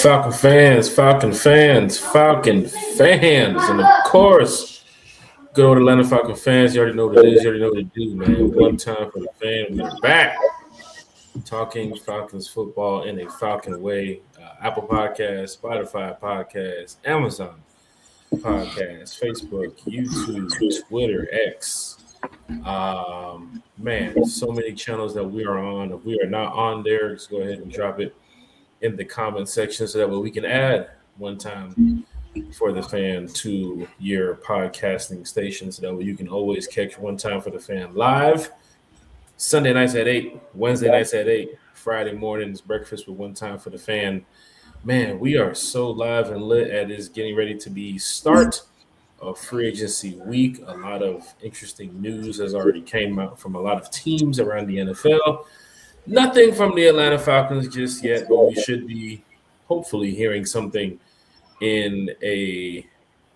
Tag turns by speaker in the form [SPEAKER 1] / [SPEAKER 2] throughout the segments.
[SPEAKER 1] Falcon fans, and of course, good old Atlanta Falcon fans. You already know what it is. You already know what to do, man. One time for the fan. We're back talking Falcons football in a Falcon way. Apple Podcast, Spotify Podcast, Amazon Podcast, Facebook, YouTube, Twitter, X. Man, so many channels that we are on. If we are not on there, just go ahead and drop it in the comment section so that way we can add one time for the fan to your podcasting station so that way you can always catch one time for the fan live Sunday nights at 8, Wednesday nights at 8, Friday mornings breakfast with one time for the fan. Man, we are so live and lit at is getting ready to be start of free agency week. A lot of interesting news has already came out from a lot of teams around the NFL. Nothing from the Atlanta Falcons just yet, but we should be hopefully hearing something in a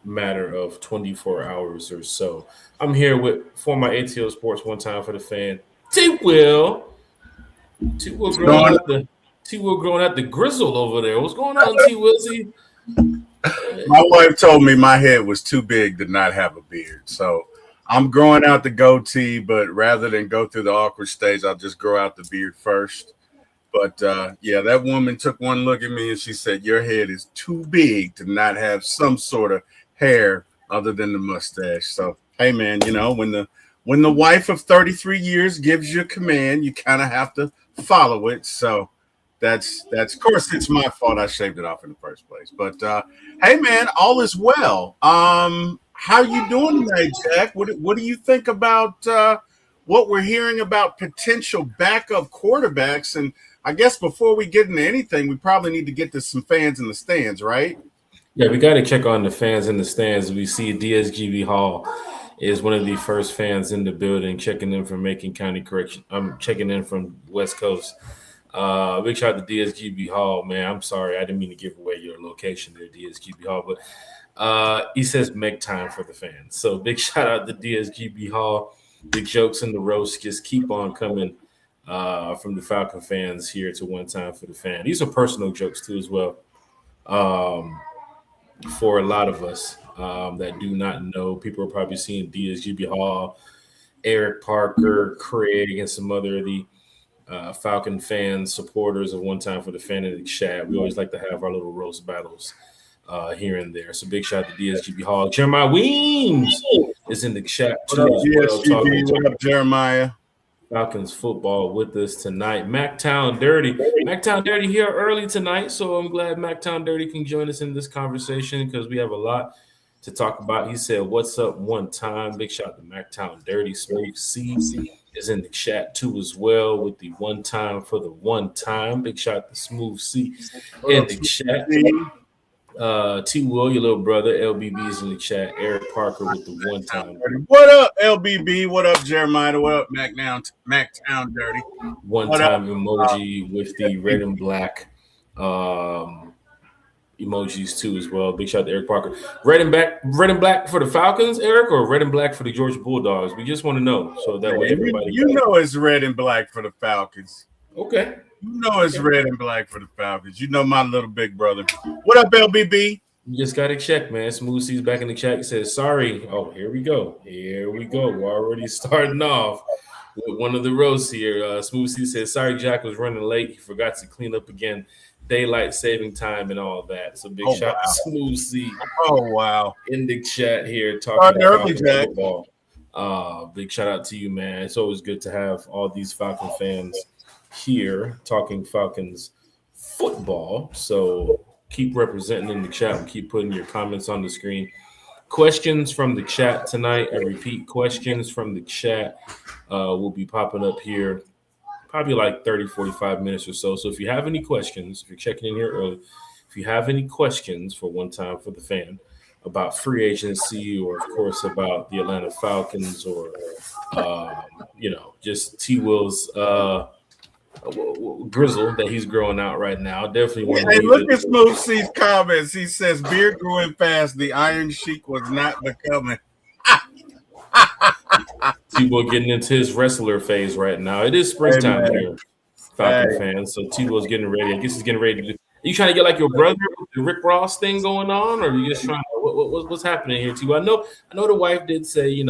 [SPEAKER 1] matter of 24 hours or so. I'm here with former ATO Sports one time for the fan, T-Will. T-Will growing out the grizzle over there. What's going on, T-Will?
[SPEAKER 2] My wife told me my head was too big to not have a beard, so I'm growing out the goatee, but rather than go through the awkward stage, I'll just grow out the beard first. But, yeah, that woman took one look at me and she said, your head is too big to not have some sort of hair other than the mustache. So, hey, man, you know, when the wife of 33 years gives you a command, you kind of have to follow it. So that's of course, it's my fault I shaved it off in the first place. But, hey, man, all is well. How you doing tonight, Jack? What do you think about what we're hearing about potential backup quarterbacks? And I guess before we get into anything, we probably need to get to some fans in the stands, right?
[SPEAKER 1] Yeah, we got to check on the fans in the stands. We see DSGB Hall is one of the first fans in the building, checking in from Macon County Correction. I'm checking in from West Coast. Big shout out to DSGB Hall, man. I'm sorry, I didn't mean to give away your location there, DSGB Hall, but he says make time for the fans. So big shout out to DSGB Hall. The jokes and the roast just keep on coming from the Falcon fans here to one time for the fan. These are personal jokes too as well. For a lot of us that do not know, people are probably seeing DSGB Hall, Eric Parker, Craig, and some other of the Falcon fans, supporters of one time for the fan in the chat. We always like to have our little roast battles here and there. So big shout out to DSGB Hall. Jeremiah Weems is in the chat too as well.
[SPEAKER 2] What up, Jeremiah?
[SPEAKER 1] Falcons football with us tonight. MacTown Dirty here early tonight, so I'm glad MacTown Dirty can join us in this conversation because we have a lot to talk about. He said, "What's up?" One time. Big shout out to MacTown Dirty. Smooth C is in the chat too as well with the one time for the one time. Big shout out to Smooth C in the chat. T. Will, your little brother, LBB is in the chat. Eric Parker with the one time.
[SPEAKER 2] What up, LBB? What up, Jeremiah? What up, MacTown Dirty?
[SPEAKER 1] One time emoji with the red and black emojis too as well. Big shout out to Eric Parker. Red and black for the Falcons, Eric, or red and black for the Georgia Bulldogs? We just want to know so that way everybody.
[SPEAKER 2] You know it's red and black for the Falcons.
[SPEAKER 1] Okay.
[SPEAKER 2] You know it's red and black for the Falcons. You know my little big brother. What up, LBB?
[SPEAKER 1] You just got to check, man. Smooth C's back in the chat. He says, sorry. Oh, here we go. We're already starting off with one of the roasts here. Smooth C says, sorry, Jack was running late. He forgot to clean up again. Daylight saving time and all that. So big shout out to Smooth C.
[SPEAKER 2] Oh, wow.
[SPEAKER 1] In the chat here talking
[SPEAKER 2] about
[SPEAKER 1] Jack. Football. Big shout out to you, man. It's always good to have all these Falcon fans here talking Falcons football. So keep representing in the chat and keep putting your comments on the screen. Questions from the chat tonight. I repeat, questions from the chat will be popping up here probably like 30, 45 minutes or so. So if you have any questions, if you're checking in here early, if you have any questions for one time for the fan about free agency or, of course, about the Atlanta Falcons or, just T-Will's grizzle that he's growing out right now. Definitely want to
[SPEAKER 2] look at Smooth C's comments. He says, beard growing fast. The Iron Sheik was not becoming.
[SPEAKER 1] T-Will getting into his wrestler phase right now. It is springtime here, Falcon fans. So T-Will's getting ready. I guess he's getting ready to you trying to get like your brother with the Rick Ross thing going on, or are you just trying to what's happening here too? I know the wife did say, it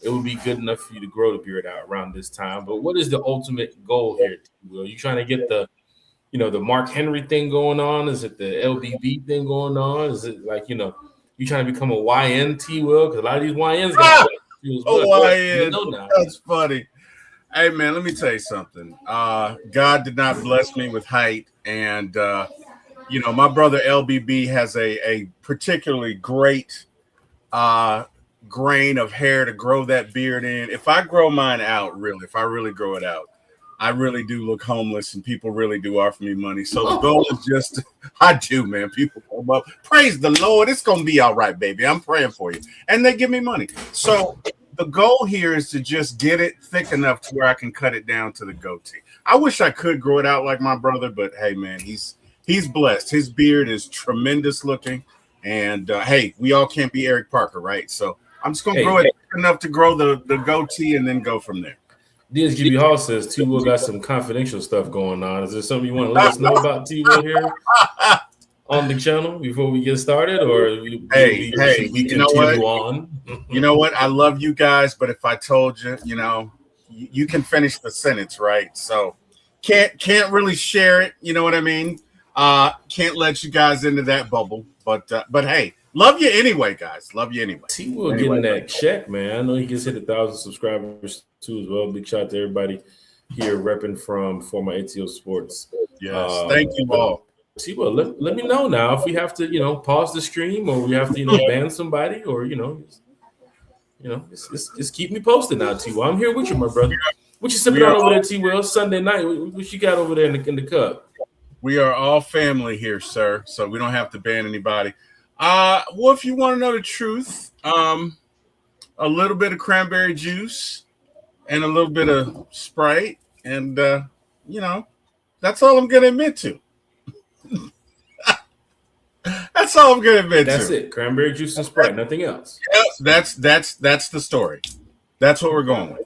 [SPEAKER 1] would be good enough for you to grow the beard out around this time. But what is the ultimate goal here? Are you trying to get the Mark Henry thing going on? Is it the LBB thing going on? Is it like, you trying to become a YNT, Will? Because a lot of these YNs got
[SPEAKER 2] YN. That's funny. Hey, man, let me tell you something. God did not bless me with height. And, my brother LBB has a particularly great grain of hair to grow that beard in. If I grow mine out, if I really grow it out, I really do look homeless and people really do offer me money. So the goal is just, I do, man. People come up, praise the Lord. It's going to be all right, baby. I'm praying for you. And they give me money. So the goal here is to just get it thick enough to where I can cut it down to the goatee. I wish I could grow it out like my brother, but hey, man, he's blessed. His beard is tremendous looking. And hey, we all can't be Eric Parker, right? So I'm just going to grow it enough to grow the goatee and then go from there.
[SPEAKER 1] DSGB Hall says T-Will got some confidential stuff going on. Is there something you want to let us know about T-Will here on the channel before we get started? Or we continue on?
[SPEAKER 2] You know what? I love you guys, but if I told you, you can finish the sentence, right? So can't really share it. You know what I mean? Can't let you guys into that bubble. But hey, love you anyway, guys. Love you anyway.
[SPEAKER 1] T-Will getting that check, man. I know he just hit 1,000 subscribers too as well. Big shout out to everybody here repping from former ATO Sports.
[SPEAKER 2] Yes, thank you all.
[SPEAKER 1] T-Will, let me know now if we have to, pause the stream or we have to, ban somebody or, just keep me posted now, T-Will. I'm here with you, my brother. What you sipping on over there, T-Will? Sunday night. What you got over there in the cup?
[SPEAKER 2] We are all family here, sir. So we don't have to ban anybody. Well, if you want to know the truth, a little bit of cranberry juice and a little bit of Sprite, and that's all I'm gonna admit to. That's all I'm gonna admit to.
[SPEAKER 1] That's it. Cranberry juice and Sprite, nothing else.
[SPEAKER 2] Yep, that's the story. That's what we're going with.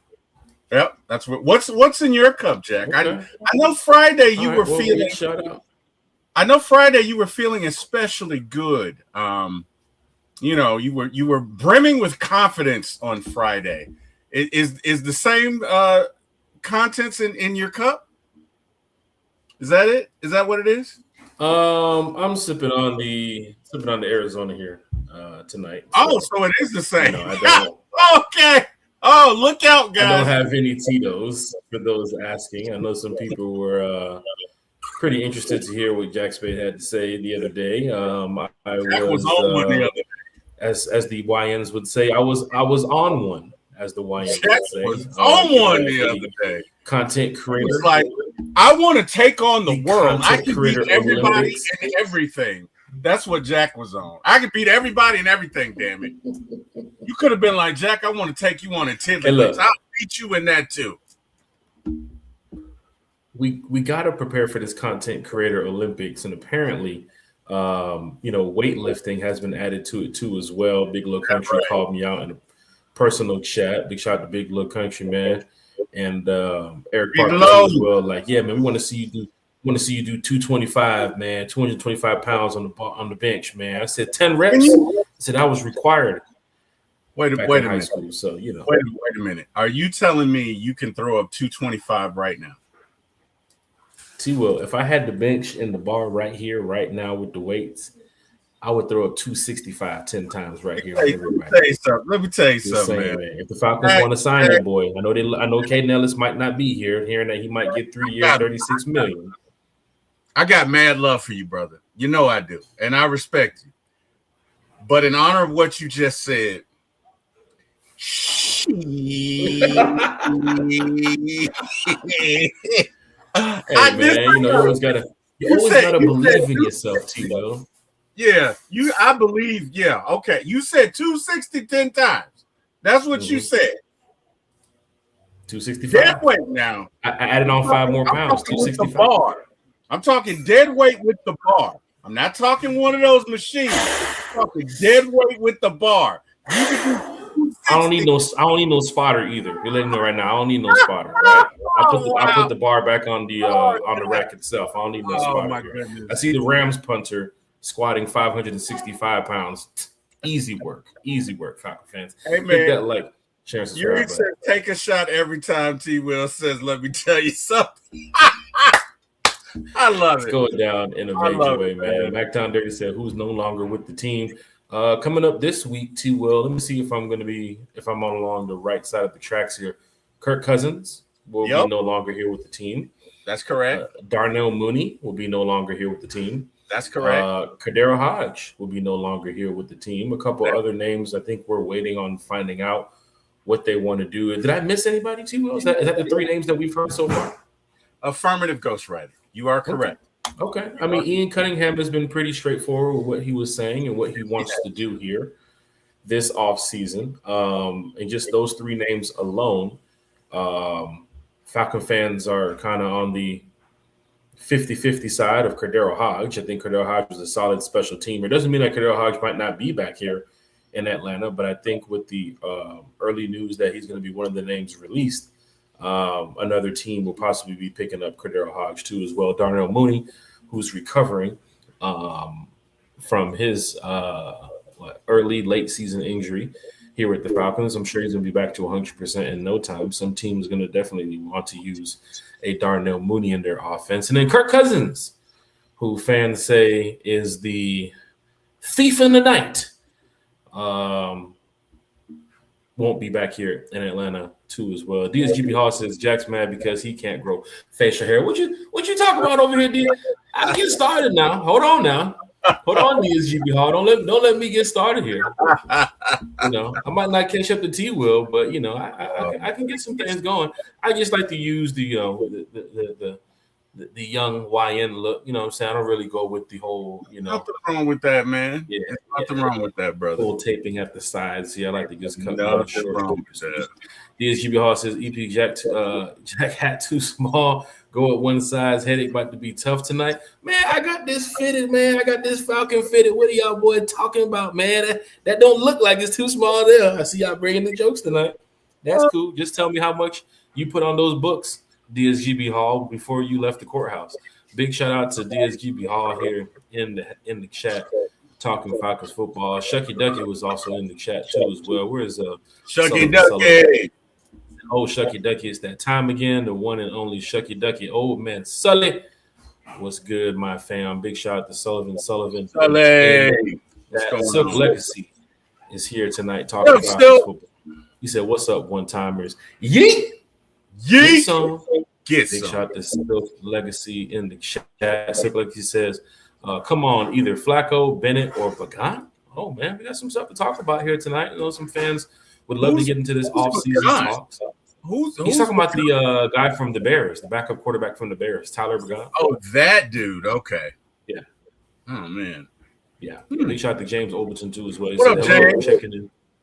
[SPEAKER 2] Yep, that's what's in your cup, Jack. Okay. I know Friday you were feeling.
[SPEAKER 1] Shout out.
[SPEAKER 2] I know Friday you were feeling especially good. You were brimming with confidence on Friday. Is the same contents in your cup? Is that it? Is that what it is?
[SPEAKER 1] I'm sipping on the Arizona here tonight.
[SPEAKER 2] So it is the same.
[SPEAKER 1] I don't.
[SPEAKER 2] Okay. Oh, look out, guys!
[SPEAKER 1] I don't have any Tito's for those asking. I know some people were pretty interested to hear what Jack Spade had to say the other day. I was on one the other day. As the YNs would say, I was on one, as the YNs would say.
[SPEAKER 2] Was on one the other day.
[SPEAKER 1] Content creator.
[SPEAKER 2] It's like, I want to take on the world. I can beat everybody and everything. That's what Jack was on. I could beat everybody and everything, damn it. You could have been like, Jack, I want to take you on a tiddly. I'll beat you in that too.
[SPEAKER 1] We got to prepare for this content creator Olympics, and apparently, weightlifting has been added to it too as well. Big Little Country called me out in a personal chat. Big shout out to Big Little Country, man, and Eric Parker as well. Like, yeah, man, we want to see you do. Want to see you do 225, man, 225 pounds on the bench, man. I said 10 reps. I said I was required.
[SPEAKER 2] Wait a minute.
[SPEAKER 1] School, so
[SPEAKER 2] wait a minute. Are you telling me you can throw up 225 right now?
[SPEAKER 1] T-Will, if I had the bench and the bar right here, right now with the weights, I would throw up 265 10 times right here.
[SPEAKER 2] Let me tell you something, man.
[SPEAKER 1] If the Falcons want to sign that boy, I know Caden Ellis might not be here, hearing that he might get 3 years, $36 million.
[SPEAKER 2] I got mad love for you, brother. You know I do, and I respect you. But in honor of what you just said,
[SPEAKER 1] hey, man, you always gotta believe in yourself, T-Will.
[SPEAKER 2] Yeah, I believe. Yeah, okay. You said 260 10 times. That's what you said.
[SPEAKER 1] 265.
[SPEAKER 2] Dead weight now.
[SPEAKER 1] I added on 5 more pounds. 265.
[SPEAKER 2] I'm talking dead weight with the bar. I'm not talking one of those machines. I'm talking dead weight with the bar. You can do
[SPEAKER 1] I don't need no spotter either. You're letting me know right now. I don't need no spotter. Right? I put the bar back on the rack itself. I don't need no spotter.
[SPEAKER 2] My
[SPEAKER 1] here.
[SPEAKER 2] goodness.
[SPEAKER 1] I see the Rams punter squatting 565 pounds. Easy work, Falcon fans.
[SPEAKER 2] Hey man,
[SPEAKER 1] hit that like.
[SPEAKER 2] You said take a shot every time T. Will says, "Let me tell you something." I love it.
[SPEAKER 1] It's going down in a major way, man. MacDown Dirty said, "Who's no longer with the team?" Coming up this week, T. Will. Let me see if I'm on along the right side of the tracks here. Kirk Cousins will be no longer here with the team.
[SPEAKER 2] That's correct.
[SPEAKER 1] Darnell Mooney will be no longer here with the team.
[SPEAKER 2] That's correct.
[SPEAKER 1] Kadero Hodge will be no longer here with the team. A couple other names I think we're waiting on finding out what they want to do. Did I miss anybody, T. Will? Is that the three names that we've heard so far?
[SPEAKER 2] Affirmative, ghostwriter. You are correct.
[SPEAKER 1] Okay. I mean, Ian Cunningham has been pretty straightforward with what he was saying and what he wants to do here this offseason. And just those three names alone, Falcon fans are kind of on the 50-50 side of Kadero Hodge. I think Kadero Hodge is a solid special teamer. It doesn't mean that Kadero Hodge might not be back here in Atlanta, but I think with the early news that he's going to be one of the names released, another team will possibly be picking up Kadero Hodge too as well. Darnell Mooney, who's recovering from his late season injury here at the Falcons. I'm sure he's going to be back to 100% in no time. Some teams are going to definitely want to use a Darnell Mooney in their offense. And then Kirk Cousins, who fans say is the thief in the night, won't be back here in Atlanta too as well. DSGB Hall says Jack's mad because he can't grow facial hair. What you talking about over here, D? I get started now. Hold on now. Hold on, DSGB Hall. Don't let me get started here. I might not catch up to T. Will, but I can get some things going. I just like to use the young YN look. You know what I'm saying? I don't really go with the whole,
[SPEAKER 2] Nothing wrong with that, man.
[SPEAKER 1] Yeah.
[SPEAKER 2] Nothing wrong with that, brother.
[SPEAKER 1] Full taping at the sides. Yeah, I like to just cut
[SPEAKER 2] Nothing wrong with that.
[SPEAKER 1] DSGB Hall says EP Jack hat too small. Go at one size. Headache about to be tough tonight. Man, I got this fitted, man. I got this Falcon fitted. What are y'all boy talking about, man? That don't look like it's too small there. I see y'all bringing the jokes tonight. That's cool. Just tell me how much you put on those books, DSGB Hall, before you left the courthouse. Big shout out to DSGB Hall here in the chat, talking Falcons football. Shucky Ducky was also in the chat too as well. Where is
[SPEAKER 2] Shucky Ducky?
[SPEAKER 1] Oh, Shucky Ducky, it's that time again. The one and only Shucky Ducky. Old man Sully. What's good, my fam? Big shout out to Sully.
[SPEAKER 2] Sully.
[SPEAKER 1] Silk Legacy is here tonight talking about football. He said, "What's up, one timers? Yeet,
[SPEAKER 2] yeet."
[SPEAKER 1] Big shout out to Silk Legacy in the chat. Silk Legacy says, "Come on, either Flacco, Bennett, or Pagan." Oh man, we got some stuff to talk about here tonight. Some fans would love to get into this offseason talk. So. He's talking about the guy from the Bears, the backup quarterback from the Bears, Tyler Bagan.
[SPEAKER 2] Oh, that dude. Okay.
[SPEAKER 1] Yeah.
[SPEAKER 2] Oh man.
[SPEAKER 1] Yeah. Big shout out to James Overton too as well. He
[SPEAKER 2] what up, James?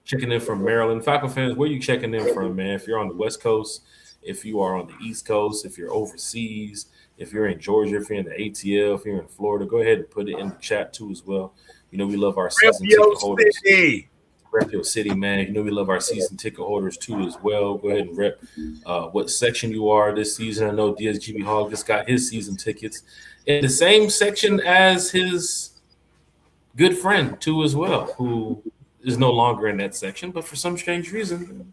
[SPEAKER 1] Checking in from Maryland. Falcon fans, where you checking in from, man? If you're on the West Coast, if you are on the East Coast, if you're overseas, if you're in Georgia, if you're in the ATL, if you're in Florida, go ahead and put it in the chat too as well. We love our season ticket holders. Rep your city, man. We love our season ticket holders too as well. Go ahead and rep what section you are this season. I know DSGB Hall just got his season tickets in the same section as his good friend too as well, who is no longer in that section, but for some strange reason,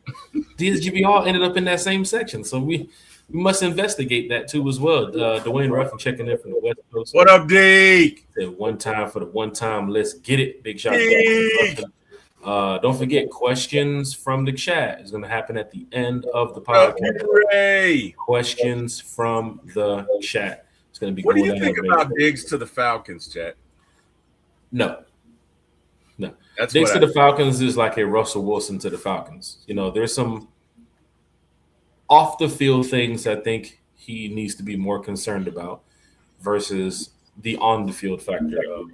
[SPEAKER 1] DSGB Hall ended up in that same section. So we must investigate that too as well. Dwayne Ruffin checking in from the West Coast.
[SPEAKER 2] What up, Deke?
[SPEAKER 1] One time for the one time. Let's get it. Big shout out to Dwayne Ruffin. Don't forget, questions from the chat is going to happen at the end of the podcast. Questions from the chat. It's going to be.
[SPEAKER 2] What do you think about Diggs to the Falcons, chat?
[SPEAKER 1] No. Diggs to the Falcons is like a Russell Wilson to the Falcons. There's some off the field things I think he needs to be more concerned about versus the on the field factor of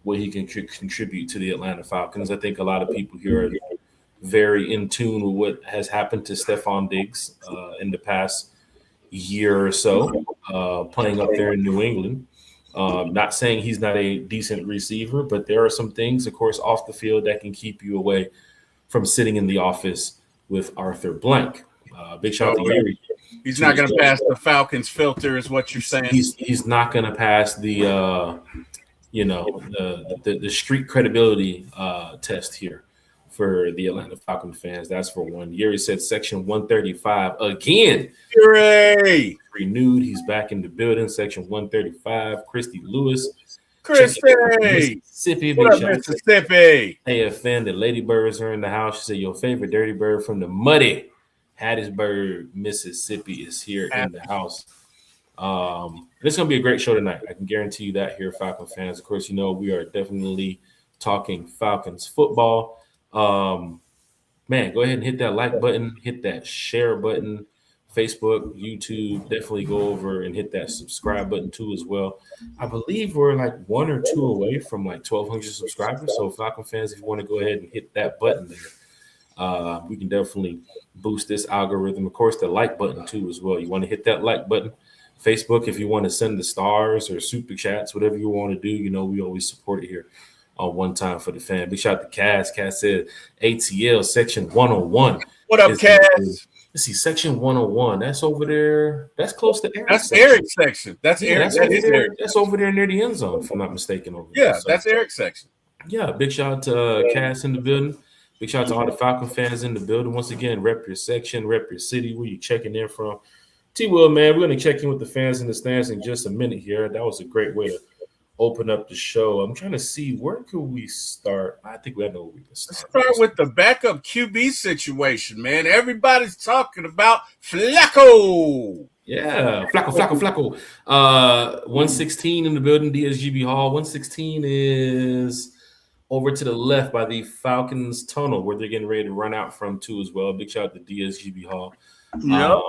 [SPEAKER 1] what he can contribute to the Atlanta Falcons. I think a lot of people here are very in tune with what has happened to Stephon Diggs in the past year or so, playing up there in New England. Not saying he's not a decent receiver, but there are some things, of course, off the field that can keep you away from sitting in the office with Arthur Blank. Big shout out to Yuri.
[SPEAKER 2] He's not going to pass the Falcons filter, is what you're saying.
[SPEAKER 1] He's not going to pass the the street credibility test here for the Atlanta Falcon fans. That's for one. Yuri said Section 135 again.
[SPEAKER 2] Hooray!
[SPEAKER 1] Renewed. He's back in the building. Section 135. Christy Lewis.
[SPEAKER 2] Christy!
[SPEAKER 1] Mississippi.
[SPEAKER 2] What up, Mississippi?
[SPEAKER 1] AFN, the Ladybirds are in the house. She said, your favorite dirty bird from the muddy Hattiesburg, Mississippi is here in the house. It's going to be a great show tonight. I can guarantee you that here, Falcon fans. Of course, you know, we are definitely talking Falcons football. Man, go ahead and hit that like button, hit that share button, Facebook, YouTube. Definitely go over and hit that subscribe button too as well. I believe we're like 1 or 2 away from like 1,200 subscribers. So Falcon fans, if you want to go ahead and hit that button there, we can definitely boost this algorithm. Of course, the like button too as well. You want to hit that like button. Facebook, if you want to send the stars or super chats, whatever you want to do, you know, we always support it here on One Time for the Fan. Big shout out to Cass. Cass said ATL Section 101.
[SPEAKER 2] What up, Cass?
[SPEAKER 1] Let's see, Section 101. That's over there. That's close to Eric's
[SPEAKER 2] That's
[SPEAKER 1] section.
[SPEAKER 2] Eric's section. That's Eric's section.
[SPEAKER 1] That's over there near the end zone, if I'm not mistaken. Over
[SPEAKER 2] there.
[SPEAKER 1] So,
[SPEAKER 2] that's Eric's section.
[SPEAKER 1] Yeah, big shout out to Cass in the building. Big shout out to all the Falcon fans in the building. Once again, rep your section, rep your city, where you checking in from. T-Will, man, we're going to check in with the fans in the stands in just a minute here. That was a great way to open up the show. I'm trying to see, where could we start? I think we know where we can start.
[SPEAKER 2] Let's start with the backup QB situation, man. Everybody's talking about Flacco.
[SPEAKER 1] Yeah, Flacco. 116 in the building, DSGB Hall. 116 is over to the left by the Falcons tunnel where they're getting ready to run out from too as well. Big shout out to DSGB Hall.
[SPEAKER 2] Yep.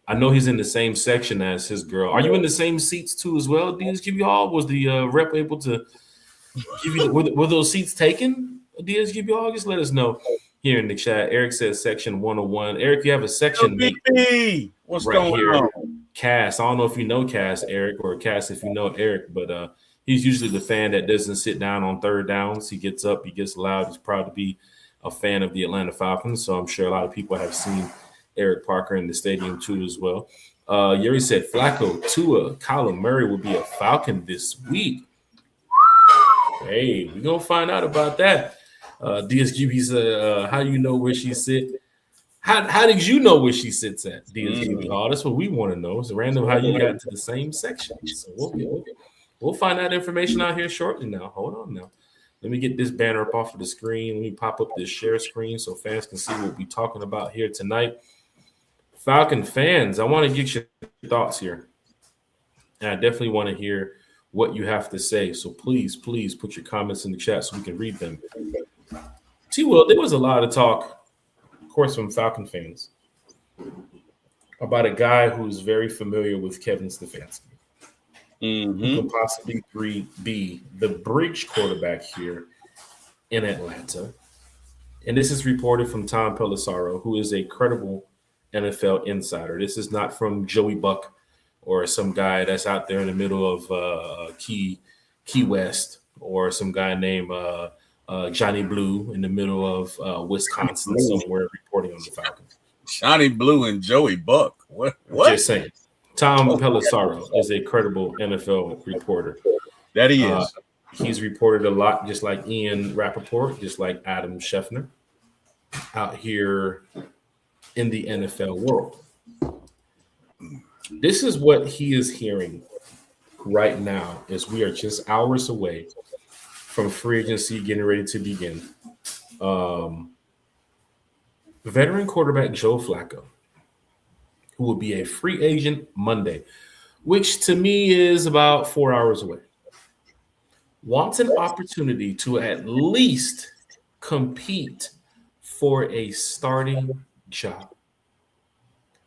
[SPEAKER 1] I know he's in the same section as his girl. Are you in the same seats too as well, DSGB Hall? Was the rep able to give you were those seats taken, DSGB Hall? Just let us know here in the chat. Eric says Section 101. Eric, you have a section
[SPEAKER 2] What's
[SPEAKER 1] right
[SPEAKER 2] going
[SPEAKER 1] here.
[SPEAKER 2] on?
[SPEAKER 1] Cass. I don't know if you know Cass, Eric, or Cass if you know Eric, but he's usually the fan that doesn't sit down on third downs. He gets up, he gets loud. He's proud to be a fan of the Atlanta Falcons. So I'm sure a lot of people have seen Eric Parker in the stadium too as well. Yuri said Flacco, Tua, Kyler Murray will be a Falcon this week. Hey, we're going to find out about that. DSGB said, how you know where she sits? How did you know where she sits at, DSGB? Oh, that's what we want to know. It's random how you got into the same section. So we'll find that information out here shortly now. Hold on now. Let me get this banner up off of the screen. Let me pop up this share screen so fans can see what we're talking about here tonight. Falcon fans, I want to get your thoughts here. And I definitely want to hear what you have to say. So please put your comments in the chat so we can read them. T-Will, there was a lot of talk, of course, from Falcon fans about a guy who's very familiar with Kevin Stefanski.
[SPEAKER 2] Mm-hmm.
[SPEAKER 1] Who could possibly be the bridge quarterback here in Atlanta. And this is reported from Tom Pelissero, who is a credible NFL insider. This is not from Joey Buck or some guy that's out there in the middle of Key West or some guy named Johnny Blue in the middle of Wisconsin somewhere reporting on the Falcons.
[SPEAKER 2] Johnny Blue and Joey Buck. What?
[SPEAKER 1] Just saying. Tom Pelissero is a credible NFL reporter.
[SPEAKER 2] That he is.
[SPEAKER 1] He's reported a lot, just like Ian Rappaport, just like Adam Schefter, out here in the NFL world. This is what he is hearing right now as we are just hours away from free agency getting ready to begin. Veteran quarterback Joe Flacco, who will be a free agent Monday, which to me is about 4 hours away, wants an opportunity to at least compete for a starting job.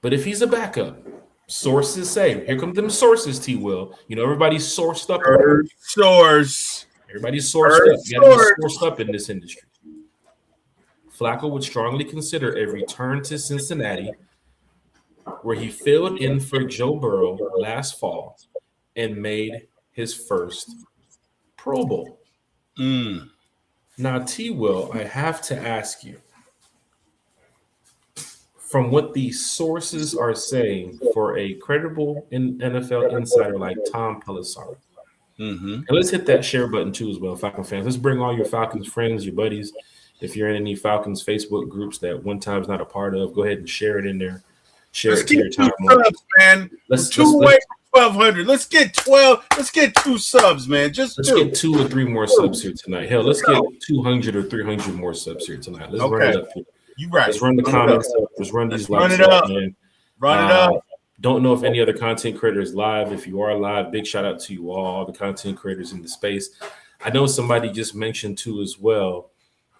[SPEAKER 1] But if he's a backup, sources say, here come them sources, T-Will. You know, everybody's sourced up. Everybody's sourced up. You got to be sourced up in this industry. Flacco would strongly consider a return to Cincinnati, where he filled in for Joe Burrow last fall and made his first Pro Bowl. Now, T-Will, I have to ask you, from what the sources are saying for a credible NFL insider like Tom Pelissero. And let's hit that share button too as well, Falcon fans. Let's bring all your Falcons friends, your buddies. If you're in any Falcons Facebook groups that one time's not a part of, go ahead and share it in there. Share it to your timeline.
[SPEAKER 2] Man. Let's 2 away from 1,200. Let's get 12. Letlet's get 2 subs, man. Let's
[SPEAKER 1] get 2 or 3 more subs here tonight. Hell, let's get 200 or 300 more subs here tonight. Let's run it up here.
[SPEAKER 2] You right.
[SPEAKER 1] Let's run the comments up. Let's run these likes
[SPEAKER 2] up,
[SPEAKER 1] man.
[SPEAKER 2] Run it up.
[SPEAKER 1] Don't know if any other content creators live. If you are live, big shout out to you all the content creators in the space. I know somebody just mentioned too as well.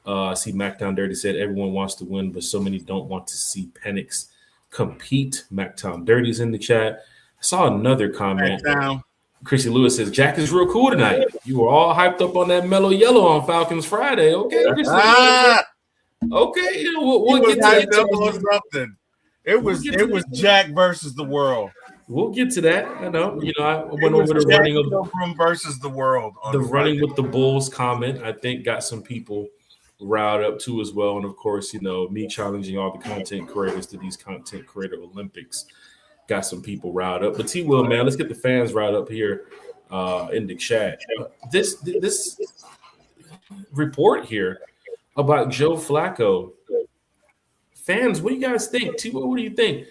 [SPEAKER 1] I see Mactown Dirty said everyone wants to win, but so many don't want to see Penix compete. Mactown Dirty's in the chat. I saw another comment. Chrissy Lewis says Jack is real cool tonight. You were all hyped up on that mellow yellow on Falcons Friday. Okay, Chrissy okay, we'll get to
[SPEAKER 2] that. It was Jack versus the world.
[SPEAKER 1] We'll get to that. I went over the running of
[SPEAKER 2] versus the world.
[SPEAKER 1] The running with the Bulls comment, I think, got some people riled up too as well. And of course, me challenging all the content creators to these content creator Olympics got some people riled up. But T-Will, man, let's get the fans riled up here in the chat. This report here about Joe Flacco. Fans, what do you guys think? T-Will, what do you think?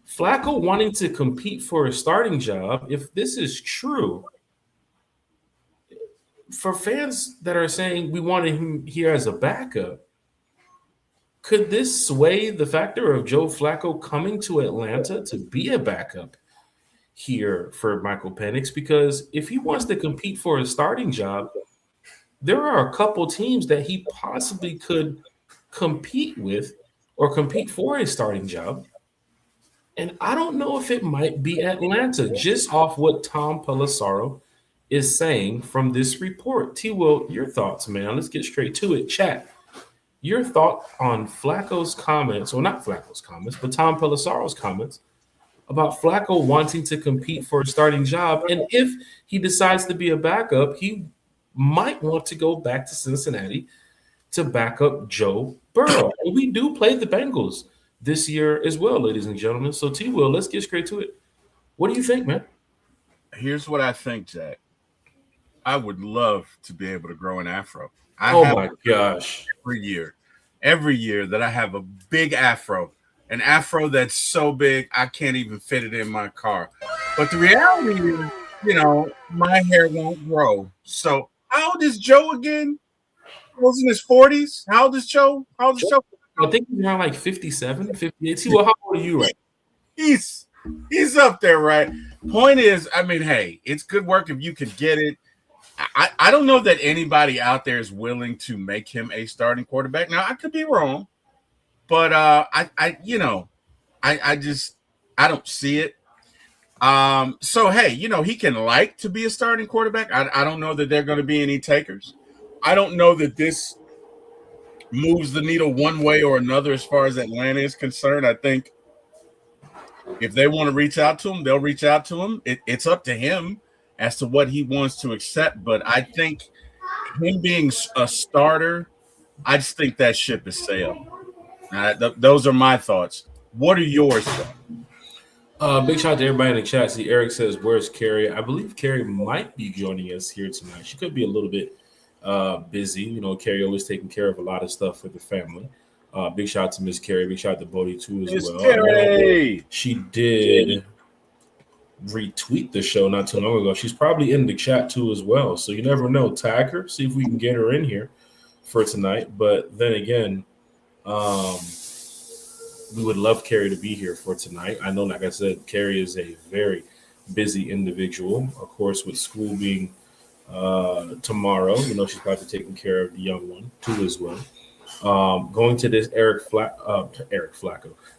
[SPEAKER 1] Flacco wanting to compete for a starting job, if this is true, for fans that are saying we wanted him here as a backup, could this sway the factor of Joe Flacco coming to Atlanta to be a backup here for Michael Penix? Because if he wants to compete for a starting job, there are a couple teams that he possibly could compete with or compete for a starting job. And I don't know if it might be Atlanta, just off what Tom Pelissero is saying from this report. T-Will, your thoughts, man. Let's get straight to it. Chat, your thought on Flacco's comments, or not Flacco's comments, but Tom Pelissero's comments about Flacco wanting to compete for a starting job. And if he decides to be a backup, he might want to go back to Cincinnati to back up Joe Burrow. And we do play the Bengals this year as well, ladies and gentlemen. So T-Will, let's get straight to it. What do you think, man?
[SPEAKER 2] Here's what I think, Jack. I would love to be able to grow an afro.
[SPEAKER 1] My gosh.
[SPEAKER 2] Every year that I have a big afro, an afro that's so big I can't even fit it in my car. But the reality is, my hair won't grow. So how old is Joe again? Was in his 40s? How old is Joe?
[SPEAKER 1] I think he's around like 57, 58. See, well, how old are you right?
[SPEAKER 2] He's up there, right? Point is, hey, it's good work if you could get it. I don't know that anybody out there is willing to make him a starting quarterback. Now, I could be wrong, but I don't see it. So, hey, he can like to be a starting quarterback. I don't know that there are going to be any takers. I don't know that this moves the needle one way or another as far as Atlanta is concerned. I think if they want to reach out to him, they'll reach out to him. It's up to him as to what he wants to accept. But I think him being a starter, I just think that ship is sailed. Those are my thoughts. What are yours?
[SPEAKER 1] Big shout out to everybody in the chat. See, Eric says, where's Carrie? I believe Carrie might be joining us here tonight. She could be a little bit busy. Carrie always taking care of a lot of stuff for the family. Big shout out to Miss Carrie. Big shout out to Bodie too as well.
[SPEAKER 2] Carrie.
[SPEAKER 1] She did retweet the show not too long ago. She's probably in the chat too as well. So you never know. Tag her, see if we can get her in here for tonight. But then again, we would love Carrie to be here for tonight. I know, like I said, Carrie is a very busy individual. Of course, with school being tomorrow, she's probably taking care of the young one too as well. Going to this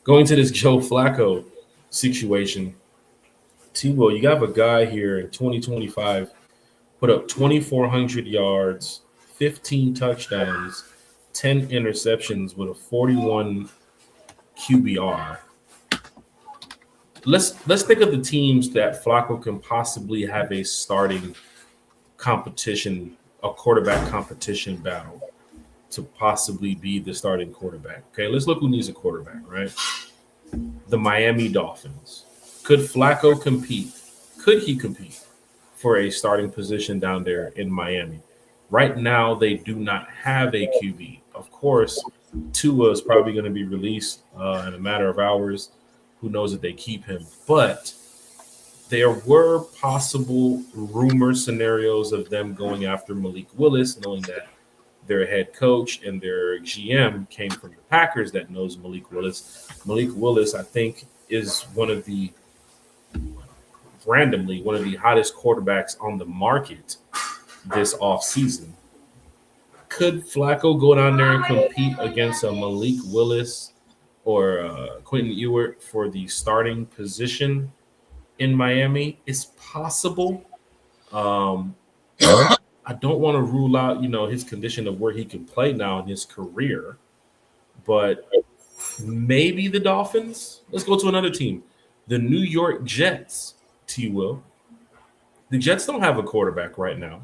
[SPEAKER 1] going to this Joe Flacco situation. T-Will, you got a guy here in 2025 put up 2,400 yards, 15 touchdowns, 10 interceptions with a 41 QBR. Let's think of the teams that Flacco can possibly have a starting competition, a quarterback competition battle to possibly be the starting quarterback. Okay, let's look who needs a quarterback, right? the Miami Dolphins. Could Flacco compete? Could he compete for a starting position down there in Miami? Right now, they do not have a QB. Of course, Tua is probably going to be released in a matter of hours. Who knows if they keep him? But there were possible rumor scenarios of them going after Malik Willis, knowing that their head coach and their GM came from the Packers that knows Malik Willis. Malik Willis, I think, is one of the hottest quarterbacks on the market this offseason. Could Flacco go down there and compete against a Malik Willis or Quentin Ewert for the starting position in Miami? It's possible. I don't want to rule out, his condition of where he can play now in his career, but maybe the Dolphins. Let's go to another team, the New York Jets. T. Will. The Jets don't have a quarterback right now,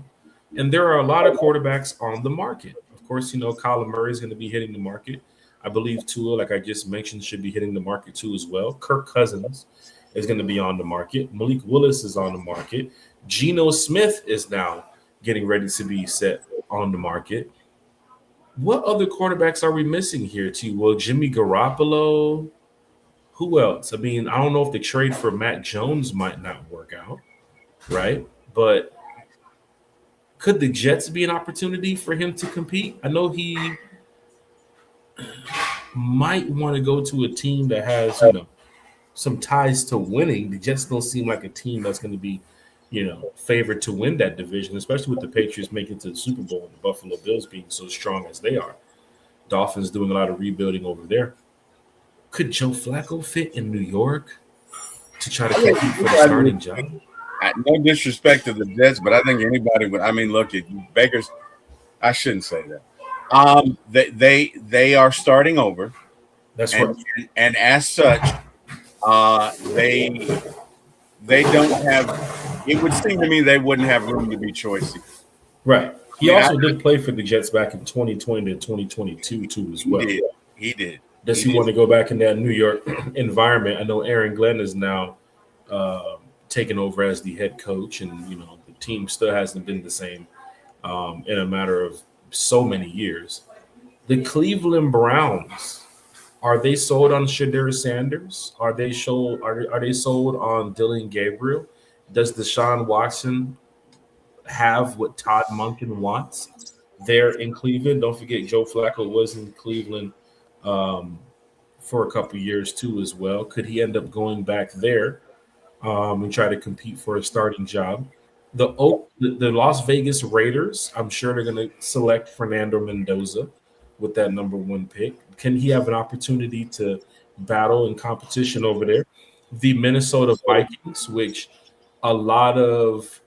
[SPEAKER 1] and there are a lot of quarterbacks on the market. Of course, Kyler Murray is going to be hitting the market. I believe Tua, like I just mentioned, should be hitting the market too as well. Kirk Cousins is going to be on the market. Malik Willis is on the market. Geno Smith is now getting ready to be set on the market. What other quarterbacks are we missing here, T? Well, Jimmy Garoppolo. Who else? I mean, I don't know if the trade for Matt Jones might not work out, right? But could the Jets be an opportunity for him to compete? I know he might want to go to a team that has, some ties to winning. The Jets don't seem like a team that's going to be, favored to win that division, especially with the Patriots making it to the Super Bowl and the Buffalo Bills being so strong as they are. Dolphins doing a lot of rebuilding over there. Could Joe Flacco fit in New York to try to compete for the starting job?
[SPEAKER 2] No disrespect to the Jets, but I think anybody would. I mean, look at Baker's. I shouldn't say that. They are starting over.
[SPEAKER 1] That's right.
[SPEAKER 2] And as such, they don't have. It would seem to me they wouldn't have room to be choicy.
[SPEAKER 1] Right. He also did play for the Jets back in 2020 to 2022 too, as well.
[SPEAKER 2] He did.
[SPEAKER 1] Does he want to go back in that New York environment? I know Aaron Glenn is now taken over as the head coach, and the team still hasn't been the same in a matter of so many years. The Cleveland Browns, are they sold on Shedeur Sanders? Are they sold on Dylan Gabriel? Does Deshaun Watson have what Todd Monken wants there in Cleveland? Don't forget, Joe Flacco was in Cleveland for a couple years too as well. Could he end up going back there and try to compete for a starting job? The Las Vegas Raiders, I'm sure they're going to select Fernando Mendoza with that number 1 pick. Can he have an opportunity to battle in competition over there? The Minnesota Vikings, which a lot of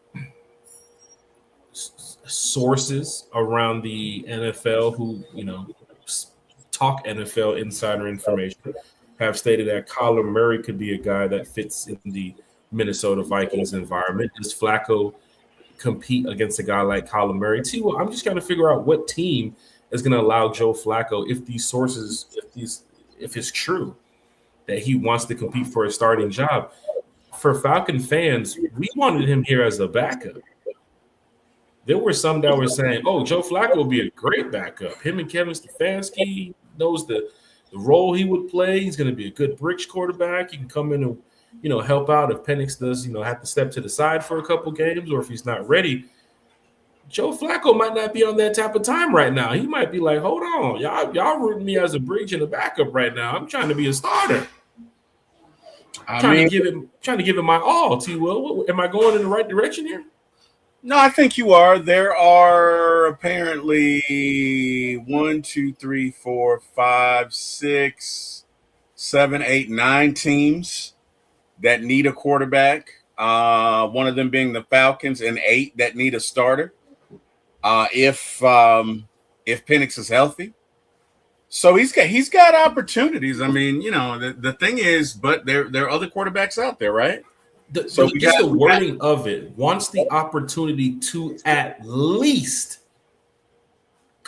[SPEAKER 1] sources around the NFL who, talk NFL insider information have stated that Kyler Murray could be a guy that fits in the Minnesota Vikings environment. Does Flacco compete against a guy like Kyler Murray? Well, I'm just trying to figure out what team is going to allow Joe Flacco, if these sources, if it's true that he wants to compete for a starting job. For Falcon fans, we wanted him here as a backup. There were some that were saying, "Oh, Joe Flacco would be a great backup. Him and Kevin Stefanski knows the role he would play. He's going to be a good bridge quarterback. He can come in and help out if Penix does have to step to the side for a couple games, or if he's not ready." Joe Flacco might not be on that type of time right now. He might be like, "Hold on, y'all rooting me as a bridge and a backup right now. I'm trying to be a starter. Trying to give it my all." T. Will, am I going in the right direction here?
[SPEAKER 2] No, I think you are. There are apparently 1, 2, 3, 4, 5, 6, 7, 8, 9 teams that need a quarterback. One of them being the Falcons, and 8 that need a starter. If Penix is healthy, so he's got opportunities. I mean, the thing is, but there are other quarterbacks out there, right?
[SPEAKER 1] The wording of it wants the opportunity to at least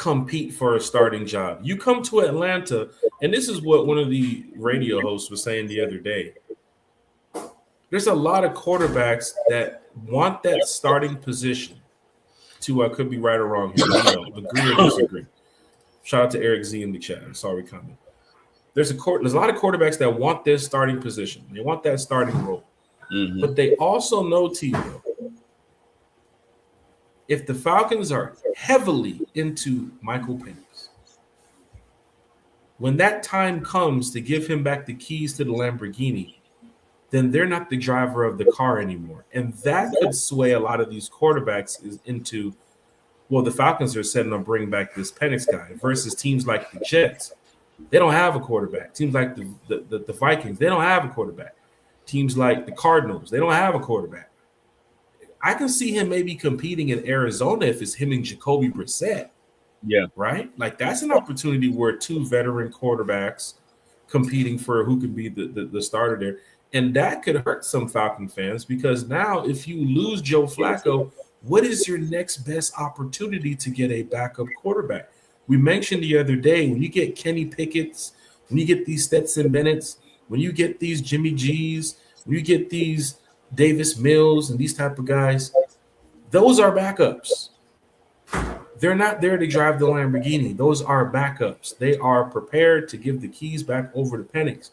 [SPEAKER 1] compete for a starting job. You come to Atlanta, and this is what one of the radio hosts was saying the other day. There's a lot of quarterbacks that want that starting position. I could be right or wrong here. Agree or disagree. Shout out to Eric Z in the chat. I'm sorry, comment. There's a lot of quarterbacks that want this starting position. They want that starting role. Mm-hmm. But they also know, T-Will, if the Falcons are heavily into Michael Penix, when that time comes to give him back the keys to the Lamborghini, then they're not the driver of the car anymore. And that could sway a lot of these quarterbacks into, well, the Falcons are setting on bringing back this Penix guy versus teams like the Jets. They don't have a quarterback. Teams like the Vikings, they don't have a quarterback. Teams like the Cardinals, they don't have a quarterback. I can see him maybe competing in Arizona if it's him and Jacoby Brissett.
[SPEAKER 2] Yeah.
[SPEAKER 1] Right? Like that's an opportunity where two veteran quarterbacks competing for who could be the starter there. And that could hurt some Falcon fans because now if you lose Joe Flacco, what is your next best opportunity to get a backup quarterback? We mentioned the other day, when you get Kenny Pickett's, when you get these Stetson Bennett's, when you get these Jimmy G's, when you get these Davis Mills and these type of guys, those are backups. They're not there to drive the Lamborghini. Those are backups. They are prepared to give the keys back over to Penix.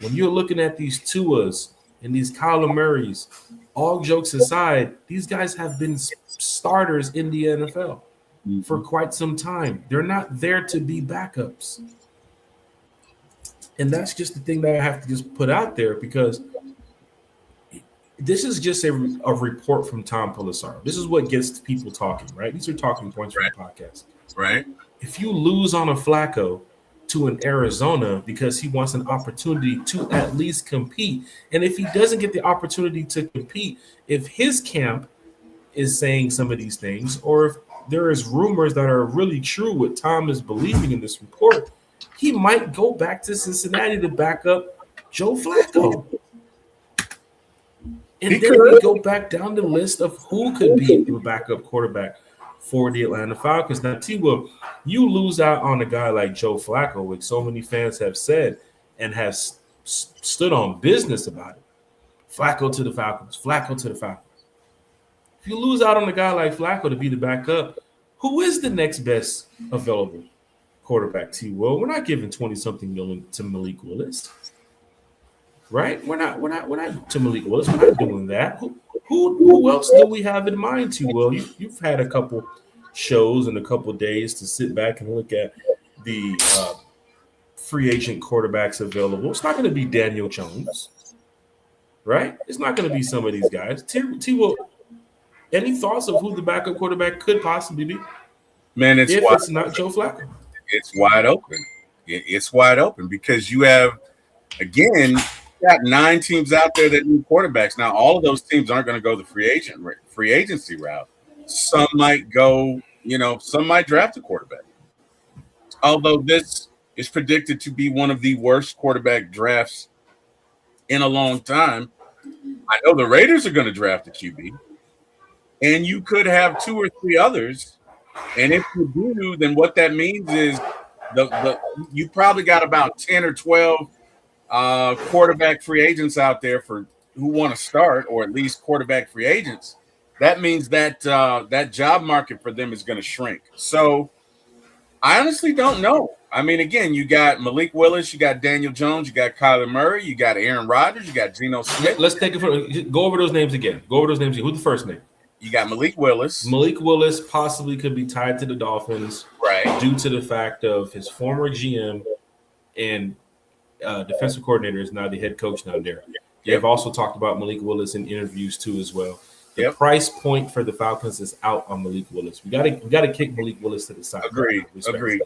[SPEAKER 1] When you're looking at these Tuas and these Kyler Murrays, all jokes aside, these guys have been starters in the NFL for quite some time. They're not there to be backups. And that's just the thing that I have to just put out there because this is just a report from Tom Pelissero. This is what gets people talking, right? These are talking points for the podcast.
[SPEAKER 2] Right.
[SPEAKER 1] If you lose on a Flacco to an Arizona because he wants an opportunity to at least compete, and if he doesn't get the opportunity to compete, if his camp is saying some of these things, or if there is rumors that are really true what Tom is believing in this report, he might go back to Cincinnati to back up Joe Flacco. And then we go back down the list of who could be the backup quarterback for the Atlanta Falcons. Now, T-Will, you lose out on a guy like Joe Flacco, which so many fans have said and have stood on business about it. Flacco to the Falcons, Flacco to the Falcons. If you lose out on a guy like Flacco to be the backup, who is the next best available quarterback, T-Will? We're not giving 20-something million to Malik Willis. Right? We're not to Malik Willis. We're not doing that. Who else do we have in mind, T-Will? You've had a couple shows and a couple days to sit back and look at the free agent quarterbacks available. It's not going to be Daniel Jones, right? It's not going to be some of these guys. T-Will, any thoughts of who the backup quarterback could possibly be?
[SPEAKER 2] Man,
[SPEAKER 1] it's not Joe Flacco.
[SPEAKER 2] It's wide open. It's wide open because you have, again, got 9 teams out there that need quarterbacks. Now, all of those teams aren't going to go the free agency route. Some might go, some might draft a quarterback. Although this is predicted to be one of the worst quarterback drafts in a long time. I know the Raiders are going to draft a QB, and you could have 2 or 3 others. And if you do, then what that means is you probably got about 10 or 12 quarterback free agents out there who want to start, or at least quarterback free agents. That means that that job market for them is going to shrink. So I honestly don't know. I mean, again, you got Malik Willis, you got Daniel Jones, you got Kyler Murray, you got Aaron Rodgers, you got Geno Smith.
[SPEAKER 1] Let's take it go over those names again. Who's the first name?
[SPEAKER 2] You got Malik Willis.
[SPEAKER 1] Malik Willis possibly could be tied to the Dolphins,
[SPEAKER 2] right?
[SPEAKER 1] Due to the fact of his former GM and defensive coordinator is now the head coach down there. They've also talked about Malik Willis in interviews too as well. The price point for the Falcons is out on Malik Willis. We gotta kick Malik Willis to the side.
[SPEAKER 2] Agreed.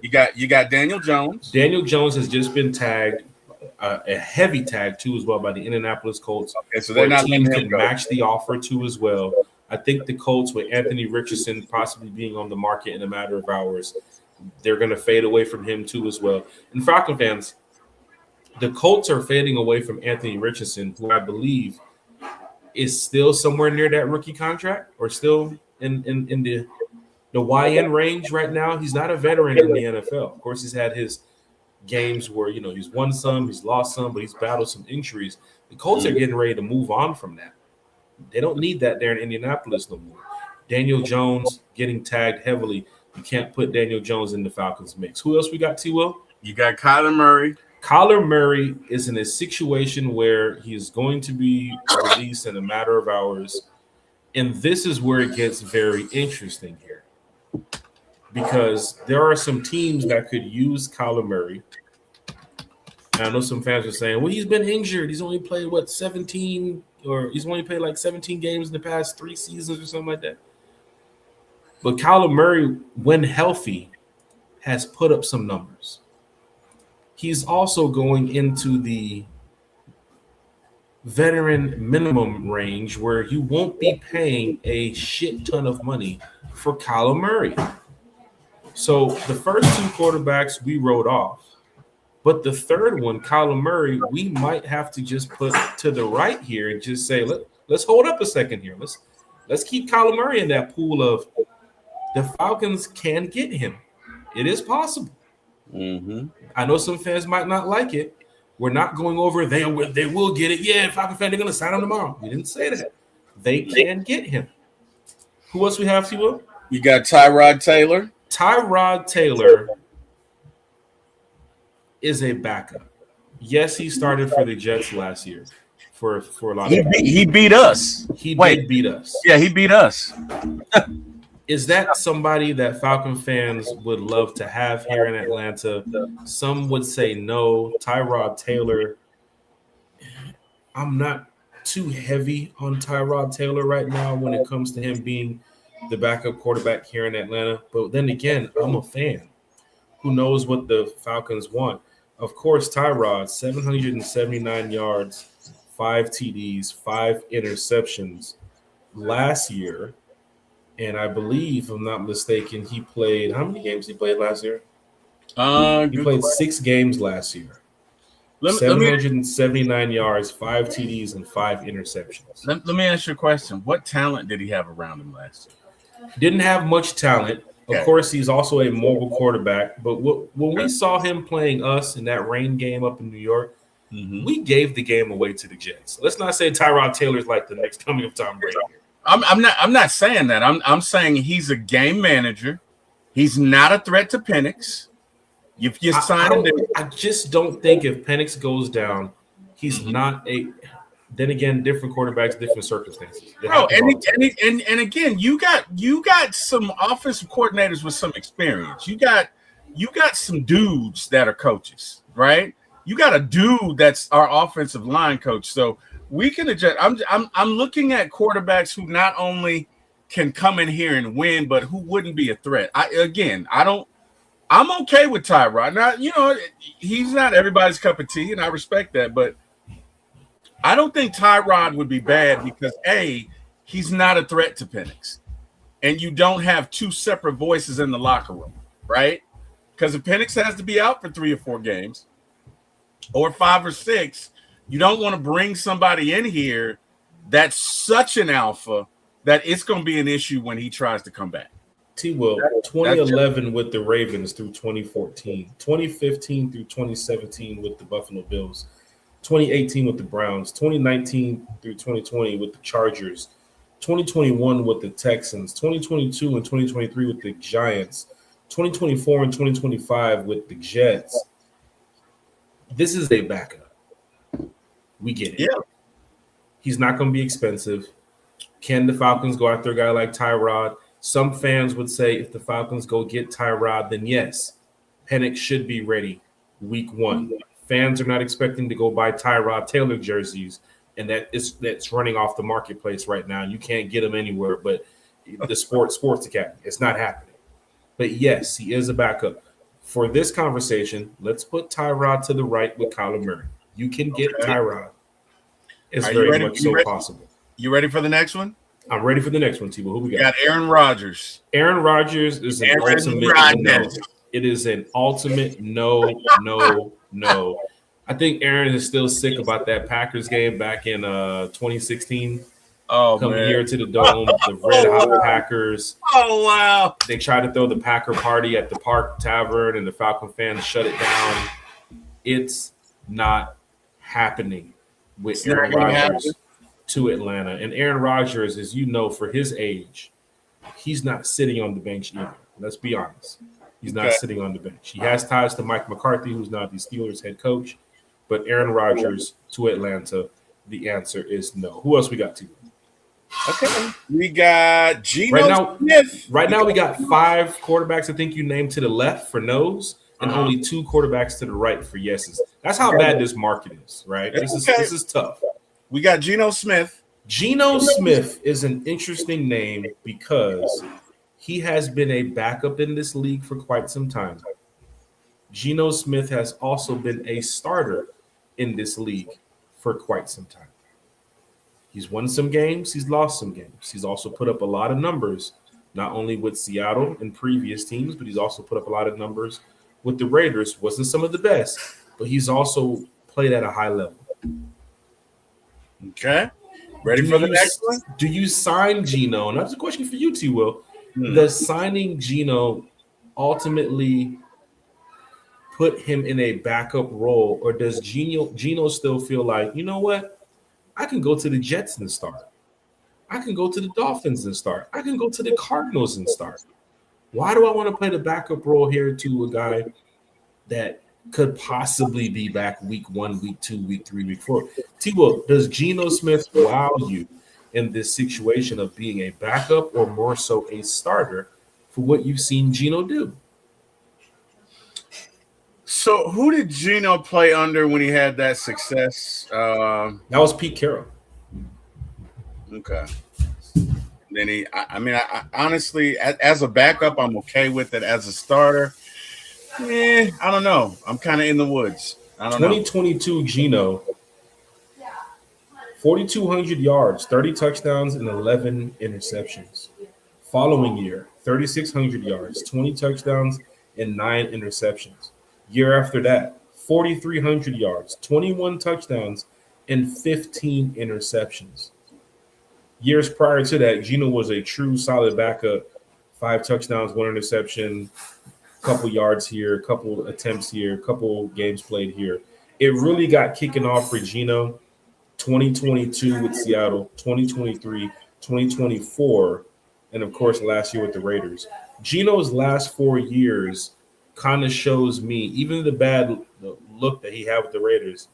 [SPEAKER 2] You got Daniel Jones.
[SPEAKER 1] Daniel Jones has just been tagged, a heavy tag too as well by the Indianapolis Colts.
[SPEAKER 2] Okay, so they're not
[SPEAKER 1] teams can match the offer too as well. I think the Colts, with Anthony Richardson possibly being on the market in a matter of hours, they're going to fade away from him too as well. And Falcon fans, the Colts are fading away from Anthony Richardson, who I believe is still somewhere near that rookie contract, or still in the The YN range right now, he's not a veteran in the NFL. Of course, he's had his games where, he's won some, he's lost some, but he's battled some injuries. The Colts are getting ready to move on from that. They don't need that there in Indianapolis no more. Daniel Jones getting tagged heavily. You can't put Daniel Jones in the Falcons mix. Who else we got, T-Will?
[SPEAKER 2] You got Kyler Murray.
[SPEAKER 1] Kyler Murray is in a situation where he is going to be released in a matter of hours. And this is where it gets very interesting here. Because there are some teams that could use Kyler Murray. And I know some fans are saying, well, he's been injured. He's only played, 17, or he's only played like 17 games in the past 3 seasons or something like that. But Kyler Murray, when healthy, has put up some numbers. He's also going into the veteran minimum range where you won't be paying a shit ton of money for Kyler Murray. So the first 2 quarterbacks we wrote off, but the third one, Kyler Murray, we might have to just put to the right here and just say, let's hold up a second here. Let's keep Kyler Murray in that pool of the Falcons can get him. It is possible.
[SPEAKER 2] Mm-hmm.
[SPEAKER 1] I know some fans might not like it. We're not going over they will get it. Yeah, Falcon fan, they're going to sign him tomorrow. We didn't say that. They can get him. Who else we have, T-Will?
[SPEAKER 2] You got Tyrod Taylor.
[SPEAKER 1] Tyrod Taylor is a backup. Yes, he started for the Jets last year for a lot of
[SPEAKER 2] he beat us.
[SPEAKER 1] He did beat us.
[SPEAKER 2] Yeah, he beat us.
[SPEAKER 1] Is that somebody that Falcon fans would love to have here in Atlanta? Some would say no. Tyrod Taylor, I'm not too heavy on Tyrod Taylor right now when it comes to him being the backup quarterback here in Atlanta. But then again, I'm a fan. Who knows what the Falcons want? Of course, Tyrod, 779 yards, 5 TDs, 5 interceptions last year. And I believe, if I'm not mistaken, he played – how many games he played last year? He played 6 games last year. 779 yards, 5 TDs, and 5 interceptions.
[SPEAKER 2] Let me ask you a question. What talent did he have around him last year?
[SPEAKER 1] Didn't have much talent.
[SPEAKER 2] Okay.
[SPEAKER 1] Of course, he's also a mobile quarterback. But when we saw him playing us in that rain game up in New York, we gave the game away to the Jets. Let's not say Tyrod Taylor's like the next coming of Tom Brady.
[SPEAKER 2] I'm not saying that. I'm saying he's a game manager. He's not a threat to Penix. If you sign him,
[SPEAKER 1] I just don't think if Penix goes down, he's not a. Then again, different quarterbacks, different circumstances.
[SPEAKER 2] Bro, and again, you got some offensive coordinators with some experience. You got some dudes that are coaches, right? You got a dude that's our offensive line coach. So we can adjust. I'm looking at quarterbacks who not only can come in here and win, but who wouldn't be a threat. I'm okay with Tyrod. Now, he's not everybody's cup of tea, and I respect that, but I don't think Tyrod would be bad because A, he's not a threat to Penix. And you don't have 2 separate voices in the locker room, right? Because if Penix has to be out for 3 or 4 games or 5 or 6, you don't want to bring somebody in here that's such an alpha that it's going to be an issue when he tries to come back.
[SPEAKER 1] T-Will, 2011 with the Ravens through 2014, 2015 through 2017 with the Buffalo Bills, 2018 with the Browns, 2019 through 2020 with the Chargers, 2021 with the Texans, 2022 and 2023 with the Giants, 2024 and 2025 with the Jets. This is a backup. We get it.
[SPEAKER 2] Yeah.
[SPEAKER 1] He's not going to be expensive. Can the Falcons go after a guy like Tyrod? Some fans would say if the Falcons go get Tyrod, then yes, Penix should be ready week 1. Fans are not expecting to go buy Tyrod Taylor jerseys, and that's running off the marketplace right now. You can't get them anywhere but the sports academy. It's not happening. But yes, he is a backup. For this conversation, let's put Tyrod to the right with Kyler Murray. You can get Tyrod. It's very much so possible.
[SPEAKER 2] You ready for the next one?
[SPEAKER 1] I'm ready for the next one, T-Bo. Who we got?
[SPEAKER 2] Got Aaron Rodgers.
[SPEAKER 1] Aaron Rodgers is an ultimate no. It is an ultimate no. I think Aaron is still sick about that Packers game back in 2016
[SPEAKER 2] Oh,
[SPEAKER 1] come
[SPEAKER 2] man.
[SPEAKER 1] here to the Dome. The Red Hot
[SPEAKER 2] wow.
[SPEAKER 1] Packers.
[SPEAKER 2] Oh, wow.
[SPEAKER 1] They tried to throw the Packer party at the Park Tavern, and the Falcon fans shut it down. It's not happening with
[SPEAKER 2] It's
[SPEAKER 1] Aaron
[SPEAKER 2] not going to happen.
[SPEAKER 1] Rodgers to Atlanta. And Aaron Rodgers, as you know, for his age, he's not sitting on the bench either. Let's be honest. He's not sitting on the bench. He has ties to Mike McCarthy, who's now the Steelers head coach. But Aaron Rodgers to Atlanta, the answer is no. Who else we got to?
[SPEAKER 2] Okay. We got Geno Smith.
[SPEAKER 1] Right now, we got 5 quarterbacks, I think you named, to the left for no's, and only 2 quarterbacks to the right for yeses. That's how bad this market is, right? This is tough.
[SPEAKER 2] We got Geno Smith.
[SPEAKER 1] Geno Smith is an interesting name because he has been a backup in this league for quite some time. Geno Smith has also been a starter in this league for quite some time. He's won some games. He's lost some games. He's also put up a lot of numbers, not only with Seattle and previous teams, but he's also put up a lot of numbers with the Raiders. Wasn't some of the best, but he's also played at a high level.
[SPEAKER 2] Okay. Ready for the next one?
[SPEAKER 1] Do you sign Geno? And that's a question for you, T. Will. Does signing Geno ultimately put him in a backup role, or does Geno still feel like, you know what? I can go to the Jets and start. I can go to the Dolphins and start. I can go to the Cardinals and start. Why do I want to play the backup role here to a guy that could possibly be back week 1, week 2, week 3, week 4? T-Will, does Geno Smith wow you in this situation of being a backup or more so a starter for what you've seen Geno do?
[SPEAKER 2] So who did Geno play under when he had that success?
[SPEAKER 1] That was Pete Carroll.
[SPEAKER 2] Okay. Then I honestly, as a backup, I'm okay with it. As a starter, I don't know. I'm kind of in the woods. I don't know.
[SPEAKER 1] 2022 Geno, 4,200 yards, 30 touchdowns, and 11 interceptions. Following year, 3,600 yards, 20 touchdowns, and 9 interceptions. Year after that, 4,300 yards, 21 touchdowns, and 15 interceptions. Years prior to that, Geno was a true solid backup. 5 touchdowns, 1 interception, couple yards here, couple attempts here, couple games played here. It really got kicking off for Geno 2022 with Seattle, 2023, 2024, and of course last year with the Raiders. Geno's last 4 years kind of shows me, even the look that he had with the Raiders,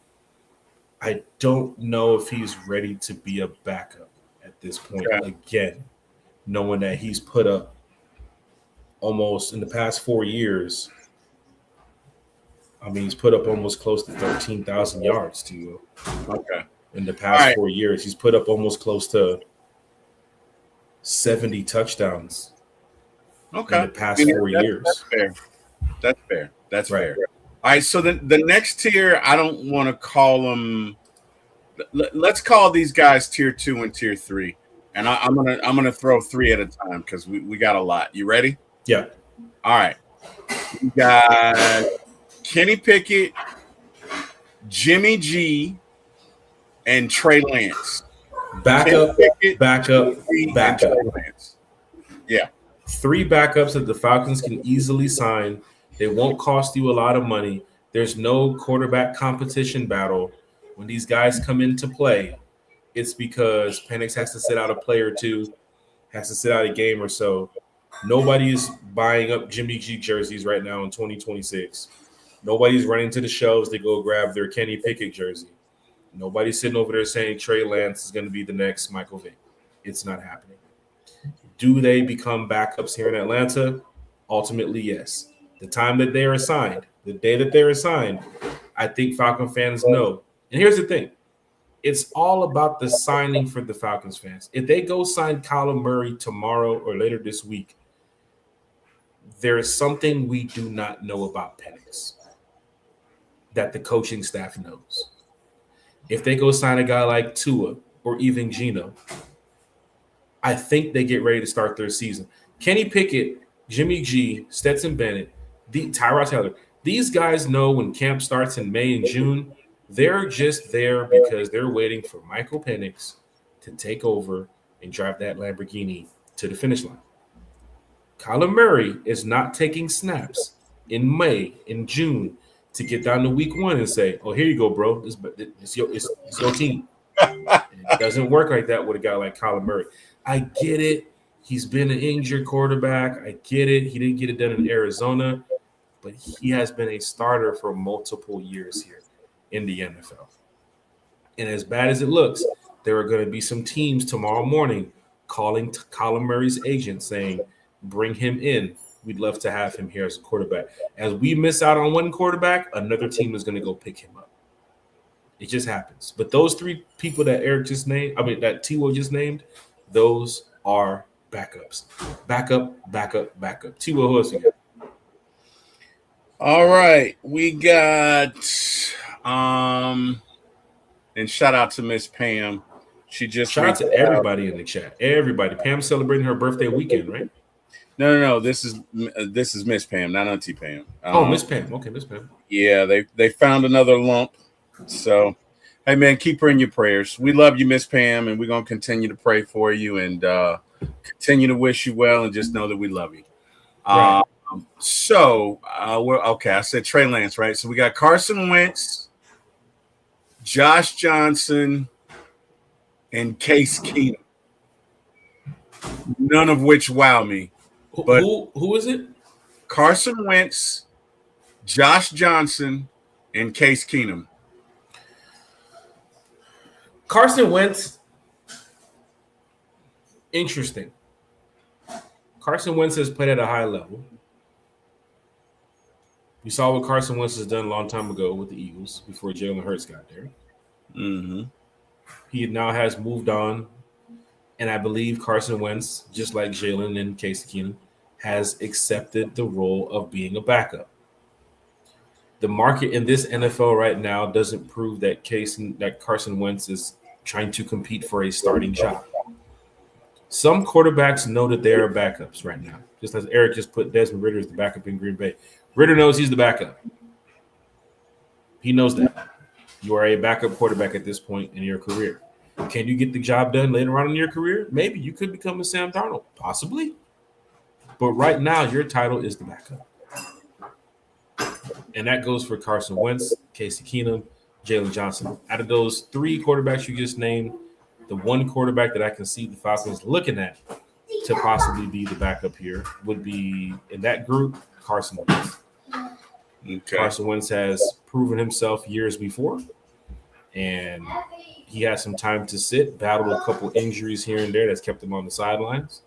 [SPEAKER 1] I don't know if he's ready to be a backup at this point. Again, knowing that he's put up almost in the past 4 years, he's put up almost close to 13,000 yards to you.
[SPEAKER 2] Okay.
[SPEAKER 1] In the past 4 years, he's put up almost close to 70 touchdowns.
[SPEAKER 2] Okay.
[SPEAKER 1] In the past 4 years.
[SPEAKER 2] That's fair. That's fair. All right. So the next tier, I don't want to call them. Let's call these guys tier 2 and tier 3, and I'm gonna throw 3 at a time because we got a lot. You ready?
[SPEAKER 1] Yeah.
[SPEAKER 2] All right. We got Kenny Pickett, Jimmy G, and Trey Lance.
[SPEAKER 1] Backup.
[SPEAKER 2] Yeah.
[SPEAKER 1] 3 backups that the Falcons can easily sign. They won't cost you a lot of money. There's no quarterback competition battle. When these guys come into play, it's because Penix has to sit out a play or two, has to sit out a game or so. Nobody is buying up Jimmy G jerseys right now in 2026. Nobody's running to the shelves to go grab their Kenny Pickett jersey. Nobody's sitting over there saying Trey Lance is going to be the next Michael Vick. It's not happening. Do they become backups here in Atlanta? Ultimately, yes. The time that they are assigned, the day that they're assigned, I think Falcon fans know. And here's the thing. It's all about the signing for the Falcons fans. If they go sign Kyler Murray tomorrow or later this week, there is something we do not know about Penix that the coaching staff knows. If they go sign a guy like Tua or even Geno, I think they get ready to start their season. Kenny Pickett, Jimmy G, Stetson Bennett, Tyrod Taylor, these guys know when camp starts in May and June, they're just there because they're waiting for Michael Penix to take over and drive that Lamborghini to the finish line. Kyler Murray is not taking snaps in May, in June, to get down to week 1 and say, "Oh, here you go, bro. It's your team." It doesn't work like that with a guy like Kyler Murray. I get it. He's been an injured quarterback. I get it. He didn't get it done in Arizona, but he has been a starter for multiple years here in the NFL. And as bad as it looks, there are going to be some teams tomorrow morning calling Kyler Murray's agent saying, "Bring him in. We'd love to have him here as a quarterback." As we miss out on one quarterback, another team is going to go pick him up. It just happens. But those 3 people that Eric just named, that T-Will just named, those are backups. Backup. T-Will, who else you got?
[SPEAKER 2] All right. We got and shout out to Miss Pam. She just
[SPEAKER 1] shout out to everybody in the chat. Everybody. Pam's celebrating her birthday weekend, right?
[SPEAKER 2] No. This is Miss Pam, not Auntie Pam.
[SPEAKER 1] Miss Pam. Okay, Miss Pam.
[SPEAKER 2] Yeah, they found another lump. So, hey man, keep her in your prayers. We love you, Miss Pam, and we're gonna continue to pray for you and continue to wish you well, and just know that we love you. Right. We're okay. I said Trey Lance, right? So we got Carson Wentz, Josh Johnson, and Case Keenum. None of which wow me. But
[SPEAKER 1] who is it?
[SPEAKER 2] Carson Wentz, Josh Johnson, and Case Keenum.
[SPEAKER 1] Carson Wentz, interesting. Carson Wentz has played at a high level. We saw what Carson Wentz has done a long time ago with the Eagles before Jalen Hurts got there.
[SPEAKER 2] Mm-hmm.
[SPEAKER 1] He now has moved on, and I believe Carson Wentz, just like Jalen and Case Keenum, has accepted the role of being a backup. The market in this NFL right now doesn't prove that Carson Wentz is trying to compete for a starting job. Some quarterbacks know that they are backups right now. Just as Eric just put Desmond Ridder as the backup in Green Bay. Ridder knows he's the backup. He knows that. You are a backup quarterback at this point in your career. Can you get the job done later on in your career? Maybe you could become a Sam Darnold. Possibly. But right now, your title is the backup. And that goes for Carson Wentz, Casey Keenum, Jalen Johnson. Out of those 3 quarterbacks you just named, the one quarterback that I can see the Falcons looking at to possibly be the backup here would be, in that group, Carson Wentz. Okay. Carson Wentz has proven himself years before, and he has some time to sit, battled a couple injuries here and there that's kept him on the sidelines.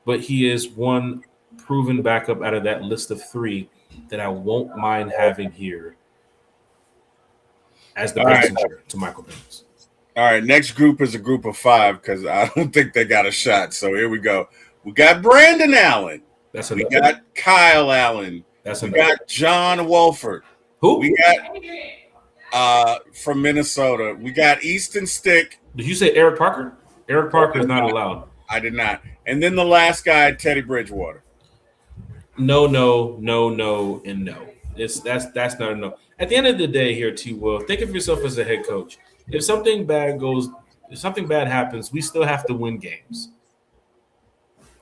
[SPEAKER 1] But he is one proven backup out of that list of 3 that I won't mind having here as the messenger to Michael Penix.
[SPEAKER 2] All right, next group is a group of 5 because I don't think they got a shot. So here we go. We got Brandon Allen. We got Kyle Allen. We got John Wolford.
[SPEAKER 1] Who?
[SPEAKER 2] We got from Minnesota. We got Easton Stick.
[SPEAKER 1] Did you say Eric Parker? Eric Parker is not allowed.
[SPEAKER 2] I did not. And then the last guy, Teddy Bridgewater.
[SPEAKER 1] No, and no. That's not a no. At the end of the day here, T-Will, think of yourself as a head coach. If something bad happens, we still have to win games.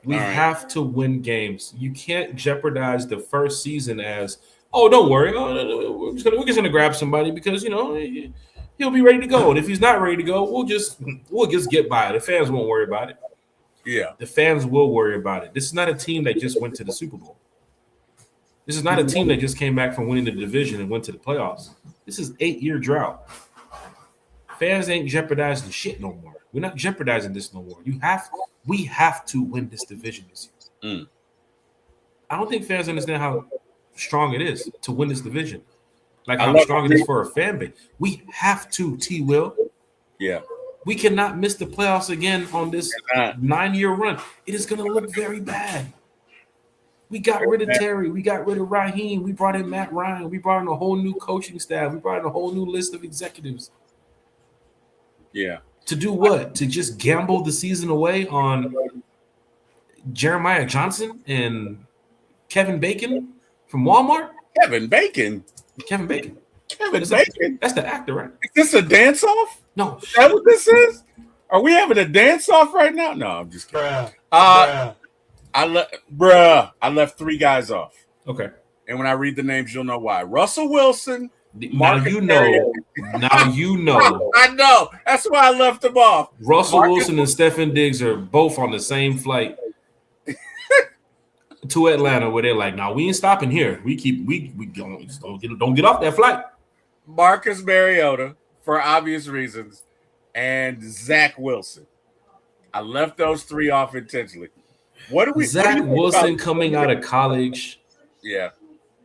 [SPEAKER 1] We have to win games. You can't jeopardize the first season as, oh, don't worry. We're just gonna grab somebody because he'll be ready to go. And if he's not ready to go, we'll just get by it. The fans won't worry about it.
[SPEAKER 2] Yeah.
[SPEAKER 1] The fans will worry about it. This is not a team that just went to the Super Bowl. This is not a team that just came back from winning the division and went to the playoffs. This is 8-year drought. Fans ain't jeopardizing shit no more. We're not jeopardizing this no more. We have to win this division this year. I don't think fans understand how strong it is to win this division. Like how strong it is for a fan base. We have to, T-Will.
[SPEAKER 2] Yeah.
[SPEAKER 1] We cannot miss the playoffs again on this 9-year run. It is going to look very bad. We got rid of Terry. We got rid of Raheem. We brought in Matt Ryan. We brought in a whole new coaching staff. We brought in a whole new list of executives.
[SPEAKER 2] Yeah.
[SPEAKER 1] To do what? To just gamble the season away on Jeremiah Johnson and Kevin Bacon from Walmart?
[SPEAKER 2] Kevin Bacon?
[SPEAKER 1] Kevin Bacon.
[SPEAKER 2] Kevin Bacon?
[SPEAKER 1] That's the actor, right?
[SPEAKER 2] Is this a dance-off?
[SPEAKER 1] No.
[SPEAKER 2] Is that what this is? Are we having a dance off right now? No, I'm just kidding.
[SPEAKER 3] Bruh.
[SPEAKER 2] I left 3 guys off.
[SPEAKER 1] Okay.
[SPEAKER 2] And when I read the names, you'll know why. Russell Wilson.
[SPEAKER 1] Now you know. Now you know.
[SPEAKER 2] I know. That's why I left them off.
[SPEAKER 1] Russell Wilson and Stefon Diggs are both on the same flight to Atlanta, where they're like, "No, we ain't stopping here. We don't get off that flight."
[SPEAKER 2] Marcus Mariota, for obvious reasons, and Zach Wilson. I left those 3 off intentionally.
[SPEAKER 1] Zach Wilson coming out of college?
[SPEAKER 2] Yeah.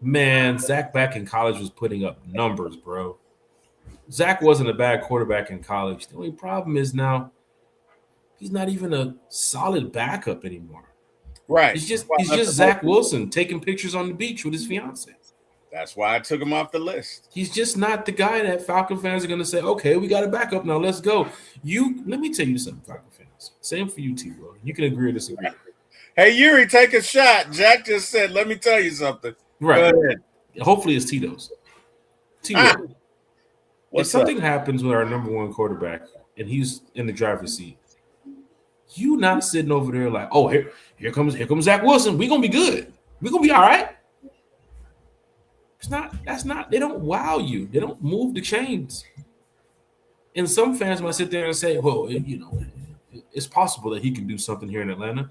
[SPEAKER 1] Man, Zach back in college was putting up numbers, bro. Zach wasn't a bad quarterback in college. The only problem is now he's not even a solid backup anymore.
[SPEAKER 2] Right.
[SPEAKER 1] He's just Zach Wilson taking pictures on the beach with his fiance.
[SPEAKER 2] That's why I took him off the list.
[SPEAKER 1] He's just not the guy that Falcon fans are going to say, okay, we got a backup now. Let's go. Let me tell you something, Falcon fans. Same for you, T-Will. You can agree or disagree.
[SPEAKER 2] Hey, Yuri, take a shot. Jack just said, let me tell you something.
[SPEAKER 1] Right. Hopefully it's Tito's. T-Will. If something happens with our number 1 quarterback and he's in the driver's seat, you not sitting over there like, oh, here comes Zach Wilson. We're going to be good. We're going to be all right. They don't wow you. They don't move the chains. And some fans might sit there and say, well, it's possible that he can do something here in Atlanta.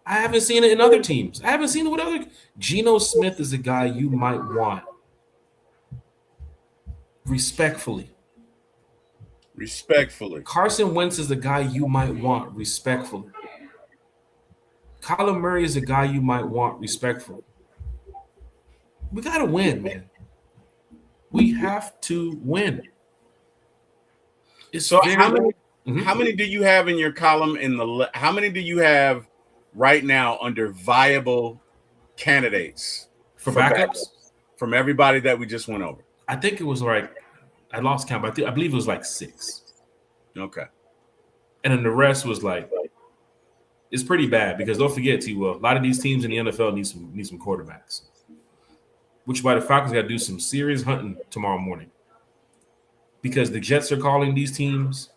[SPEAKER 1] I haven't seen it in other teams. I haven't seen it with other. Geno Smith is a guy you might want. Respectfully. Carson Wentz is a guy you might want. Respectfully. Kyler Murray is a guy you might want. Respectfully. We got to win, man. We have to win.
[SPEAKER 2] How many do you have in your column how many do you have right now under viable candidates
[SPEAKER 1] for backups
[SPEAKER 2] from everybody that we just went over?
[SPEAKER 1] I think it was like, I lost count, but I believe it was like 6.
[SPEAKER 2] Okay.
[SPEAKER 1] And then the rest was like, it's pretty bad because don't forget, T-Will, a lot of these teams in the NFL need some quarterbacks. Which is why the Falcons got to do some serious hunting tomorrow morning. Because the Jets are calling these teams.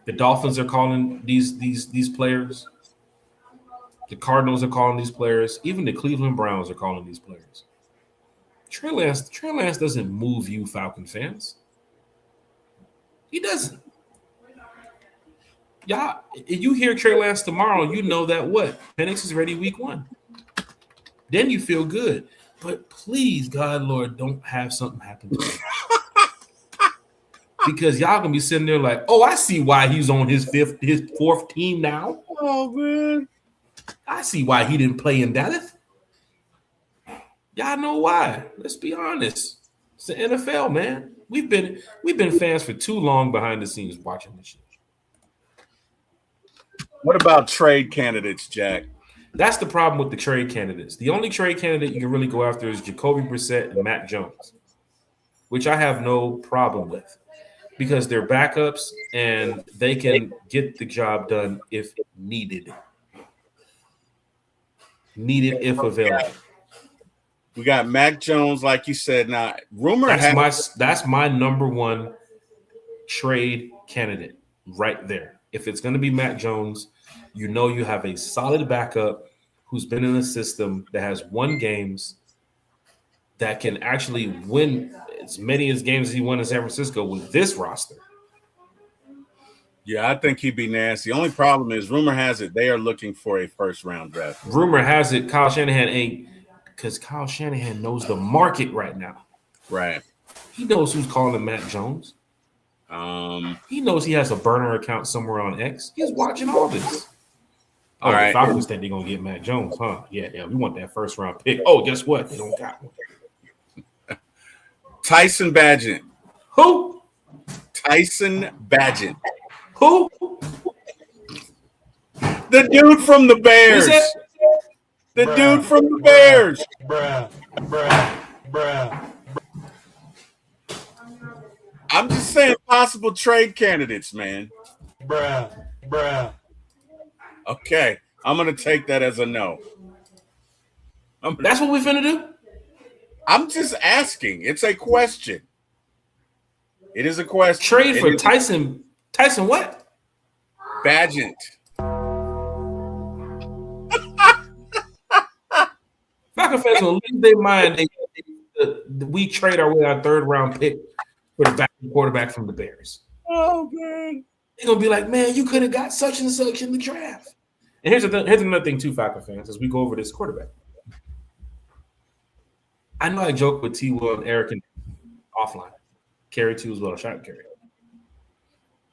[SPEAKER 1] The Dolphins are calling these players. The Cardinals are calling these players. Even the Cleveland Browns are calling these players. Trey Lance doesn't move you, Falcon fans. He doesn't. Y'all, if you hear Trey Lance tomorrow, you know that what? Penix is ready week 1. Then you feel good. But please, God, Lord, don't have something happen to me. Because y'all gonna be sitting there like, oh, I see why he's on his 4th team now.
[SPEAKER 2] Oh, man.
[SPEAKER 1] I see why he didn't play in Dallas. Y'all know why. Let's be honest. It's the NFL, man. We've been fans for too long behind the scenes watching this shit.
[SPEAKER 2] What about trade candidates, Jack?
[SPEAKER 1] That's the problem with the trade candidates. The only trade candidate you can really go after is Jacoby Brissett and Matt Jones, which I have no problem with because they're backups and they can get the job done if needed. Needed if available.
[SPEAKER 2] We got Mac Jones, like you said. Now,
[SPEAKER 1] that's my number 1 trade candidate right there. If it's going to be Mac Jones, you know you have a solid backup who's been in the system that has won games that can actually win as many games as he won in San Francisco with this roster.
[SPEAKER 2] Yeah, I think he'd be nasty. The only problem is, rumor has it, they are looking for a first-round draft.
[SPEAKER 1] Rumor has it, Kyle Shanahan ain't, because Kyle Shanahan knows the market right now.
[SPEAKER 2] Right.
[SPEAKER 1] He knows who's calling Matt Jones. He knows he has a burner account somewhere on X. He's watching all this. All right. The Falcons think they're going to get Matt Jones, huh? Yeah, we want that first-round pick. Oh, guess what? They don't got one.
[SPEAKER 2] Tyson Bagent.
[SPEAKER 1] Who?
[SPEAKER 2] Tyson Bagent.
[SPEAKER 1] Who?
[SPEAKER 2] The dude from the Bears. The dude from the Bears.
[SPEAKER 3] Bruh.
[SPEAKER 2] I'm just saying possible trade candidates, man.
[SPEAKER 3] Bruh.
[SPEAKER 2] Okay. I'm going to take that as a no.
[SPEAKER 1] That's what we finna do?
[SPEAKER 2] I'm just asking. It's a question. It is a question.
[SPEAKER 1] Trade for Tyson. Tyson what?
[SPEAKER 2] Bagent.
[SPEAKER 1] Falcon fans will lose their mind. We trade our way our third round pick for the backup quarterback from the Bears.
[SPEAKER 2] Oh man,
[SPEAKER 1] they're gonna be like, man, you could have got such and such in the draft. And here's another thing too, Falcon fans, as we go over this quarterback. I know I joke with T. Will and Eric and offline. Kerry too as well. Shout out Kerry.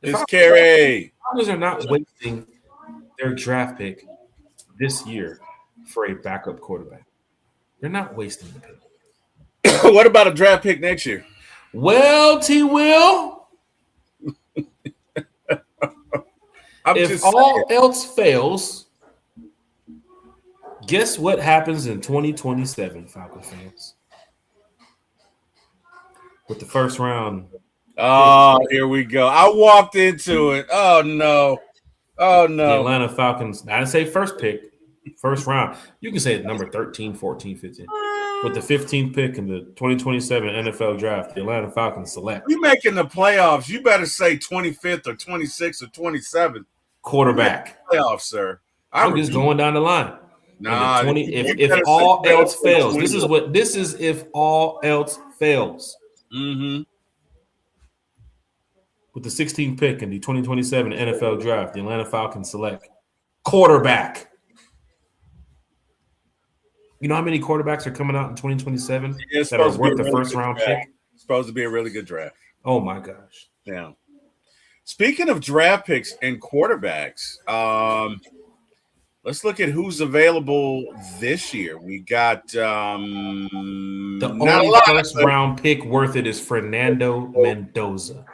[SPEAKER 2] It's Kerry.
[SPEAKER 1] Falcons are not wasting their draft pick this year for a backup quarterback. They're not wasting the pick.
[SPEAKER 2] What about a draft pick next year?
[SPEAKER 1] Well, T. Will, if all else fails, guess what happens in 2027, Falcon fans? With the first round.
[SPEAKER 2] Oh, here we go. I walked into it. Oh, no. Oh, no.
[SPEAKER 1] The Atlanta Falcons, I didn't say first pick. First round. You can say number 13, 14, 15. With the 15th pick in the 2027 NFL draft, the Atlanta Falcons select.
[SPEAKER 2] You making the playoffs, you better say 25th or 26th or 27th.
[SPEAKER 1] Quarterback.
[SPEAKER 2] Playoffs, sir.
[SPEAKER 1] I'm just going down the line.
[SPEAKER 2] Nah,
[SPEAKER 1] if all else fails. This is if all else fails.
[SPEAKER 2] Mm-hmm.
[SPEAKER 1] With the 16th pick in the 2027 NFL draft, the Atlanta Falcons select quarterback. You know how many quarterbacks are coming out in 2027 that are worth the first round pick?
[SPEAKER 2] It's supposed to be a really good draft.
[SPEAKER 1] Oh my gosh.
[SPEAKER 2] Yeah. Speaking of draft picks and quarterbacks, let's look at who's available this year. We got
[SPEAKER 1] the only first round pick worth it is Fernando Mendoza.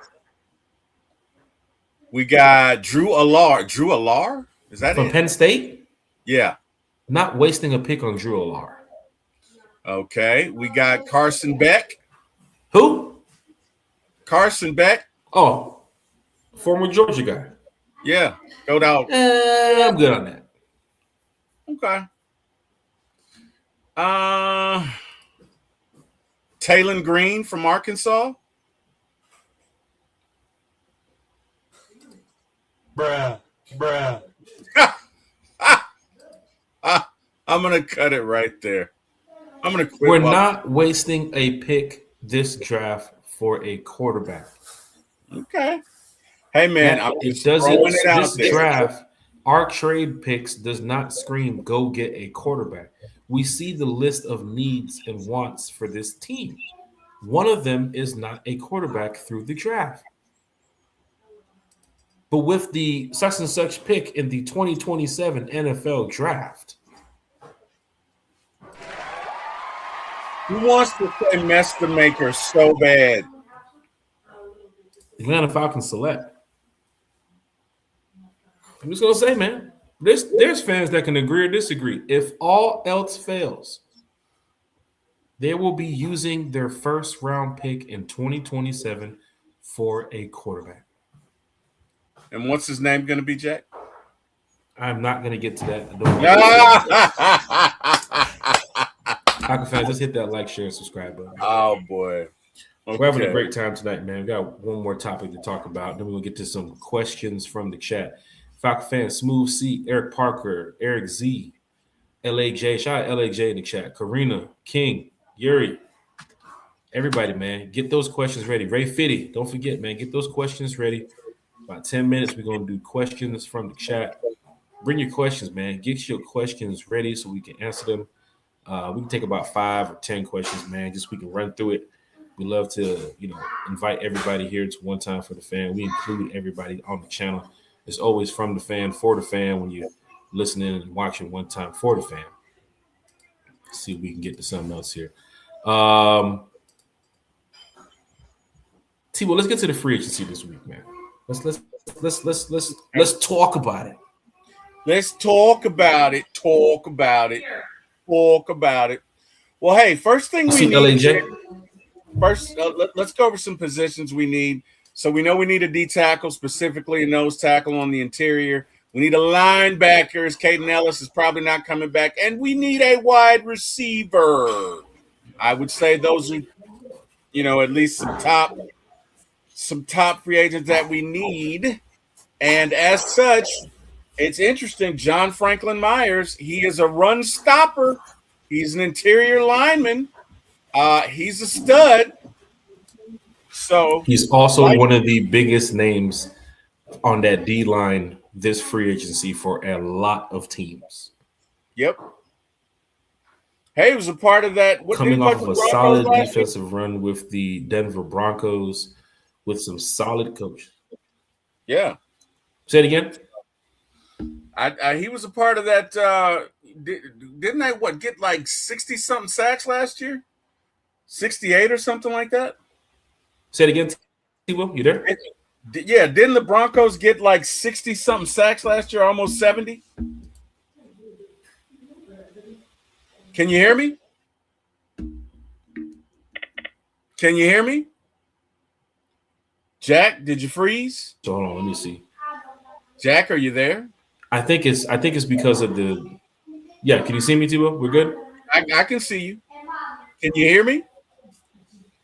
[SPEAKER 2] We got Drew Allar. Drew Allar? Is that
[SPEAKER 1] from Penn State?
[SPEAKER 2] Yeah.
[SPEAKER 1] Not wasting a pick on Drew Allar.
[SPEAKER 2] Okay. We got Carson Beck.
[SPEAKER 1] Who?
[SPEAKER 2] Carson Beck.
[SPEAKER 1] Oh, former Georgia guy.
[SPEAKER 2] Yeah. Go down.
[SPEAKER 1] I'm good on that.
[SPEAKER 2] Okay. Taylon Green from Arkansas.
[SPEAKER 3] Bruh.
[SPEAKER 2] I'm going to cut it right there. I'm going to quit.
[SPEAKER 1] We're not wasting a pick this draft for a quarterback.
[SPEAKER 2] Okay. Hey, man, I'm
[SPEAKER 1] this draft, our trade picks does not scream go get a quarterback. We see the list of needs and wants for this team. One of them is not a quarterback through the draft. But with the such and such pick in the 2027 NFL draft,
[SPEAKER 2] who wants to say mess the maker so bad?
[SPEAKER 1] Atlanta Falcons select. I'm just gonna say, man, there's fans that can agree or disagree. If all else fails, they will be using their first round pick in 2027 for a quarterback.
[SPEAKER 2] And what's his name going to be, Jack?
[SPEAKER 1] I'm not going to get to that. Falcon fans, just hit that like, share, and subscribe button.
[SPEAKER 2] Oh, boy. Okay.
[SPEAKER 1] We're having a great time tonight, man. We got one more topic to talk about. Then we're going to get to some questions from the chat. Falcon fans, Smooth C, Eric Parker, Eric Z, LAJ. Shout out LAJ in the chat. Karina, King, Yuri. Everybody, man, get those questions ready. Ray Fitty, don't forget, man, get those questions ready. About 10 minutes, we're going to do questions from the chat. Bring your questions, man. Get your questions ready so we can answer them. We can take about 5 or 10 questions, man, just so we can run through it. We love to, invite everybody here to One Time for the Fan. We include everybody on the channel. It's always from the fan, for the fan when you're listening and watching One Time for the Fan. Let's see if we can get to something else here. Well, let's get to the free agency this week, man. Let's talk about it.
[SPEAKER 2] Let's talk about it. Talk about it. Well, hey, first thing we need. First, let's go over some positions we need. So we know we need a D tackle, specifically a nose tackle on the interior. We need a linebacker. Caden Ellis is probably not coming back, and we need a wide receiver. I would say those are, at least some top some top free agents that we need. And as such, it's interesting. John Franklin Myers, he is a run stopper. He's an interior lineman. He's a stud. So
[SPEAKER 1] He's also one of the biggest names on that D line this free agency for a lot of teams.
[SPEAKER 2] Yep. Hey, he was a part of that.
[SPEAKER 1] Coming off of a solid defensive run with the Denver Broncos with some solid coaches.
[SPEAKER 2] Yeah.
[SPEAKER 1] Say it again.
[SPEAKER 2] He was a part of that. Didn't they get like 60-something sacks last year? 68 or something like that?
[SPEAKER 1] Say it again, T-Will. You there?
[SPEAKER 2] Yeah. Didn't the Broncos get like 60-something sacks last year? Almost 70? Can you hear me? Can you hear me? Jack, did you freeze?
[SPEAKER 1] So hold on, let me see.
[SPEAKER 2] Jack, are you there?
[SPEAKER 1] I think it's because of the. Yeah, can you see me, T-Will? We're good.
[SPEAKER 2] I can see you. Can you hear me?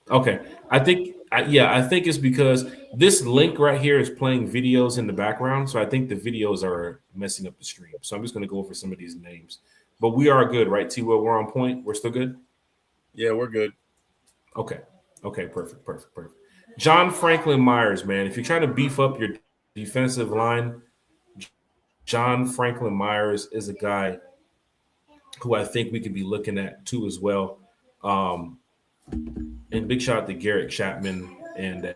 [SPEAKER 1] Okay, I think it's because this link right here is playing videos in the background, so I think the videos are messing up the stream. So I'm just going to go over some of these names, but we are good, right? T-Will, we're on point. We're still good.
[SPEAKER 2] Yeah, we're good.
[SPEAKER 1] Okay, perfect. John Franklin Myers, man. If you're trying to beef up your defensive line, John Franklin Myers is a guy who I think we could be looking at too as well. And big shout out to Garrett Chapman and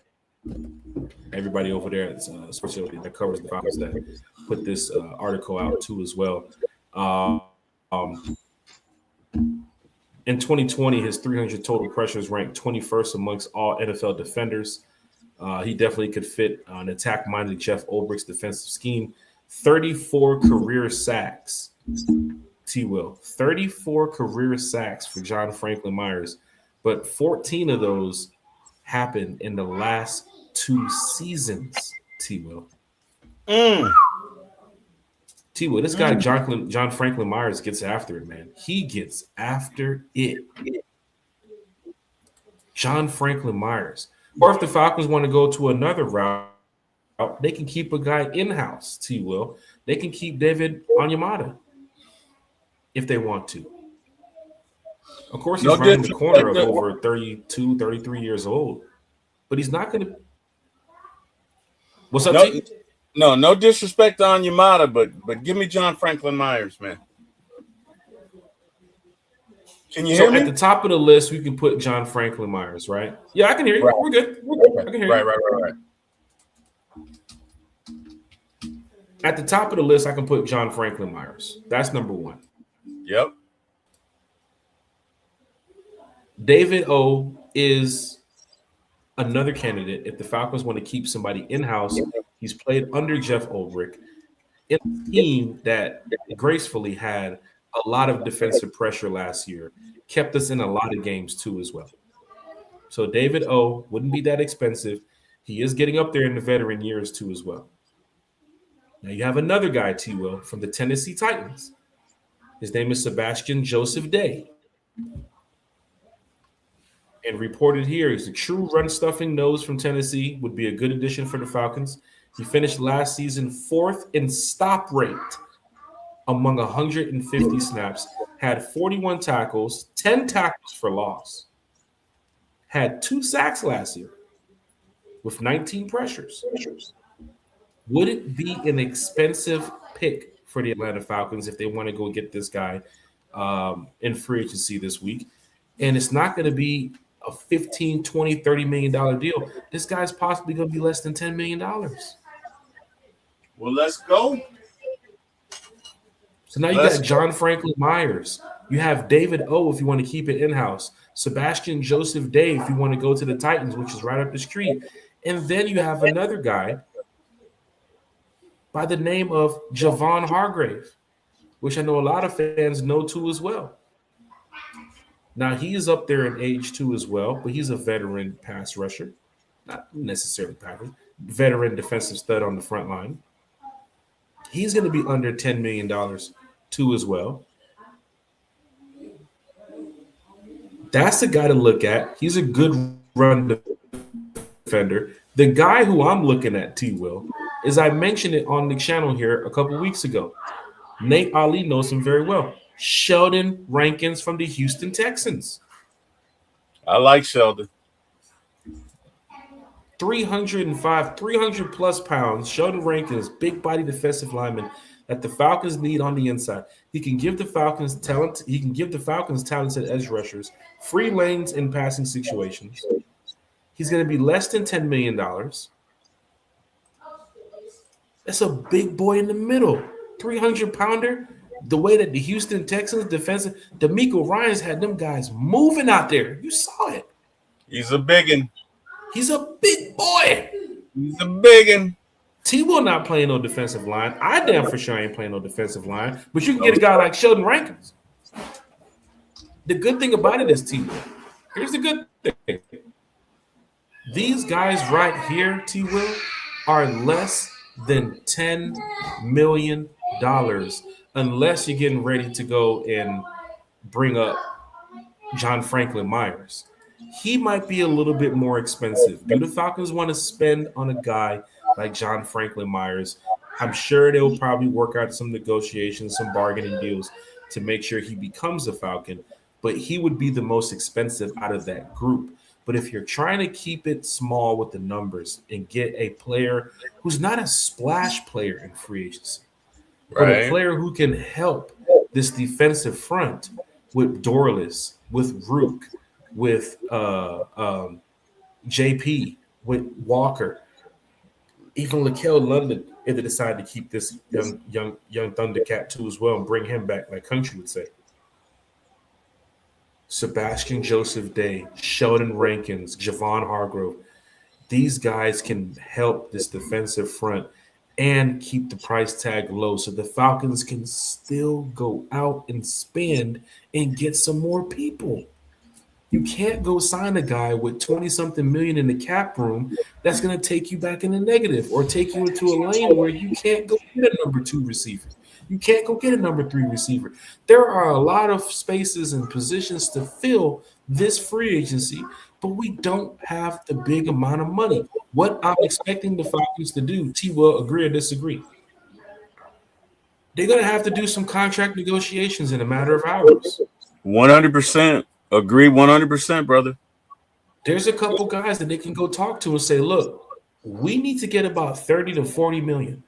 [SPEAKER 1] everybody over there at Sports Illustrated that covers the Falcons that put this article out too as well. In 2020, his 300 total pressures ranked 21st amongst all NFL defenders. He definitely could fit an attack-minded Jeff Ulbricht's defensive scheme. 34 career sacks, T-Will. 34 career sacks for John Franklin Myers, but 14 of those happened in the last 2 seasons, T-Will. T-Will, this guy, John Franklin Myers, gets after it, man. He gets after it. John Franklin Myers. Or if the Falcons want to go to another route, they can keep a guy in-house, T-Will. They can keep David Onyemata if they want to. Of course, he's running the corner of over 32, 33 years old. But he's not going to – What's up, T?
[SPEAKER 2] No disrespect on Onyemata, but give me John Franklin Myers, man. Can you hear me?
[SPEAKER 1] At the top of the list, we can put John Franklin Myers, right? Yeah, I can hear you. Right. We're good. I can hear you.
[SPEAKER 2] Right.
[SPEAKER 1] At the top of the list, I can put John Franklin Myers. That's number 1.
[SPEAKER 2] Yep.
[SPEAKER 1] David O is another candidate if the Falcons want to keep somebody in-house. He's played under Jeff Ulbrich in a team that gracefully had a lot of defensive pressure last year, kept us in a lot of games too as well. So David O wouldn't be that expensive. He is getting up there in the veteran years too as well. Now you have another guy, T-Will, from the Tennessee Titans. His name is Sebastian Joseph Day. And reported here, he's a true run-stuffing nose from Tennessee, would be a good addition for the Falcons. He finished last season 4th in stop rate among 150 snaps, had 41 tackles, 10 tackles for loss, had 2 sacks last year with 19 pressures. Would it be an expensive pick for the Atlanta Falcons if they want to go get this guy in free agency this week? And it's not going to be a $15, $20, $30 million deal. This guy's possibly going to be less than $10 million.
[SPEAKER 2] Well, let's go.
[SPEAKER 1] So now you got John Franklin Myers. You have David O if you want to keep it in-house. Sebastian Joseph Day if you want to go to the Titans, which is right up the street. And then you have another guy by the name of Javon Hargrave, which I know a lot of fans know too as well. Now, he is up there in age too as well, but he's a veteran pass rusher. Not necessarily veteran defensive stud on the front line. He's going to be under $10 million too as well. That's the guy to look at. He's a good run defender. The guy who I'm looking at, T. Will, is I mentioned it on the channel here a couple weeks ago. Nate Ali knows him very well. Sheldon Rankins from the Houston Texans.
[SPEAKER 2] I like Sheldon.
[SPEAKER 1] 305, 300 plus pounds. Sheldon Rankins, big body defensive lineman that the Falcons need on the inside. He can give the Falcons talent. He can give the Falcons talented edge rushers, free lanes in passing situations. He's going to be less than $10 million. That's a big boy in the middle. 300-pounder. The way that the Houston Texans defensive, D'Amico Ryans had them guys moving out there. You saw it.
[SPEAKER 2] He's a biggin.
[SPEAKER 1] He's a big boy.
[SPEAKER 2] He's a biggin.
[SPEAKER 1] T will not play no defensive line. I damn for sure ain't playing no defensive line. But you can get a guy like Sheldon Rankins. The good thing about it is T Will. Here's the good thing. These guys right here, T Will, are less than $10 million unless you're getting ready to go and bring up John Franklin Myers. He might be a little bit more expensive. Do the Falcons want to spend on a guy like John Franklin Myers? I'm sure they'll probably work out some negotiations, some bargaining deals to make sure he becomes a Falcon, but he would be the most expensive out of that group. But if you're trying to keep it small with the numbers and get a player who's not a splash player in free agency, but a player who can help this defensive front with Dorless, with Rook, with JP, with Walker, even Lakel London, if they decide to keep this young Thundercat too as well and bring him back, like Country would say. Sebastian Joseph Day, Sheldon Rankins, Javon Hargrove. These guys can help this defensive front and keep the price tag low so the Falcons can still go out and spend and get some more people. You can't go sign a guy with 20-something million in the cap room that's going to take you back in the negative or take you into a lane where you can't go get a number 2 receiver. You can't go get a number 3 receiver. There are a lot of spaces and positions to fill this free agency, but we don't have the big amount of money. What I'm expecting the Falcons to do, T will agree or disagree. They're going to have to do some contract negotiations in a matter of hours.
[SPEAKER 2] 100%. Agree 100%, brother.
[SPEAKER 1] There's a couple guys that they can go talk to and say, look, we need to get about 30 to 40 million.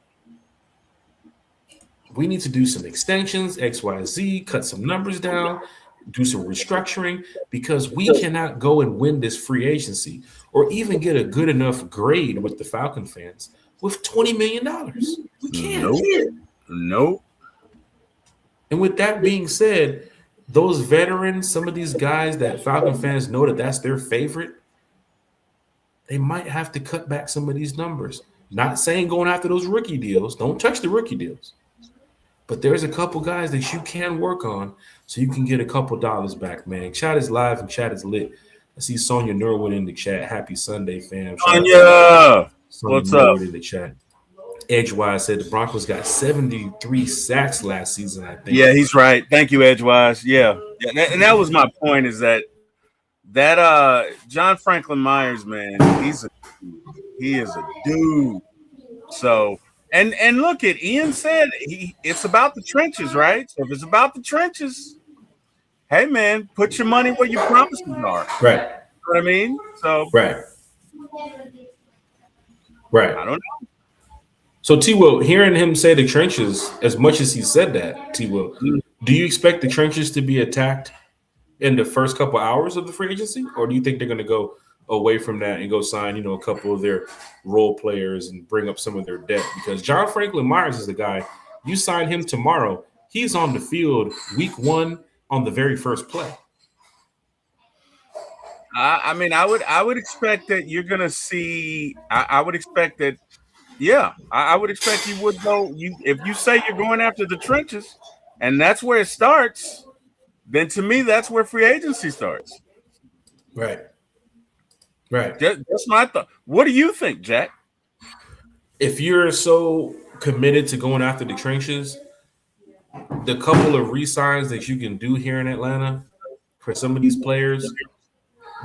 [SPEAKER 1] We need to do some extensions, XYZ, cut some numbers down, do some restructuring, because we cannot go and win this free agency or even get a good enough grade with the Falcon fans with $20 million. We can't.
[SPEAKER 2] Nope.
[SPEAKER 1] And with that being said, those veterans, some of these guys that Falcon fans know that that's their favorite, they might have to cut back some of these numbers. Not saying going after those rookie deals. Don't touch the rookie deals. But there's a couple guys that you can work on so you can get a couple dollars back, man. Chat is live and chat is lit. I see Sonia Norwood in the chat. Happy Sunday, fam.
[SPEAKER 2] Sonia, what's up?
[SPEAKER 1] In the chat. Edgewise said the Broncos got 73 sacks last season, I think.
[SPEAKER 2] Yeah, he's right. Thank you, Edgewise. Yeah. And that was my point, is that John Franklin Myers, man, he is a dude. So and look, at Ian said it's about the trenches, right? So if it's about the trenches, hey man, put your money where your promises are.
[SPEAKER 1] Right.
[SPEAKER 2] You know what I mean? So
[SPEAKER 1] right.
[SPEAKER 2] I don't know.
[SPEAKER 1] So T Will, hearing him say the trenches, as much as he said that, T Will, do you expect the trenches to be attacked in the first couple hours of the free agency, or do you think they're going to go away from that and go sign, a couple of their role players and bring up some of their depth? Because John Franklin Myers is the guy. You sign him tomorrow, he's on the field week 1 on the very first play.
[SPEAKER 2] I mean, I would expect that you're going to see. I would expect that. Yeah, I would expect you would go. If you say you're going after the trenches, and that's where it starts, then to me that's where free agency starts.
[SPEAKER 1] Right. Right.
[SPEAKER 2] That's my thought. What do you think, Jack?
[SPEAKER 1] If you're so committed to going after the trenches, the couple of re-signs that you can do here in Atlanta for some of these players,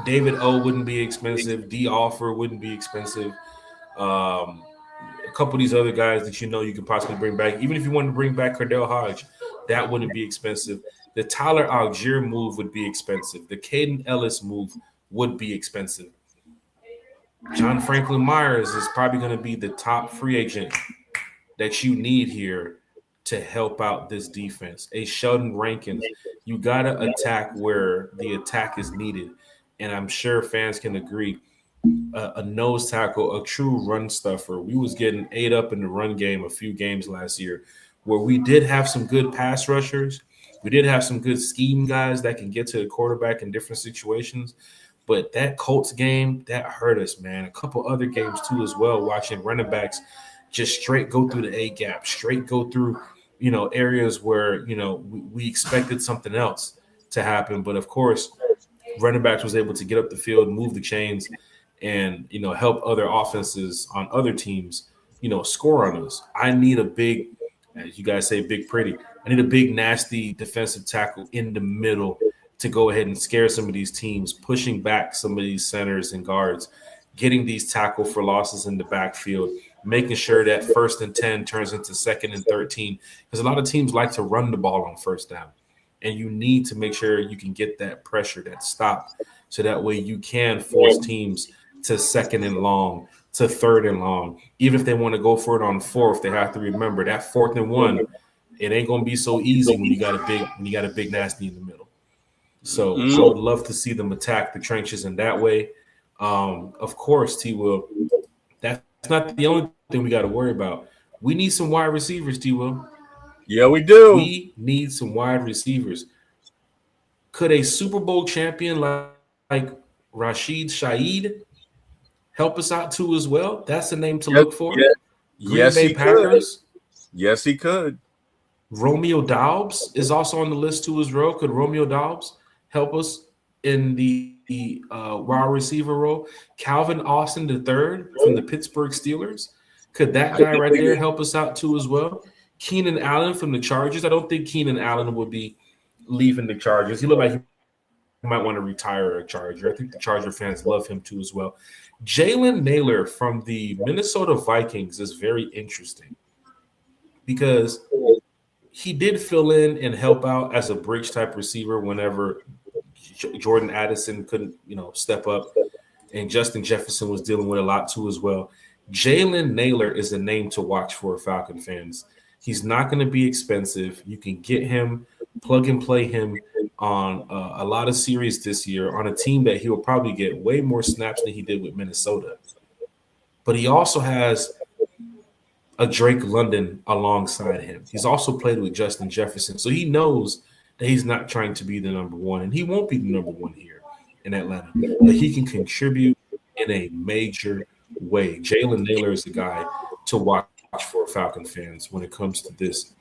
[SPEAKER 1] David O wouldn't be expensive. D. Offer wouldn't be expensive. A couple of these other guys that you can possibly bring back. Even if you wanted to bring back Cardell Hodge, that wouldn't be expensive. The Tyler Algier move would be expensive. The Caden Ellis move would be expensive. John Franklin Myers is probably going to be the top free agent that you need here to help out this defense. A Sheldon Rankins, you got to attack where the attack is needed. And I'm sure fans can agree. A nose tackle, a true run stuffer. We was getting ate up in the run game a few games last year where we did have some good pass rushers. We did have some good scheme guys that can get to the quarterback in different situations. But that Colts game, that hurt us, man. A couple other games too as well, watching running backs just straight go through the A gap, straight go through, areas where, we expected something else to happen. But of course, running backs was able to get up the field, move the chains, and help other offenses on other teams, score on us. I need a big, as you guys say, big pretty. I need a big nasty defensive tackle in the middle to go ahead and scare some of these teams, pushing back some of these centers and guards, getting these tackle for losses in the backfield, making sure that 1st and 10 turns into 2nd and 13, because a lot of teams like to run the ball on 1st down. And you need to make sure you can get that pressure, that stop, so that way you can force teams to 2nd and long, to 3rd and long. Even if they want to go for it on 4th, they have to remember that 4th and 1, it ain't gonna be so easy when you got a big nasty in the middle. So I would love to see them attack the trenches in that way. Of course, T. Will, that's not the only thing we got to worry about. We need some wide receivers, T. Will.
[SPEAKER 2] Yeah, we do.
[SPEAKER 1] We need some wide receivers. Could a Super Bowl champion like Rashid Shaheed help us out too as well? That's the name to look for.
[SPEAKER 2] Yes,
[SPEAKER 1] Green Bay Packers.
[SPEAKER 2] Yes, he could.
[SPEAKER 1] Romeo Doubs is also on the list too as well. Could Romeo Doubs help us in the wide receiver role? Calvin Austin III from the Pittsburgh Steelers. Could that guy right there help us out too as well? Keenan Allen from the Chargers. I don't think Keenan Allen would be leaving the Chargers. He looked like he might want to retire a Charger. I think the Charger fans love him too as well. Jalen Naylor from the Minnesota Vikings is very interesting because he did fill in and help out as a bridge type receiver whenever Jordan Addison couldn't, step up, and Justin Jefferson was dealing with a lot too as well. Jalen Naylor is a name to watch for Falcon fans. He's not going to be expensive. You can get him, plug and play him on a lot of series this year on a team that he will probably get way more snaps than he did with Minnesota. But he also has a Drake London alongside him. He's also played with Justin Jefferson. So he knows that he's not trying to be the number one, and he won't be the number one here in Atlanta. But he can contribute in a major way. Jalen Naylor is the guy to watch for Falcon fans when it comes to this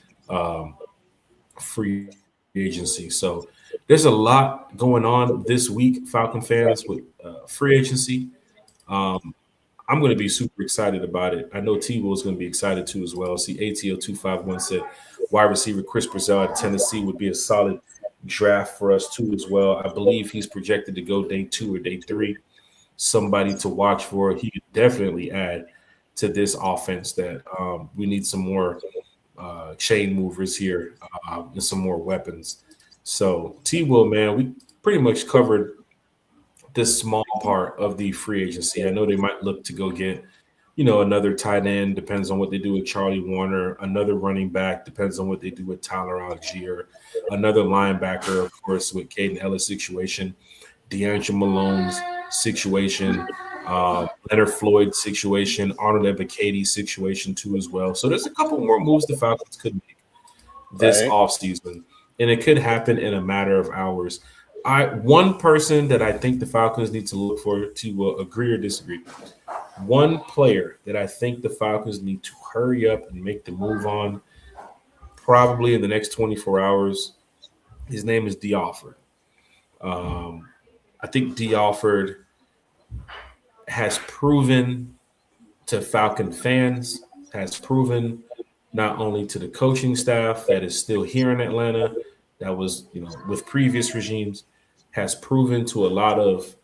[SPEAKER 1] free agency. So there's a lot going on this week, Falcon fans, with free agency. I'm going to be super excited about it. I know T-Will is going to be excited too as well. See, ATO251 said wide receiver Chris Brazil at Tennessee would be a solid draft for us too as well. I believe he's projected to go day 2 or day 3. Somebody to watch for. He could definitely add to this offense that we need some more chain movers here and some more weapons. So T-Will, man, we pretty much covered this small part of the free agency. I know they might look to go get, another tight end, depends on what they do with Charlie Warner, another running back, depends on what they do with Tyler Algier, another linebacker, of course, with Caden Ellis situation, D'Angelo Malone's situation, Leonard Floyd situation, Arnold Ebiketie situation too as well. So there's a couple more moves the Falcons could make this offseason, and it could happen in a matter of hours. One person that I think the Falcons need to look for to agree or disagree. One player that I think the Falcons need to hurry up and make the move on, probably in the next 24 hours. His name is D. Alford. I think D. Alford has proven to Falcon fans, has proven not only to the coaching staff that is still here in Atlanta, that was, with previous regimes, has proven to a lot of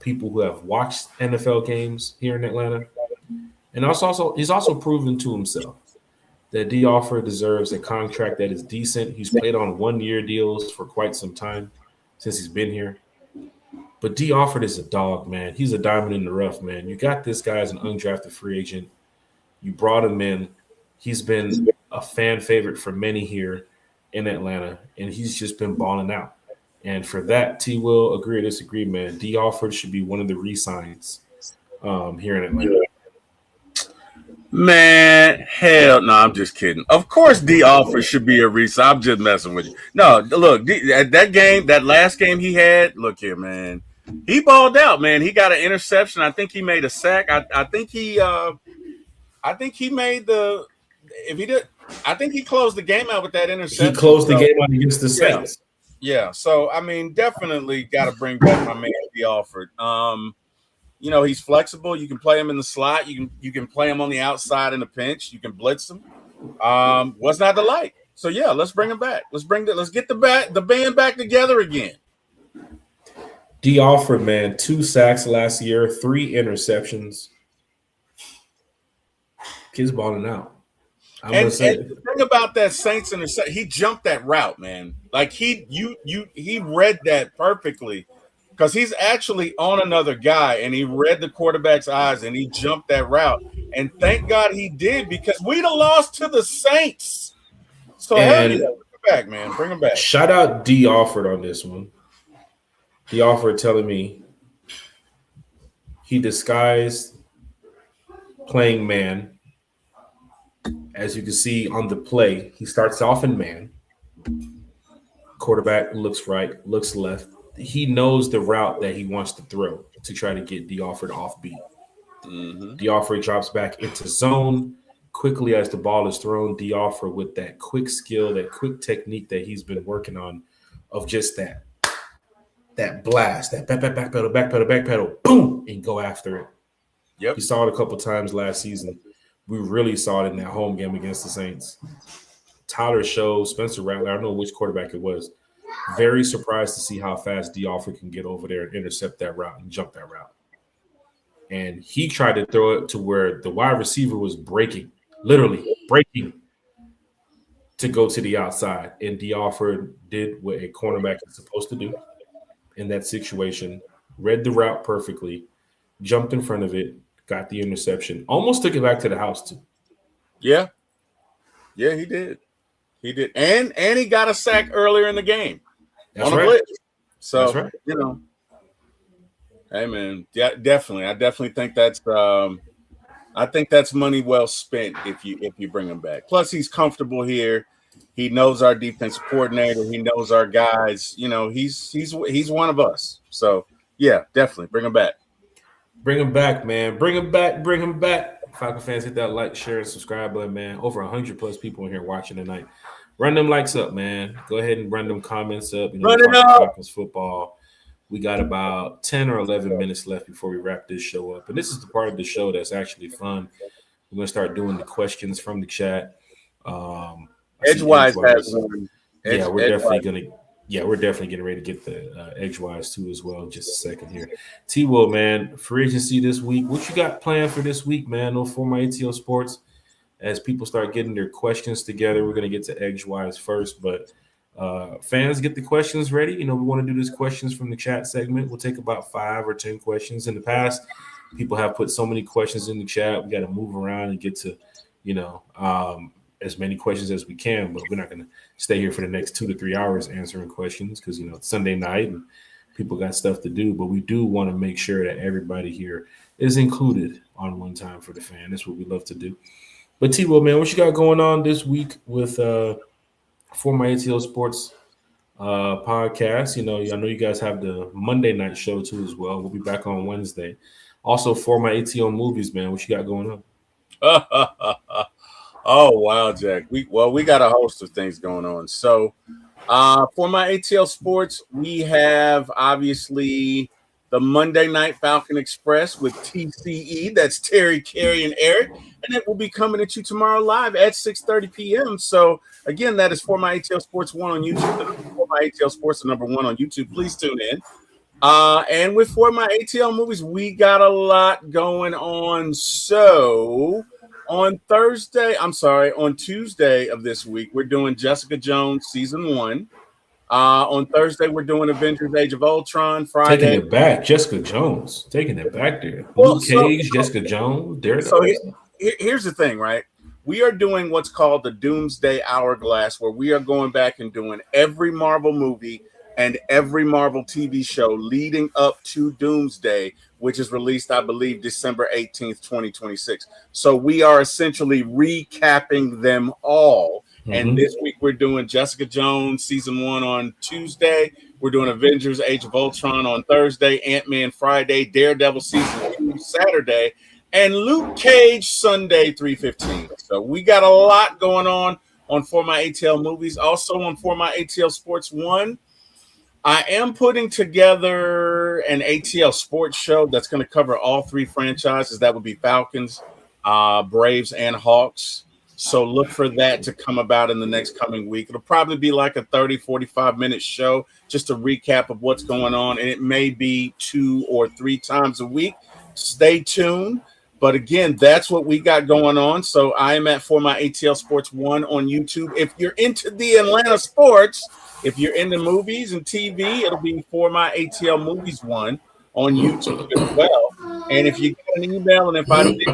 [SPEAKER 1] people who have watched NFL games here in Atlanta And he's also proven to himself that D. Offer deserves a contract that is decent. He's played on 1-year deals for quite some time since he's been here. But D. Offord is a dog, man. He's a diamond in the rough, man. You got this guy as an undrafted free agent. You brought him in. He's been a fan favorite for many here in Atlanta, and he's just been balling out. And for that, T will agree or disagree, man. D. Offord should be one of the re-signs here in Atlanta.
[SPEAKER 2] Man, hell no, I'm just kidding. Of course, D. Offer should be a resign. I'm just messing with you. No, look, that last game he had, look here, man. He balled out, man. He got an interception. I think he made a sack. I think he made the. If he did, I think he closed the game out with that interception.
[SPEAKER 1] He closed the game out against the Saints.
[SPEAKER 2] Yeah. So I mean, definitely got to bring back my man D. Offered. He's flexible. You can play him in the slot. You can play him on the outside in the pinch. You can blitz him. What's not to like? So yeah, let's bring him back. Let's get the band back together again.
[SPEAKER 1] D. Offord, man, 2 sacks last year, 3 interceptions. Kid's balling out.
[SPEAKER 2] And the thing about that Saints interception, he jumped that route, man. Like he read that perfectly. Because he's actually on another guy, and he read the quarterback's eyes, and he jumped that route. And thank God he did, because we'd have lost to the Saints. So hell yeah, bring him back, man. Bring him back.
[SPEAKER 1] Shout out D. Offord on this one. D. Offord telling me he disguised playing man. As you can see on the play, he starts off in man. Quarterback looks right, looks left. He knows the route that he wants to throw to try to get D. Offord off beat.
[SPEAKER 2] Mm-hmm.
[SPEAKER 1] D. Offord drops back into zone quickly as the ball is thrown. D. Offord with that quick skill, that quick technique that he's been working on, of just that blast, that back pedal, boom, and go after it.
[SPEAKER 2] Yep.
[SPEAKER 1] We saw it a couple times last season. We really saw it in that home game against the Saints. Tyler Show, Spencer Rattler, I don't know which quarterback it was. Very surprised to see how fast D. Offord can get over there and intercept that route and jump that route. And he tried to throw it to where the wide receiver was literally breaking to go to the outside. And D. Offord did what a cornerback is supposed to do in that situation, read the route perfectly, jumped in front of it, got the interception, almost took it back to the house too.
[SPEAKER 2] Yeah. Yeah, he did. He did. And he got a sack earlier in the game.
[SPEAKER 1] That's
[SPEAKER 2] on a
[SPEAKER 1] right.
[SPEAKER 2] blitz. So,
[SPEAKER 1] That's right.
[SPEAKER 2] Hey man, yeah, definitely. I definitely think that's money well spent if you bring him back. Plus, he's comfortable here. He knows our defense coordinator. He knows our guys. He's one of us. So yeah, definitely bring him back.
[SPEAKER 1] Bring him back, man. Bring him back. Bring him back. Falcon fans, hit that like, share, and subscribe button, man. Over 100+ people in here watching tonight. Run them likes up, man. Go ahead and run them comments up.
[SPEAKER 2] Run it up.
[SPEAKER 1] Falcons football. We got about 10 or 11 minutes left before we wrap this show up. And this is the part of the show that's actually fun. We're going to start doing the questions from the chat.
[SPEAKER 2] Edgewise has one.
[SPEAKER 1] We're definitely getting ready to get the Edgewise too as well in just a second here. T-Will, man, free agency this week. What you got planned for this week, man? No for my ATL Sports. As people start getting their questions together, we're going to get to Edgewise first, but fans, get the questions ready. We want to do this questions from the chat segment. We'll take about 5 or 10 questions. In the past, people have put so many questions in the chat. We got to move around and get to, as many questions as we can, but we're not going to stay here for the next 2 to 3 hours answering questions because, it's Sunday night and people got stuff to do. But we do want to make sure that everybody here is included on One Time for the Fan. That's what we love to do. But T-Will, man, what you got going on this week with For My ATL Sports podcast? I know you guys have the Monday night show too as well. We'll be back on Wednesday. Also, For My ATL Movies, man, what you got going on?
[SPEAKER 2] Oh, wow, Jack. We got a host of things going on. So for my ATL Sports, we have obviously the Monday Night Falcon Express with TCE. That's Terry, Carey, and Eric. And it will be coming at you tomorrow live at 6:30 p.m. So, again, that is For My ATL Sports 1 on YouTube. For My ATL Sports, the number 1 on YouTube. Please tune in. And with For My ATL Movies, we got a lot going on. So on Tuesday of this week, we're doing Jessica Jones season 1. On Thursday, we're doing Avengers: Age of Ultron.
[SPEAKER 1] Taking
[SPEAKER 2] Friday,
[SPEAKER 1] it back, Jessica Jones. Taking it back there.
[SPEAKER 2] well,
[SPEAKER 1] Luke Cage, Jessica Jones,
[SPEAKER 2] so
[SPEAKER 1] Daredevil.
[SPEAKER 2] here's the thing, right? We are doing what's called the Doomsday Hourglass, where we are going back and doing every Marvel movie and every Marvel TV show leading up to Doomsday, which is released, I believe, December 18th, 2026. So we are essentially recapping them all. And this week we're doing Jessica Jones season 1 on Tuesday. We're doing Avengers: Age of Ultron on Thursday, Ant-Man Friday, Daredevil season 2 Saturday, and Luke Cage Sunday 3:15. So we got a lot going on For My ATL Movies. Also on For My ATL Sports 1, I am putting together an ATL sports show that's going to cover all 3 franchises. That would be Falcons, Braves, and Hawks. So look for that to come about in the next coming week. It'll probably be like a 30, 45-minute show, just a recap of what's going on. And it may be 2 or 3 times a week. Stay tuned. But again, that's what we got going on. So I am at For My ATL Sports 1 on YouTube. If you're into the Atlanta sports, if you're into movies and TV, it'll be For My ATL Movies 1 on YouTube as well. And if you get an email, and if I did,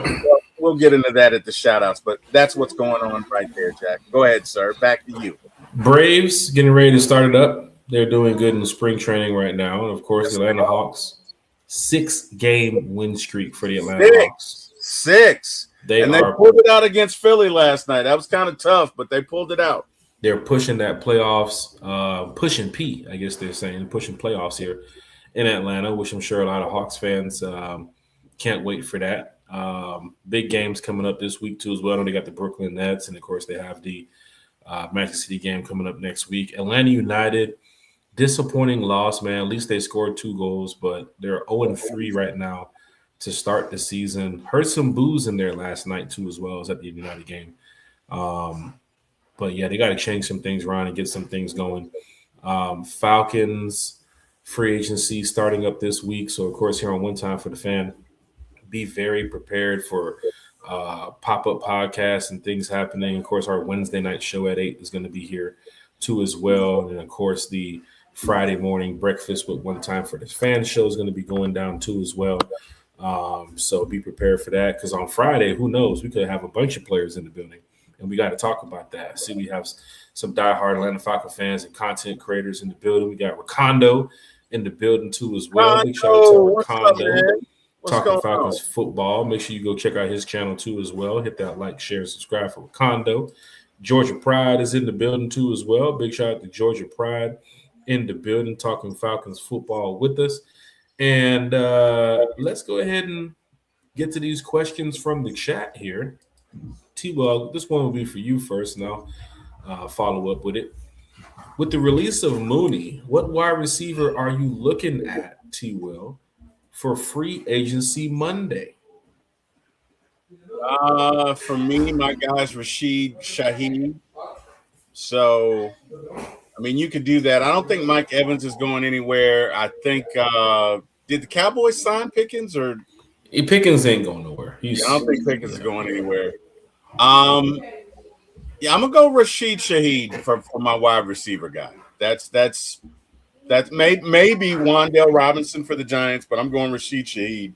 [SPEAKER 2] we'll get into that at the shout outs. But that's what's going on right there, Jack. Go ahead, sir. Back to you.
[SPEAKER 1] Braves getting ready to start it up. They're doing good in spring training right now. And of course, the Atlanta Hawks. 6-game win streak for the Atlanta Hawks.
[SPEAKER 2] 6. They pulled it out against Philly last night. That was kind of tough, but they pulled it out.
[SPEAKER 1] They're pushing that playoffs, pushing P, I guess they're saying, pushing playoffs here in Atlanta, which I'm sure a lot of Hawks fans can't wait for that. Big games coming up this week, too, as well. I know they got the Brooklyn Nets, and, of course, they have the Magic City game coming up next week. Atlanta United, disappointing loss, man. At least they scored 2 goals, but they're 0-3 right now to start the season. Heard some boos in there last night, too, as well as at the United game. But, yeah, they got to change some things around and get some things going. Falcons free agency starting up this week. So, of course, here on One Time for the Fan, be very prepared for pop-up podcasts and things happening. Of course, our Wednesday night show at 8 is going to be here, too, as well. And, of course, the Friday morning breakfast with One Time for the Fan show is going to be going down, too, as well. So be prepared for that, because on Friday, who knows? We could have a bunch of players in the building. And we got to talk about that. See, we have some diehard Atlanta Falcons fans and content creators in the building. We got Ricondo in the building, too, as well. Big shout out to Ricondo, talking Falcons football. Make sure you go check out his channel, too, as well. Hit that like, share, and subscribe for Ricondo. Georgia Pride is in the building, too, as well. Big shout out to Georgia Pride in the building, talking Falcons football with us. And let's go ahead and get to these questions from the chat here. T-Well, this one will be for you first, and I'll follow up with it. With the release of Mooney, what wide receiver are you looking at, T-Well, for free agency Monday?
[SPEAKER 2] For me, my guy's Rashid Shaheed. So, I mean, you could do that. I don't think Mike Evans is going anywhere. I think did the Cowboys sign Pickens, or
[SPEAKER 1] Pickens ain't going nowhere?
[SPEAKER 2] I don't think Pickens is going anywhere. Yeah, I'm gonna go Rashid Shaheed for my wide receiver guy. That's maybe Wan'Dale Robinson for the Giants, but I'm going Rashid Shaheed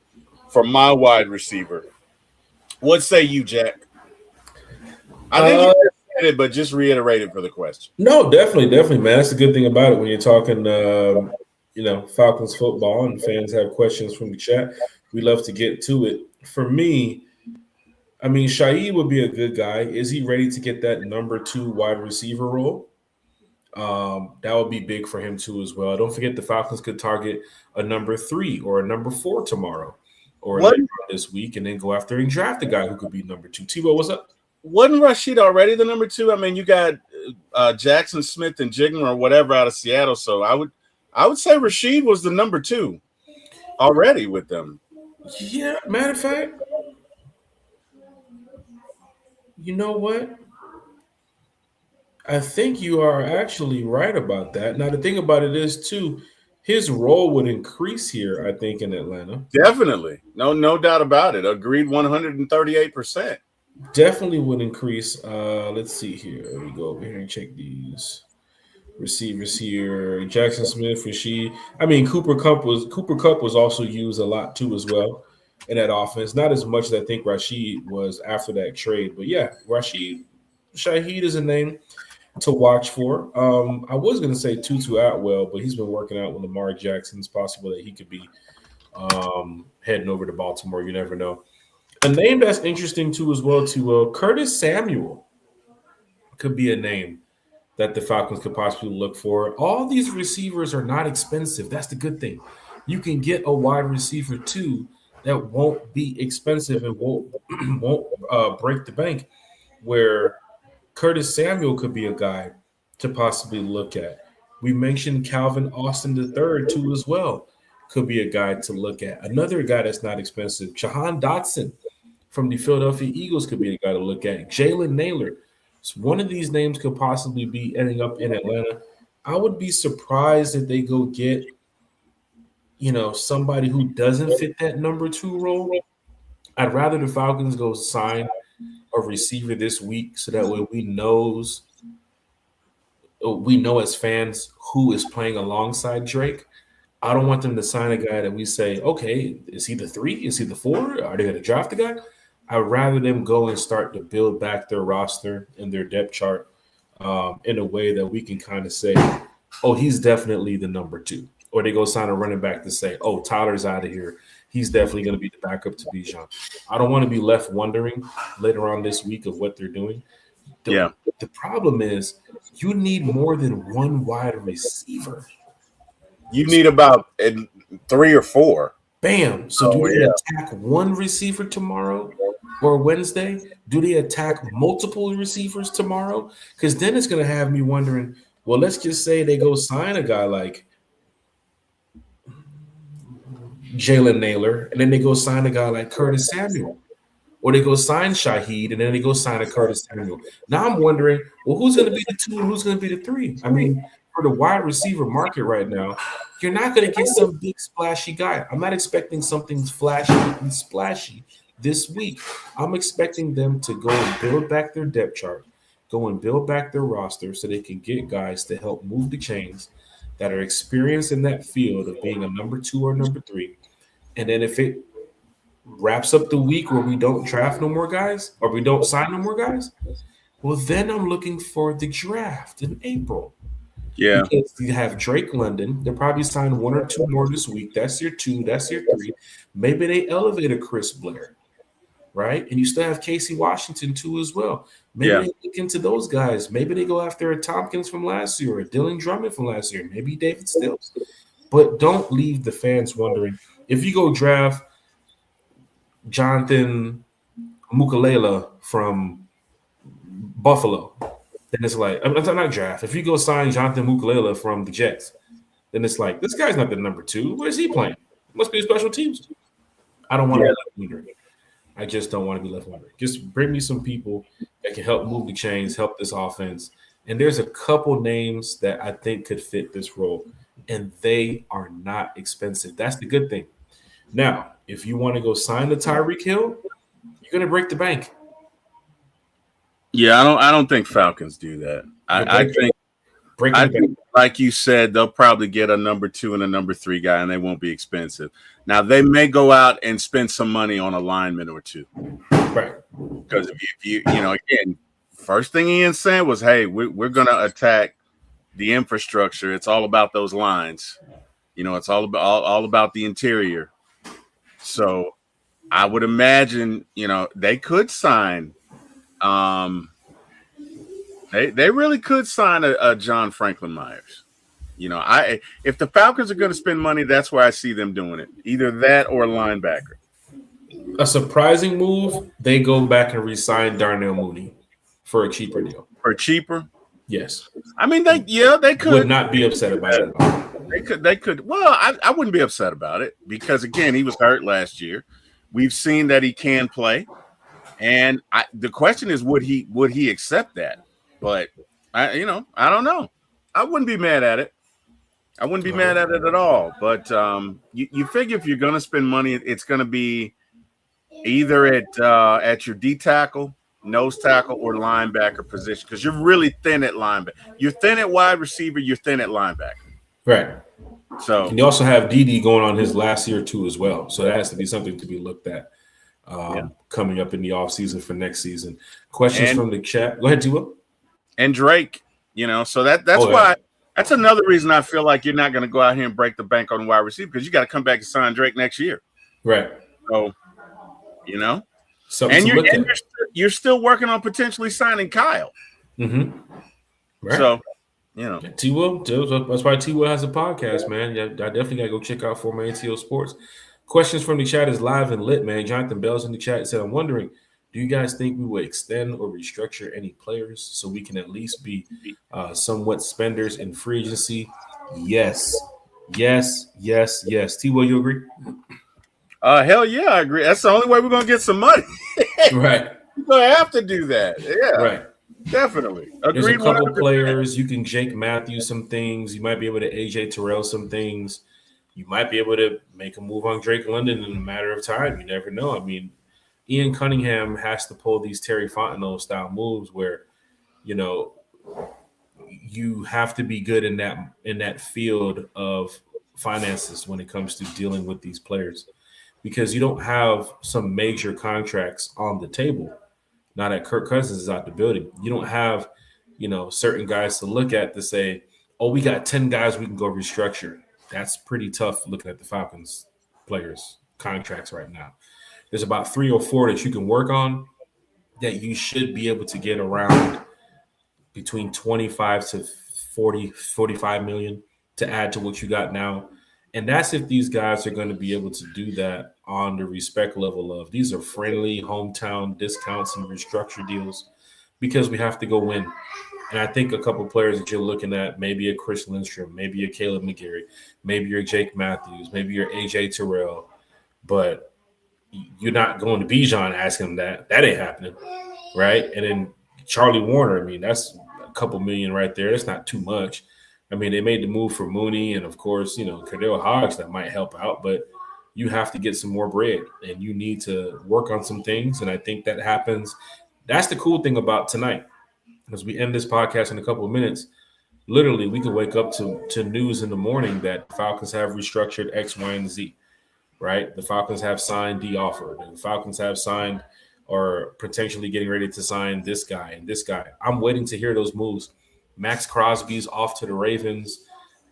[SPEAKER 2] for my wide receiver. What say you, Jack? I think you said it, but just reiterate it for the question.
[SPEAKER 1] No, definitely, man. That's the good thing about it when you're talking, Falcons football and fans have questions from the chat. We love to get to it. For me, I mean, Shaheed would be a good guy. Is he ready to get that number 2 wide receiver role? That would be big for him, too, as well. Don't forget the Falcons could target a number 3 or a number 4 tomorrow or later on this week, and then go after and draft a guy who could be number 2. T-Bo, what's up?
[SPEAKER 2] Wasn't Rashid already the number 2? I mean, you got Jackson Smith and Jigma or whatever out of Seattle. So I would say Rashid was the number 2 already with them.
[SPEAKER 1] Yeah, matter of fact, you know what? I think you are actually right about that. Now, the thing about it is, too, his role would increase here, I think, in Atlanta.
[SPEAKER 2] Definitely. No doubt about it. Agreed 138%.
[SPEAKER 1] Definitely would increase. Let's see here. Let me go over here and check these receivers here. Jackson Smith, Rashid. I mean, Cooper Cup was also used a lot too as well in that offense. Not as much as I think Rashid was after that trade, but yeah, Shaheed is a name to watch for. I was going to say Tutu Atwell, but he's been working out with Lamar Jackson. It's possible that he could be heading over to Baltimore. You never know. A name that's interesting too as well, Curtis Samuel could be a name that the Falcons could possibly look for. All these receivers are not expensive. That's the good thing. You can get a wide receiver too that won't be expensive and won't break the bank. Where Curtis Samuel could be a guy to possibly look at. We mentioned Calvin Austin III too as well. Could be a guy to look at. Another guy that's not expensive, Jahan Dotson from the Philadelphia Eagles could be a guy to look at. Jalen Naylor. So one of these names could possibly be ending up in Atlanta. I would be surprised if they go get, somebody who doesn't fit that number 2 role. I'd rather the Falcons go sign a receiver this week so that way we know as fans who is playing alongside Drake. I don't want them to sign a guy that we say, okay, is he the 3? Is he the 4? Are they going to draft the guy? I'd rather them go and start to build back their roster and their depth chart in a way that we can kind of say, oh, he's definitely the number 2. Or they go sign a running back to say, oh, Tyler's out of here. He's definitely going to be the backup to Bijan. I don't want to be left wondering later on this week of what they're doing. The problem is you need more than one wide receiver.
[SPEAKER 2] You need about 3 or 4.
[SPEAKER 1] Bam. So do they attack one receiver tomorrow or Wednesday? Do they attack multiple receivers tomorrow? Because then it's going to have me wondering, well, let's just say they go sign a guy like Jalen Naylor, and then they go sign a guy like Curtis Samuel. Or they go sign Shaheed, and then they go sign a Curtis Samuel. Now I'm wondering, well, who's going to be the 2 and who's going to be the 3? I mean, for the wide receiver market right now, you're not going to get some big splashy guy. I'm not expecting something flashy and splashy this week. I'm expecting them to go and build back their depth chart, go and build back their roster so they can get guys to help move the chains that are experienced in that field of being a number 2 or number 3. And then if it wraps up the week where we don't draft no more guys or we don't sign no more guys, well, then I'm looking for the draft in April.
[SPEAKER 2] Yeah.
[SPEAKER 1] Because you have Drake London. They'll probably sign 1 or 2 more this week. That's your 2. That's your 3. Maybe they elevate a Chris Blair, right? And you still have Casey Washington too as well. Maybe they look into those guys. Maybe they go after a Tompkins from last year or a Dylan Drummond from last year. Maybe David Stills. But don't leave the fans wondering. If you go draft Jonathan Mukalela from Buffalo, then it's like, I'm not draft. If you go sign Jonathan Mukalela from the Jets, then it's like, this guy's not the number 2. Where is he playing? Must be special teams. I don't want to be left wondering. I just don't want to be left wondering. Just bring me some people that can help move the chains, help this offense. And there's a couple names that I think could fit this role, and they are not expensive. That's the good thing. Now, if you want to go sign the Tyreek Hill, you're going to break the bank.
[SPEAKER 2] Yeah, I don't think Falcons do that. I think, like you said, they'll probably get a number 2 and a number 3 guy, and they won't be expensive. Now, they may go out and spend some money on a lineman or 2.
[SPEAKER 1] Right.
[SPEAKER 2] Because if you again, first thing Ian said was, hey, we're going to attack the infrastructure. It's all about those lines. It's all about the interior. So I would imagine, they could sign. They really could sign a John Franklin Myers. If the Falcons are going to spend money, that's where I see them doing it. Either that or a linebacker.
[SPEAKER 1] A surprising move, they go back and re-sign Darnell Mooney for a cheaper deal.
[SPEAKER 2] For cheaper?
[SPEAKER 1] Yes.
[SPEAKER 2] I mean, they could.
[SPEAKER 1] Would not be upset about it.
[SPEAKER 2] They could. Well, I wouldn't be upset about it because, again, he was hurt last year. We've seen that he can play. And the question is, would he accept that? But I don't know. I wouldn't be mad at it. I wouldn't be mad at it at all. But you figure if you're going to spend money, it's going to be either at your D tackle, nose tackle, or linebacker position because you're really thin at linebacker. You're thin at wide receiver. You're thin at linebacker.
[SPEAKER 1] Right.
[SPEAKER 2] So
[SPEAKER 1] and you also have DD going on his last year too as well. So that has to be something to be looked at coming up in the offseason for next season. Questions from the chat. Go ahead, T-Will.
[SPEAKER 2] And Drake, so that's why that's another reason I feel like you're not going to go out here and break the bank on wide receiver because you got to come back and sign Drake next year.
[SPEAKER 1] Right.
[SPEAKER 2] So,
[SPEAKER 1] and
[SPEAKER 2] you're still working on potentially signing Kyle.
[SPEAKER 1] Mm-hmm. Right.
[SPEAKER 2] So,
[SPEAKER 1] T-Will, that's why T-Will has a podcast, man. I definitely got to go check out Former ATO Sports. Questions from the chat is live and lit, man. Jonathan Bell's in the chat said, I'm wondering, do you guys think we will extend or restructure any players so we can at least be somewhat spenders in free agency? Yes. T-Will, you agree?
[SPEAKER 2] Hell yeah, I agree. That's the only way we're going to get some money.
[SPEAKER 1] Right.
[SPEAKER 2] You're going to have to do that. Yeah.
[SPEAKER 1] Right.
[SPEAKER 2] Definitely.
[SPEAKER 1] There's a couple players. You can Jake Matthews some things. You might be able to AJ Terrell some things. You might be able to make a move on Drake London in a matter of time. You never know. I mean, Ian Cunningham has to pull these Terry Fontenot style moves where, you have to be good in that field of finances when it comes to dealing with these players, because you don't have some major contracts on the table. Now that Kirk Cousins is out the building, you don't have, certain guys to look at to say, oh, we got 10 guys we can go restructure. That's pretty tough looking at the Falcons players' contracts right now. There's about 3 or 4 that you can work on that you should be able to get around between 25 to 40, 45 million to add to what you got now. And that's if these guys are going to be able to do that on the respect level of these are friendly hometown discounts and restructure deals because we have to go win. And I think a couple of players that you're looking at, maybe a Chris Lindstrom, maybe a Caleb McGarry, maybe you're Jake Matthews, maybe you're AJ Terrell, but you're not going to Bijan asking him that. That ain't happening, right? And then Charlie Warner, I mean, that's a couple million right there. That's not too much. I mean, they made the move for Mooney and, of course, Cardell Hodge that might help out, but you have to get some more bread and you need to work on some things. And I think that happens. That's the cool thing about tonight. As we end this podcast in a couple of minutes, literally we can wake up to news in the morning that Falcons have restructured X, Y, and Z, right? The Falcons have signed the offer. The Falcons have signed or potentially getting ready to sign this guy and this guy. I'm waiting to hear those moves. Max Crosby's off to the Ravens.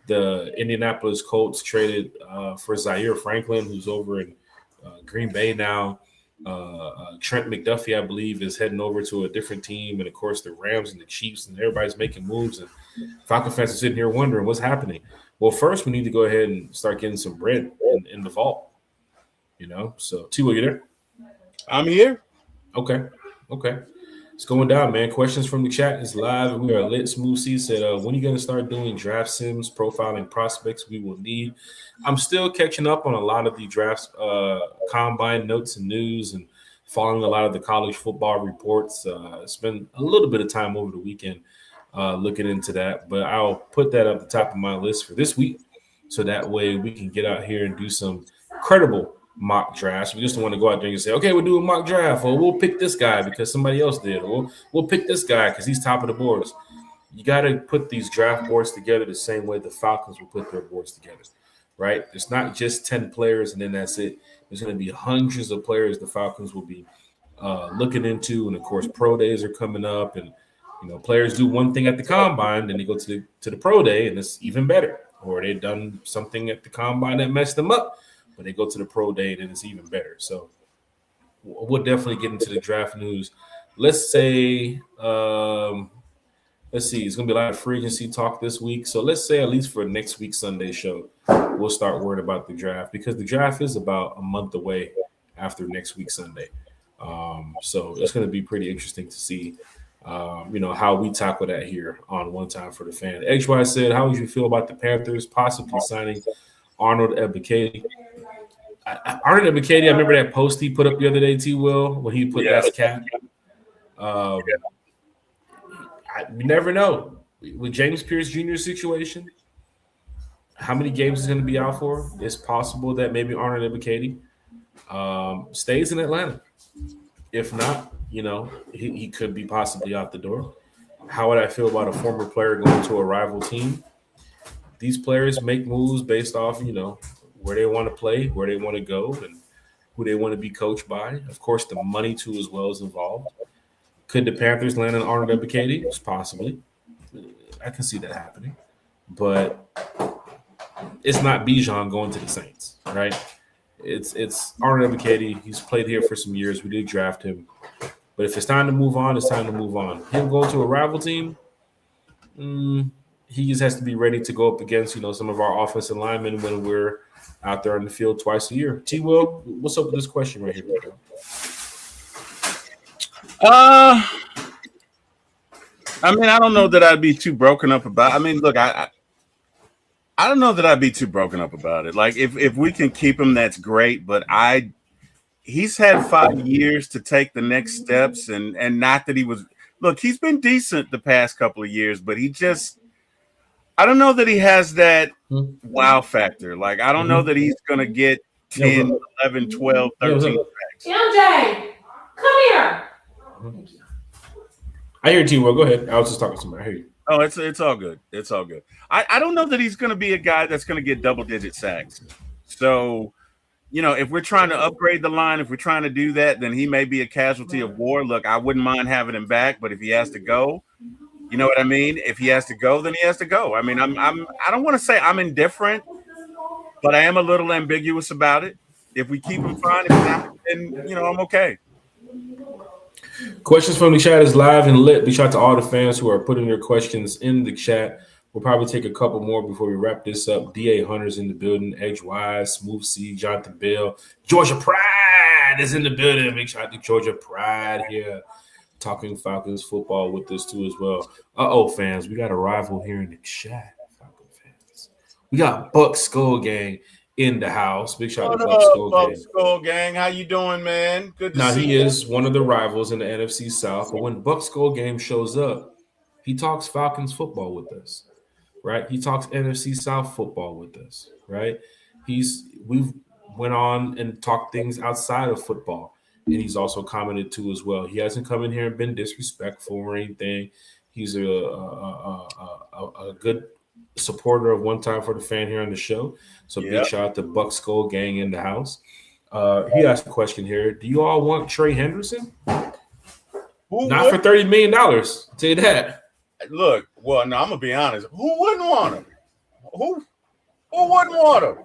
[SPEAKER 1] The Indianapolis Colts traded for Zaire Franklin, who's over in Green Bay now. Trent McDuffie, I believe, is heading over to a different team. And, of course, the Rams and the Chiefs, and everybody's making moves. And Falcon fans are sitting here wondering what's happening. Well, first, we need to go ahead and start getting some bread in the vault. So, T, are you there?
[SPEAKER 2] I'm here.
[SPEAKER 1] Okay. It's going down, man. Questions from the chat is live. We are lit. Smooth C said, when are you going to start doing draft sims, profiling prospects we will need? I'm still catching up on a lot of the drafts, combine notes and news, and following a lot of the college football reports. Spend a little bit of time over the weekend looking into that, but I'll put that at the top of my list for this week, so that way we can get out here and do some credible mock drafts. We just don't want to go out there and say, okay, we'll do a mock draft, or we'll pick this guy because somebody else did, or we'll pick this guy because he's top of the boards. You got to put these draft boards together the same way the Falcons will put their boards together, right? It's not just 10 players and then that's it. There's going to be hundreds of players the Falcons will be looking into, and of course, pro days are coming up, and players do one thing at the combine, then they go to the pro day, and it's even better, or they've done something at the combine that messed them up. But they go to the pro day and it's even better. So we'll definitely get into the draft news. Let's say, it's going to be a lot of free agency talk this week. So let's say at least for next week's Sunday show, we'll start worrying about the draft, because the draft is about a month away after next week Sunday. So it's going to be pretty interesting to see, how we tackle that here on One Time for the Fan. XY said, how would you feel about the Panthers possibly signing Arnold Ebiketie? Arnold Ebiketie, I remember that post he put up the other day, T-Will, when he put that's cap. You never know. With James Pierce Jr.'s situation, How many games is going to be out for? It's possible that maybe Arnold Ebiketie stays in Atlanta. If not, he could be possibly out the door. How would I feel about a former player going to a rival team? These players make moves based off, where they want to play, where they want to go, and who they want to be coached by. Of course, the money too as well is involved. Could the Panthers land on Arnold Ebiketie? Possibly. I can see that happening. But it's not Bijan going to the Saints, right? It's Arnold Ebiketie. He's played here for some years. We did draft him. But if it's time to move on, it's time to move on. Him going to a rival team, he just has to be ready to go up against, some of our offensive linemen when we're out there on the field twice a year. T. Will, what's up with this question right here?
[SPEAKER 2] I mean, I don't know that I'd be too broken up about. I mean, look, I don't know that I'd be too broken up about it. Like, if we can keep him, that's great. But he's had 5 years to take the next steps, and not that he was. Look, he's been decent the past couple of years, but I don't know that he has that wow factor. Like, I don't know that he's going to get 10, 11, 12, 13 tracks.
[SPEAKER 4] MJ, come here.
[SPEAKER 1] I hear T. Will. Go ahead. I was just talking to somebody. I hear you.
[SPEAKER 2] Oh, it's all good. It's all good. I don't know that he's going to be a guy that's going to get double-digit sacks. So, if we're trying to upgrade the line, if we're trying to do that, then he may be a casualty of war. Look, I wouldn't mind having him back, but if he has to go, you know what I mean? If he has to go, then he has to go. I mean, I don't want to say I'm indifferent, but I am a little ambiguous about it. If we keep him, fine. If not, then I'm okay.
[SPEAKER 1] Questions from the chat is live and lit. Big shout out to all the fans who are putting their questions in the chat. We'll probably take a couple more before we wrap this up. D.A. Hunter's in the building. Edgewise, Smooth C, Jonathan Bell. Georgia Pride is in the building. Big shout out to Georgia Pride here. Talking Falcons football with us too as well. Fans, we got a rival here in the chat. Falcon fans. We got Buck Skull Gang in the house. Big shout out to Buck Skull Gang.
[SPEAKER 2] Skull Gang, how you doing, man? Good to see you.
[SPEAKER 1] Now, he is one of the rivals in the NFC South, but when Buck Skull Gang shows up, he talks Falcons football with us, right? He talks NFC South football with us, right? We've went on and talked things outside of football, and he's also commented too as well. He hasn't come in here and been disrespectful or anything. He's a good supporter of One Time for the Fan here on the show. So big shout out to Buck Skull Gang in the house. He asked a question here. Do you all want Trey Henderson? Not for $30 million. I'll tell you that.
[SPEAKER 2] Look, well, no, I'm gonna be honest. Who wouldn't want him? Who wouldn't want him?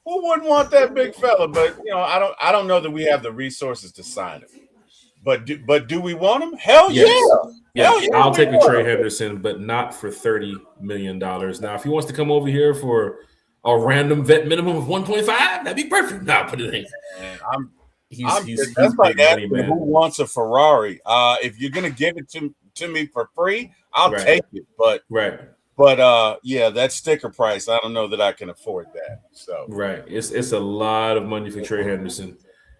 [SPEAKER 2] Who wouldn't want that big fella? But I don't know that we have the resources to sign him. But do we want him? Hell yeah.
[SPEAKER 1] Hell yeah. I'll take a Trey Henderson, but not for $30 million. Now, if he wants to come over here for a random vet minimum of 1.5, that'd be perfect. No, put it in.
[SPEAKER 2] That's like asking who wants a Ferrari. If you're gonna give it to me for free, I'll take it. But that sticker price, I don't know that I can afford that. So
[SPEAKER 1] it's a lot of money for Trey Henderson.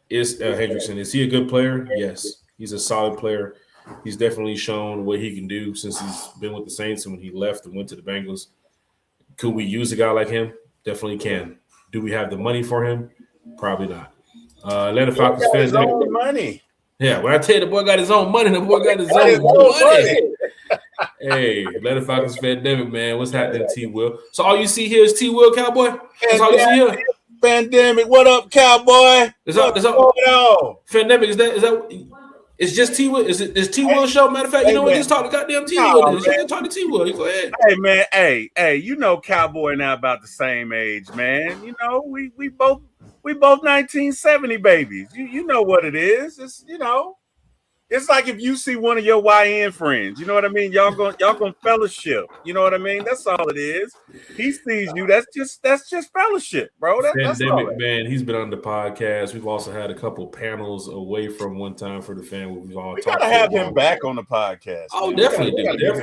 [SPEAKER 1] Hendrickson. Is he a good player? Yes, he's a solid player. He's definitely shown what he can do since he's been with the Saints and when he left and went to the Bengals. Could we use a guy like him? Definitely can. Do we have the money for him? Probably not. Atlanta Falcons fans.
[SPEAKER 2] Money.
[SPEAKER 1] Yeah, when I tell you the boy got his own money, the boy got his own money. Hey, Atlanta Falcons pandemic, man. What's happening, T. Will? So all you see here is T. Will, Cowboy? That's all you see here?
[SPEAKER 2] Pandemic. What up, Cowboy?
[SPEAKER 1] What's going on? Pandemic, is that it's just T. Will? Is T. Will show? Matter of fact, what? Just talk to goddamn T. Will. Just talk to T. Will. Go ahead.
[SPEAKER 2] Hey, man. Hey, Cowboy and I about the same age, man. We both 1970 babies. You know what it is. It's like if you see one of your YN friends, you know what I mean? Y'all gonna fellowship. You know what I mean? That's all it is. He sees you. That's just fellowship, bro. That's
[SPEAKER 1] Pandemic, man. He's been on the podcast. We've also had a couple panels away from One Time for the Fan where we've all
[SPEAKER 2] we gotta have him back on the podcast.
[SPEAKER 1] Oh, definitely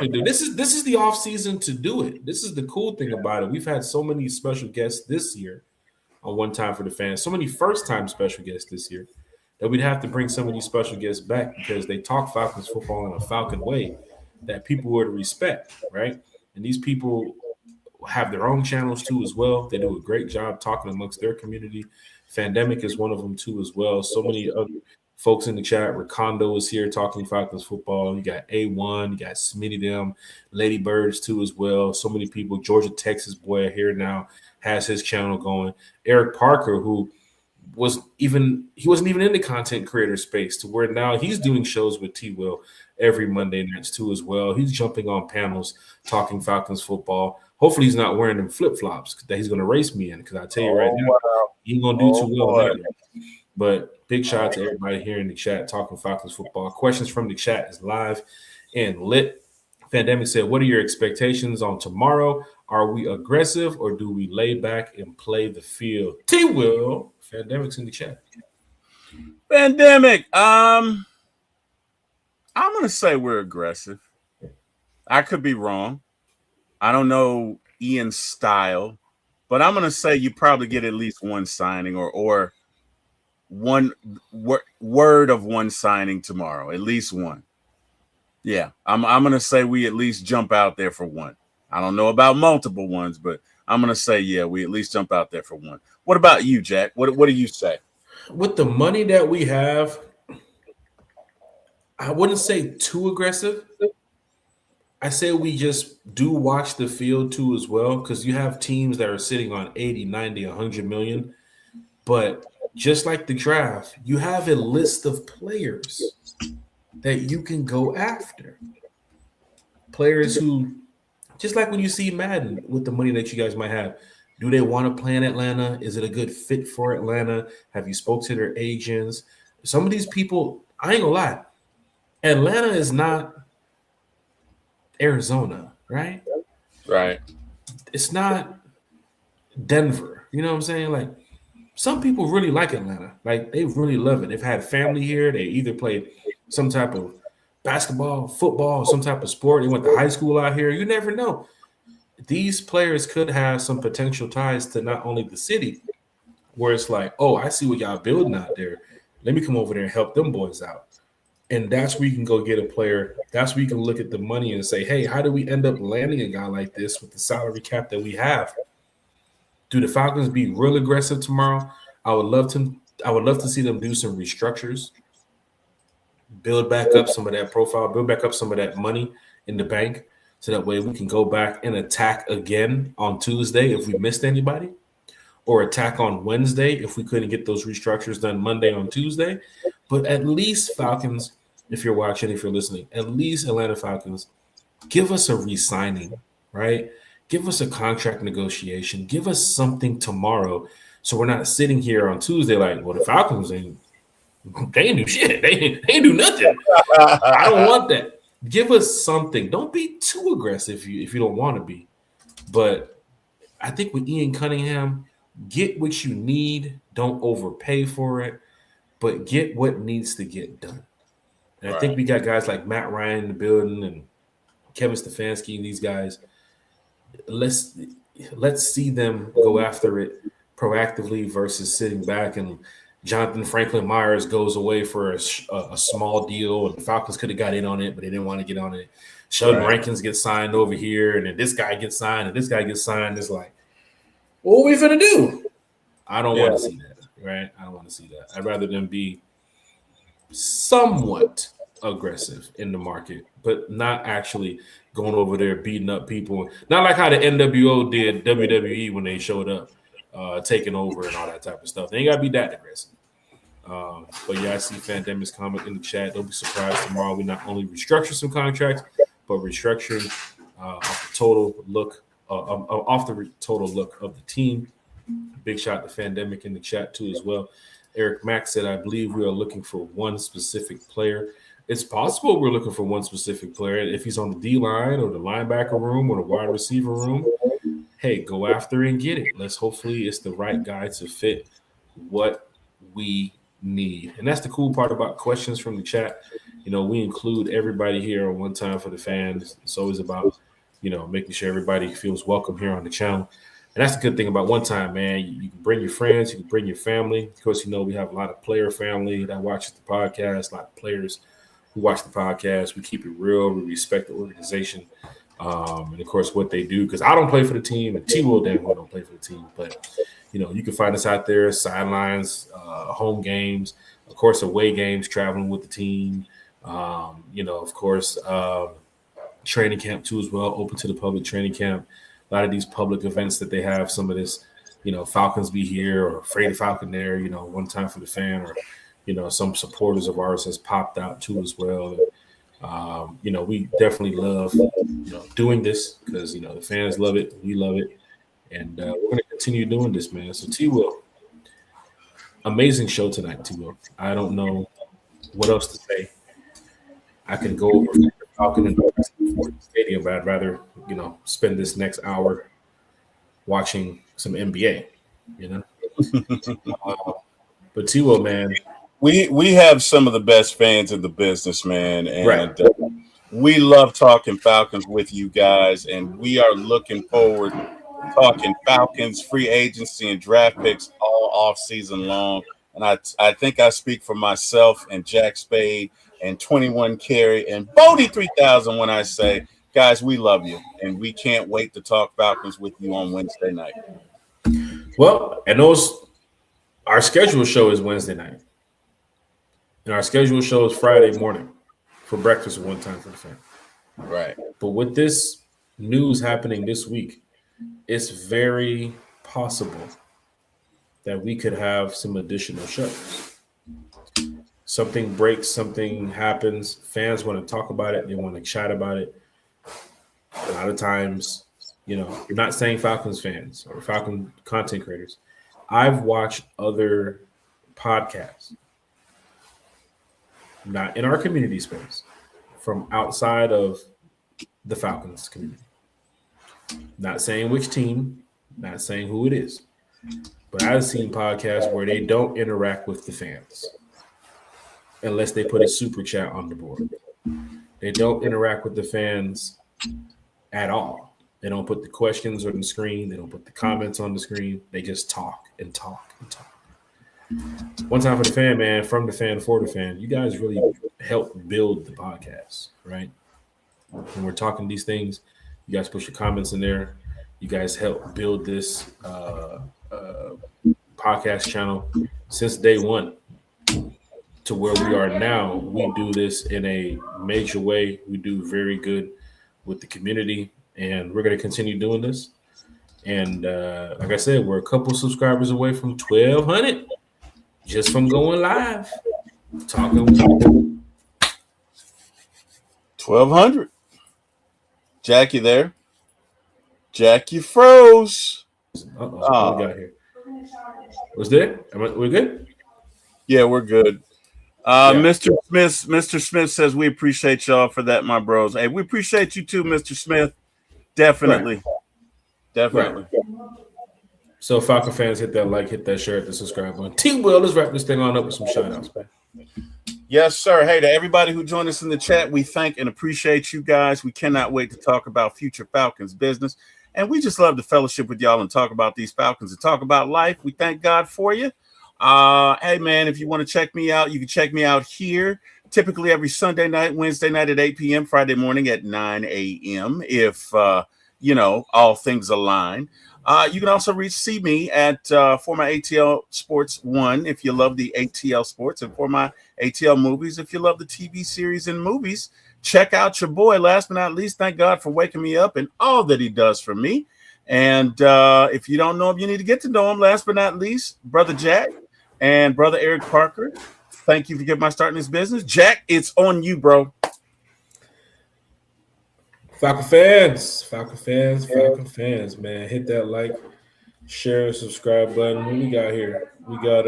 [SPEAKER 1] do. This is the off season to do it. This is the cool thing about it. We've had so many special guests this year on One Time for the Fans. So many first-time special guests this year that we'd have to bring some of these special guests back because they talk Falcons football in a Falcon way that people would respect, right? And these people have their own channels too as well. They do a great job talking amongst their community. Fandemic is one of them too as well. So many other folks in the chat. Recondo is here talking Falcons football. You got A1, you got Smitty them, Lady Birds too as well. So many people. Georgia, Texas boy here now has his channel going. Eric Parker, who wasn't even in the content creator space, to where now he's doing shows with T Will every Monday nights too as well. He's jumping on panels talking Falcons football. Hopefully he's not wearing them flip-flops that he's going to race me in, because I tell you right now, he ain't going to do too well in that. But big shout out to everybody here in the chat talking Falcons football. Questions from the chat is live and lit. Pandemic said, what are your expectations on tomorrow? Are we aggressive or do we lay back and play the field? T-Will. Pandemic's in the chat.
[SPEAKER 2] Pandemic. I'm going to say we're aggressive. I could be wrong. I don't know Ian's style, but I'm going to say you probably get at least one signing or one word of one signing tomorrow, at least one. Yeah, I'm going to say we at least jump out there for one. I don't know about multiple ones, but I'm going to say, yeah, we at least jump out there for one. What about you, Jack? What do you say?
[SPEAKER 1] With the money that we have, I wouldn't say too aggressive. I say we just do watch the field too as well, because you have teams that are sitting on 80, 90, 100 million. But just like the draft, you have a list of players that you can go after. Players who, just like when you see Madden with the money that you guys might have, do they want to play in Atlanta? Is it a good fit for Atlanta? Have you spoke to their agents? Some of these people, I ain't gonna lie, Atlanta is not Arizona, right?
[SPEAKER 2] Right.
[SPEAKER 1] It's not Denver. You know what I'm saying? Like, some people really like Atlanta. Like, they really love it. They've had family here. They either played some type of basketball, football, some type of sport. They went to high school out here. You never know. These players could have some potential ties to not only the city, where it's like, oh, I see what y'all building out there. Let me come over there and help them boys out. And that's where you can go get a player. That's where you can look at the money and say, hey, how do we end up landing a guy like this with the salary cap that we have? Do the Falcons be real aggressive tomorrow? I would love to see them do some restructures, build back up some of that profile, build back up some of that money in the bank, so that way we can go back and attack again on Tuesday if we missed anybody, or attack on Wednesday if we couldn't get those restructures done Monday on Tuesday. But at least Falcons, if you're watching, if you're listening, at least Atlanta Falcons, give us a re-signing, right? Give us a contract negotiation. Give us something tomorrow, so we're not sitting here on Tuesday like, well, the Falcons they ain't do shit. They ain't do nothing. I don't want that. Give us something. Don't be too aggressive if you don't want to be. But I think with Ian Cunningham, get what you need. Don't overpay for it, but get what needs to get done. And right. I think we got guys like Matt Ryan in the building and Kevin Stefanski and these guys. Let's see them go after it proactively versus sitting back and Jonathan Franklin Myers goes away for a small deal, and the Falcons could have got in on it, but they didn't want to get on it. Sheldon Rankins gets signed over here, and then this guy gets signed, and this guy gets signed. It's like, what are we finna do? I don't want to see that, right? I don't want to see that. I'd rather them be somewhat aggressive in the market, but not actually going over there beating up people. Not like how the NWO did WWE when they showed up, taking over and all that type of stuff. They ain't got to be that aggressive. But yeah, I see Fandemic's comment in the chat. Don't be surprised tomorrow we not only restructure some contracts, but restructuring off the total look of the team. Big shout to Fandemic in the chat too as well. Eric Mack said, I believe we are looking for one specific player. It's possible we're looking for one specific player. If he's on the D-line or the linebacker room or the wide receiver room, hey, go after and get it. Hopefully it's the right guy to fit what we need. And that's the cool part about questions from the chat. You know, we include everybody here on One Time for the Fans. It's always about, you know, making sure everybody feels welcome here on the channel. And that's the good thing about One Time, man. You can bring your friends, you can bring your family. Of course, you know, we have a lot of player family that watches the podcast, a lot of players who watch the podcast. We keep it real. We respect the organization. and of course what they do. Because I don't play for the team, and T Will definitely don't play for the team. But you can find us out there, sidelines, home games, of course, away games, traveling with the team. Of course, training camp too as well, open to the public training camp. A lot of these public events that they have, some of this, Falcons be here or Afraid Falcon there, one time for the fan, or some supporters of ours has popped out too as well. We definitely love doing this because the fans love it, we love it, and we're going to continue doing this, man. So T Will, amazing show tonight, T Will. I don't know what else to say. I can go over Falcon and the stadium, but I'd rather spend this next hour watching some NBA. But T Will, man.
[SPEAKER 2] We have some of the best fans in the business, man, and
[SPEAKER 1] right.
[SPEAKER 2] We love talking Falcons with you guys, and we are looking forward to talking Falcons, free agency, and draft picks all off season long. And I think I speak for myself and Jack Spade and 21 Carey and Bodie 3000 when I say, guys, we love you, and we can't wait to talk Falcons with you on Wednesday night.
[SPEAKER 1] Well, and our scheduled show is Wednesday night. And our scheduled show is Friday morning for breakfast at one time for the fan.
[SPEAKER 2] Right.
[SPEAKER 1] But with this news happening this week, it's very possible that we could have some additional shows. Something breaks, something happens. Fans want to talk about it. They want to chat about it. A lot of times, you're not saying Falcons fans or Falcon content creators. I've watched other podcasts, not in our community space, from outside of the Falcons community. Not saying which team, not saying who it is, but I've seen podcasts where they don't interact with the fans unless they put a super chat on the board. They don't interact with the fans at all. They don't put the questions on the screen. They don't put the comments on the screen. They just talk and talk and talk. One time for the fan, man, from the fan for the fan. You guys really help build the podcast, right? When we're talking these things, you guys put your comments in there. You guys help build this podcast channel since day one to where we are now. We do this in a major way. We do very good with the community, and we're going to continue doing this. And like I said, we're a couple subscribers away from 1,200 just from going live. Talking
[SPEAKER 2] 1,200. Jackie there. Jackie froze.
[SPEAKER 1] What we got here? Was there? We good?
[SPEAKER 2] Yeah, we're good. Mr. Smith says we appreciate y'all for that, my bros. Hey, we appreciate you too, Mr. Smith. Definitely.
[SPEAKER 1] Right.
[SPEAKER 2] Definitely.
[SPEAKER 1] Right. So Falcon fans, hit that like, hit that share, hit the subscribe button. T-Will, let's wrap this thing on up with some shout outs, man.
[SPEAKER 2] Yes, sir. Hey, to everybody who joined us in the chat, we thank and appreciate you guys. We cannot wait to talk about future Falcons business. And we just love to fellowship with y'all and talk about these Falcons and talk about life. We thank God for you. Hey, man, if you want to check me out, you can check me out here. Typically every Sunday night, Wednesday night at 8 p.m., Friday morning at 9 a.m. if, all things align. You can also see me at for my ATL Sports 1 if you love the ATL Sports, and for my ATL Movies if you love the TV series and movies. Check out your boy. Last but not least, thank God for waking me up and all that he does for me. And if you don't know him, you need to get to know him. Last but not least, Brother Jack and Brother Eric Parker. Thank you for getting my start in this business. Jack, it's on you, bro.
[SPEAKER 1] Falcon fans, man. Hit that like, share, and subscribe button. What we got here? We got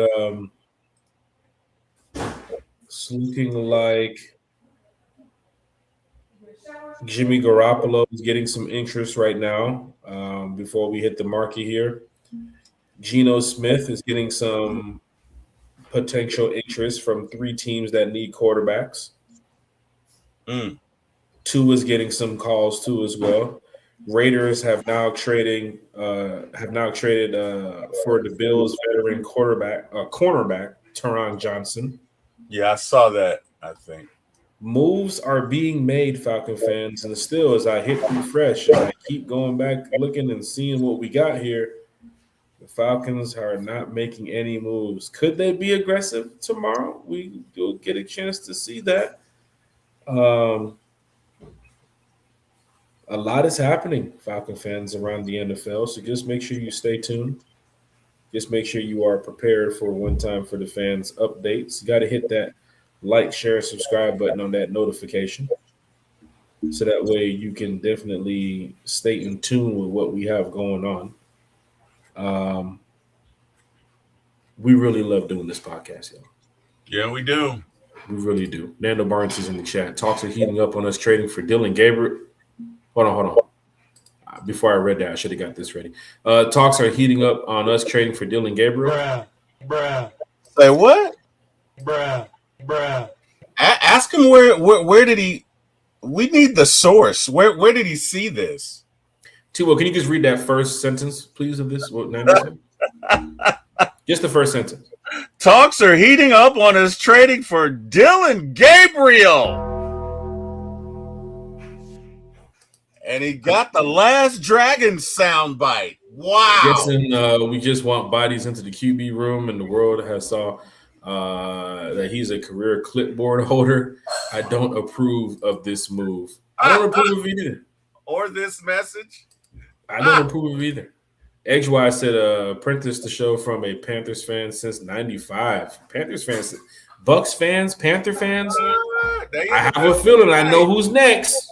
[SPEAKER 1] it's looking like Jimmy Garoppolo is getting some interest right now. Before we hit the market here, Geno Smith is getting some potential interest from 3 teams that need quarterbacks. Tua is getting some calls too as well. Raiders have now traded for the Bills veteran cornerback Teron Johnson.
[SPEAKER 2] Yeah, I saw that, I think.
[SPEAKER 1] moves are being made, Falcon fans, and still, as I hit refresh and I keep going back, looking and seeing what we got here, the Falcons are not making any moves. Could they be aggressive tomorrow? We will get a chance to see that. A lot is happening, Falcon fans, around the NFL. So just make sure you stay tuned. Just make sure you are prepared for One Time for the Fans updates. You got to hit that like, share, subscribe button on that notification. So that way you can definitely stay in tune with what we have going on. We really love doing this podcast, y'all.
[SPEAKER 2] Yeah, we do.
[SPEAKER 1] We really do. Nando Barnes is in the chat. Talks are heating up on us trading for Dylan Gabriel. Hold on. Before I read that, I should have got this ready. Talks are heating up on us trading for Dylan Gabriel.
[SPEAKER 3] Bruh.
[SPEAKER 2] Say what?
[SPEAKER 3] Bruh.
[SPEAKER 2] Ask him where did he? We need the source. Where did he see this?
[SPEAKER 1] T-Will, can you just read that first sentence, please, of this? What Nando said? Just the first sentence.
[SPEAKER 2] Talks are heating up on us trading for Dylan Gabriel. And he got the Last Dragon soundbite. Wow.
[SPEAKER 1] Guessing we just want bodies into the QB room, and the world has saw that he's a career clipboard holder. I don't approve of this move. I don't approve of either.
[SPEAKER 2] Or this message.
[SPEAKER 1] I don't approve of either. Edgewise said, apprentice the show from a Panthers fan since 95. Panthers fans, Bucks fans, Panther fans. I have a feeling I know who's next.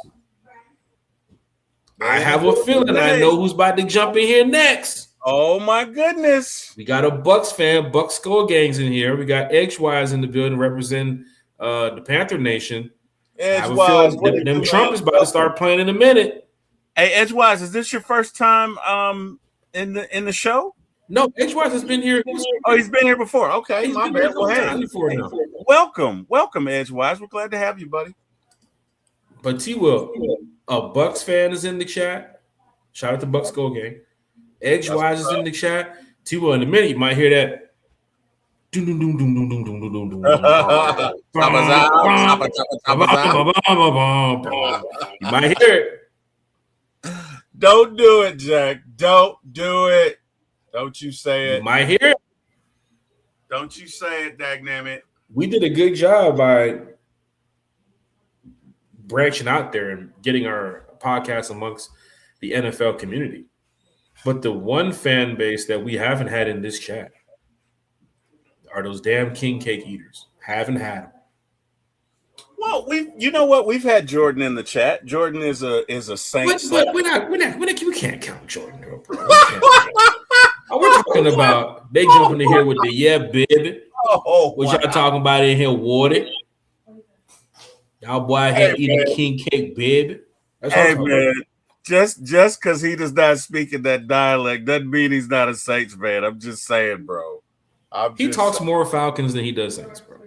[SPEAKER 1] I have a feeling I know who's about to jump in here next.
[SPEAKER 2] Oh, my goodness.
[SPEAKER 1] We got a Bucks fan, Bucks Skull Gangs in here. We got Edgewise in the building representing the Panther Nation.
[SPEAKER 2] Edgewise.
[SPEAKER 1] Them Trump is about to start playing in a minute.
[SPEAKER 2] Hey, Edgewise, is this your first time in the show?
[SPEAKER 1] No, Edgewise has been here.
[SPEAKER 2] Oh, he's been here before. Okay,
[SPEAKER 1] He's
[SPEAKER 2] my
[SPEAKER 1] been
[SPEAKER 2] bad.
[SPEAKER 1] here
[SPEAKER 2] Go ahead.
[SPEAKER 1] before now.
[SPEAKER 2] Welcome, Edgewise. We're glad to have you, buddy.
[SPEAKER 1] But T-Will, a Bucks fan is in the chat. Shout out to Bucks Go Gang. Edgewise is in the chat. T-Will, in a minute, you might hear that. You might hear it.
[SPEAKER 2] Don't do it, Jack. Don't do it. Don't you say it.
[SPEAKER 1] You might hear it.
[SPEAKER 2] Don't you say it, dagnammit.
[SPEAKER 1] We did a good job by branching out there and getting our podcast amongst the NFL community. But the one fan base that we haven't had in this chat are those damn king cake eaters. Haven't had them.
[SPEAKER 2] Well, we've had Jordan in the chat. Jordan is a Saints.
[SPEAKER 1] But we can't count Jordan, bro. We're talking about they jumping in here with the baby. What y'all talking about in here, water? Y'all boy here eating king cake, baby. That's what I'm talking
[SPEAKER 2] man.
[SPEAKER 1] about.
[SPEAKER 2] Just because he does not speak in that dialect doesn't mean he's not a Saints fan. I'm just saying, bro.
[SPEAKER 1] He talks more Falcons than he does Saints, bro.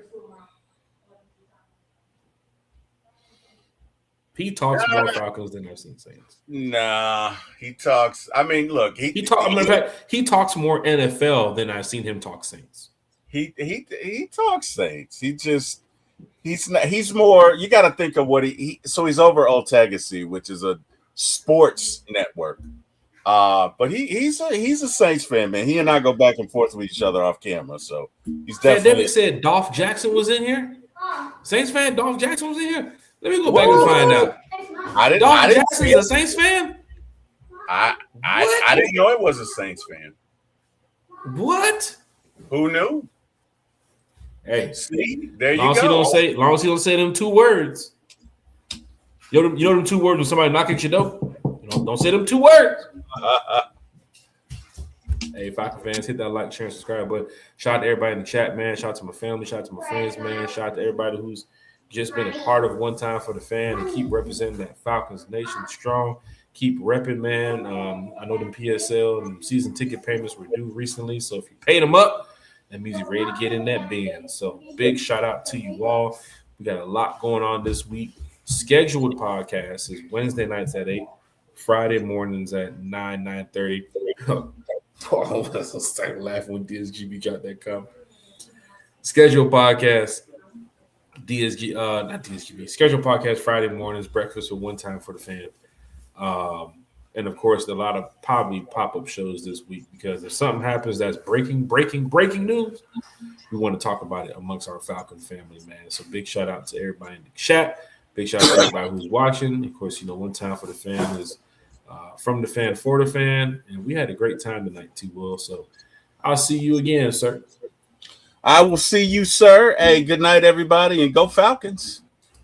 [SPEAKER 1] He talks more Falcons than I've seen Saints.
[SPEAKER 2] Nah, he talks. I mean, look, he
[SPEAKER 1] talks more NFL than I've seen him talk Saints.
[SPEAKER 2] He talks Saints. He's more. You got to think of what so he's over Otagogie, which is a sports network. But he's a Saints fan, man. He and I go back and forth with each other off camera, so he's definitely.
[SPEAKER 1] Pandemic said Dolph Jackson was in here. Saints fan, Dolph Jackson was in here. Let me go back and find out. Dolph Jackson's a Saints fan?
[SPEAKER 2] I didn't know he was a Saints fan.
[SPEAKER 1] What?
[SPEAKER 2] Who knew?
[SPEAKER 1] Hey,
[SPEAKER 2] see, there you
[SPEAKER 1] go. Long as he don't say them two words. You know them two words when somebody knock at your door? Don't say them two words. Hey, Falcon fans, hit that like, share, and subscribe button. Shout out to everybody in the chat, man. Shout out to my family. Shout out to my friends, man. Shout out to everybody who's just been a part of One Time for the Fan and keep representing that Falcons Nation strong. Keep repping, man. I know them PSL and season ticket payments were due recently, so if you paid them up, that means you're ready to get in that bin. So big shout out to you all. We got a lot going on this week. Scheduled podcast is Wednesday nights at 8, Friday mornings at 9:30. Oh, that's a start laughing when DSGB got that comment. Scheduled podcast DSG, not DSGB, scheduled podcast Friday mornings, breakfast with One Time for the Fan. And of course, a lot of probably pop-up shows this week because if something happens that's breaking news, we want to talk about it amongst our Falcon family, man. So big shout out to everybody in the chat. Big shout out to everybody who's watching. Of course, One Time for the Fan is from the fan for the fan. And we had a great time tonight too, Will. So I'll see you again, sir.
[SPEAKER 2] I will see you, sir. Hey, good night, everybody, and go Falcons.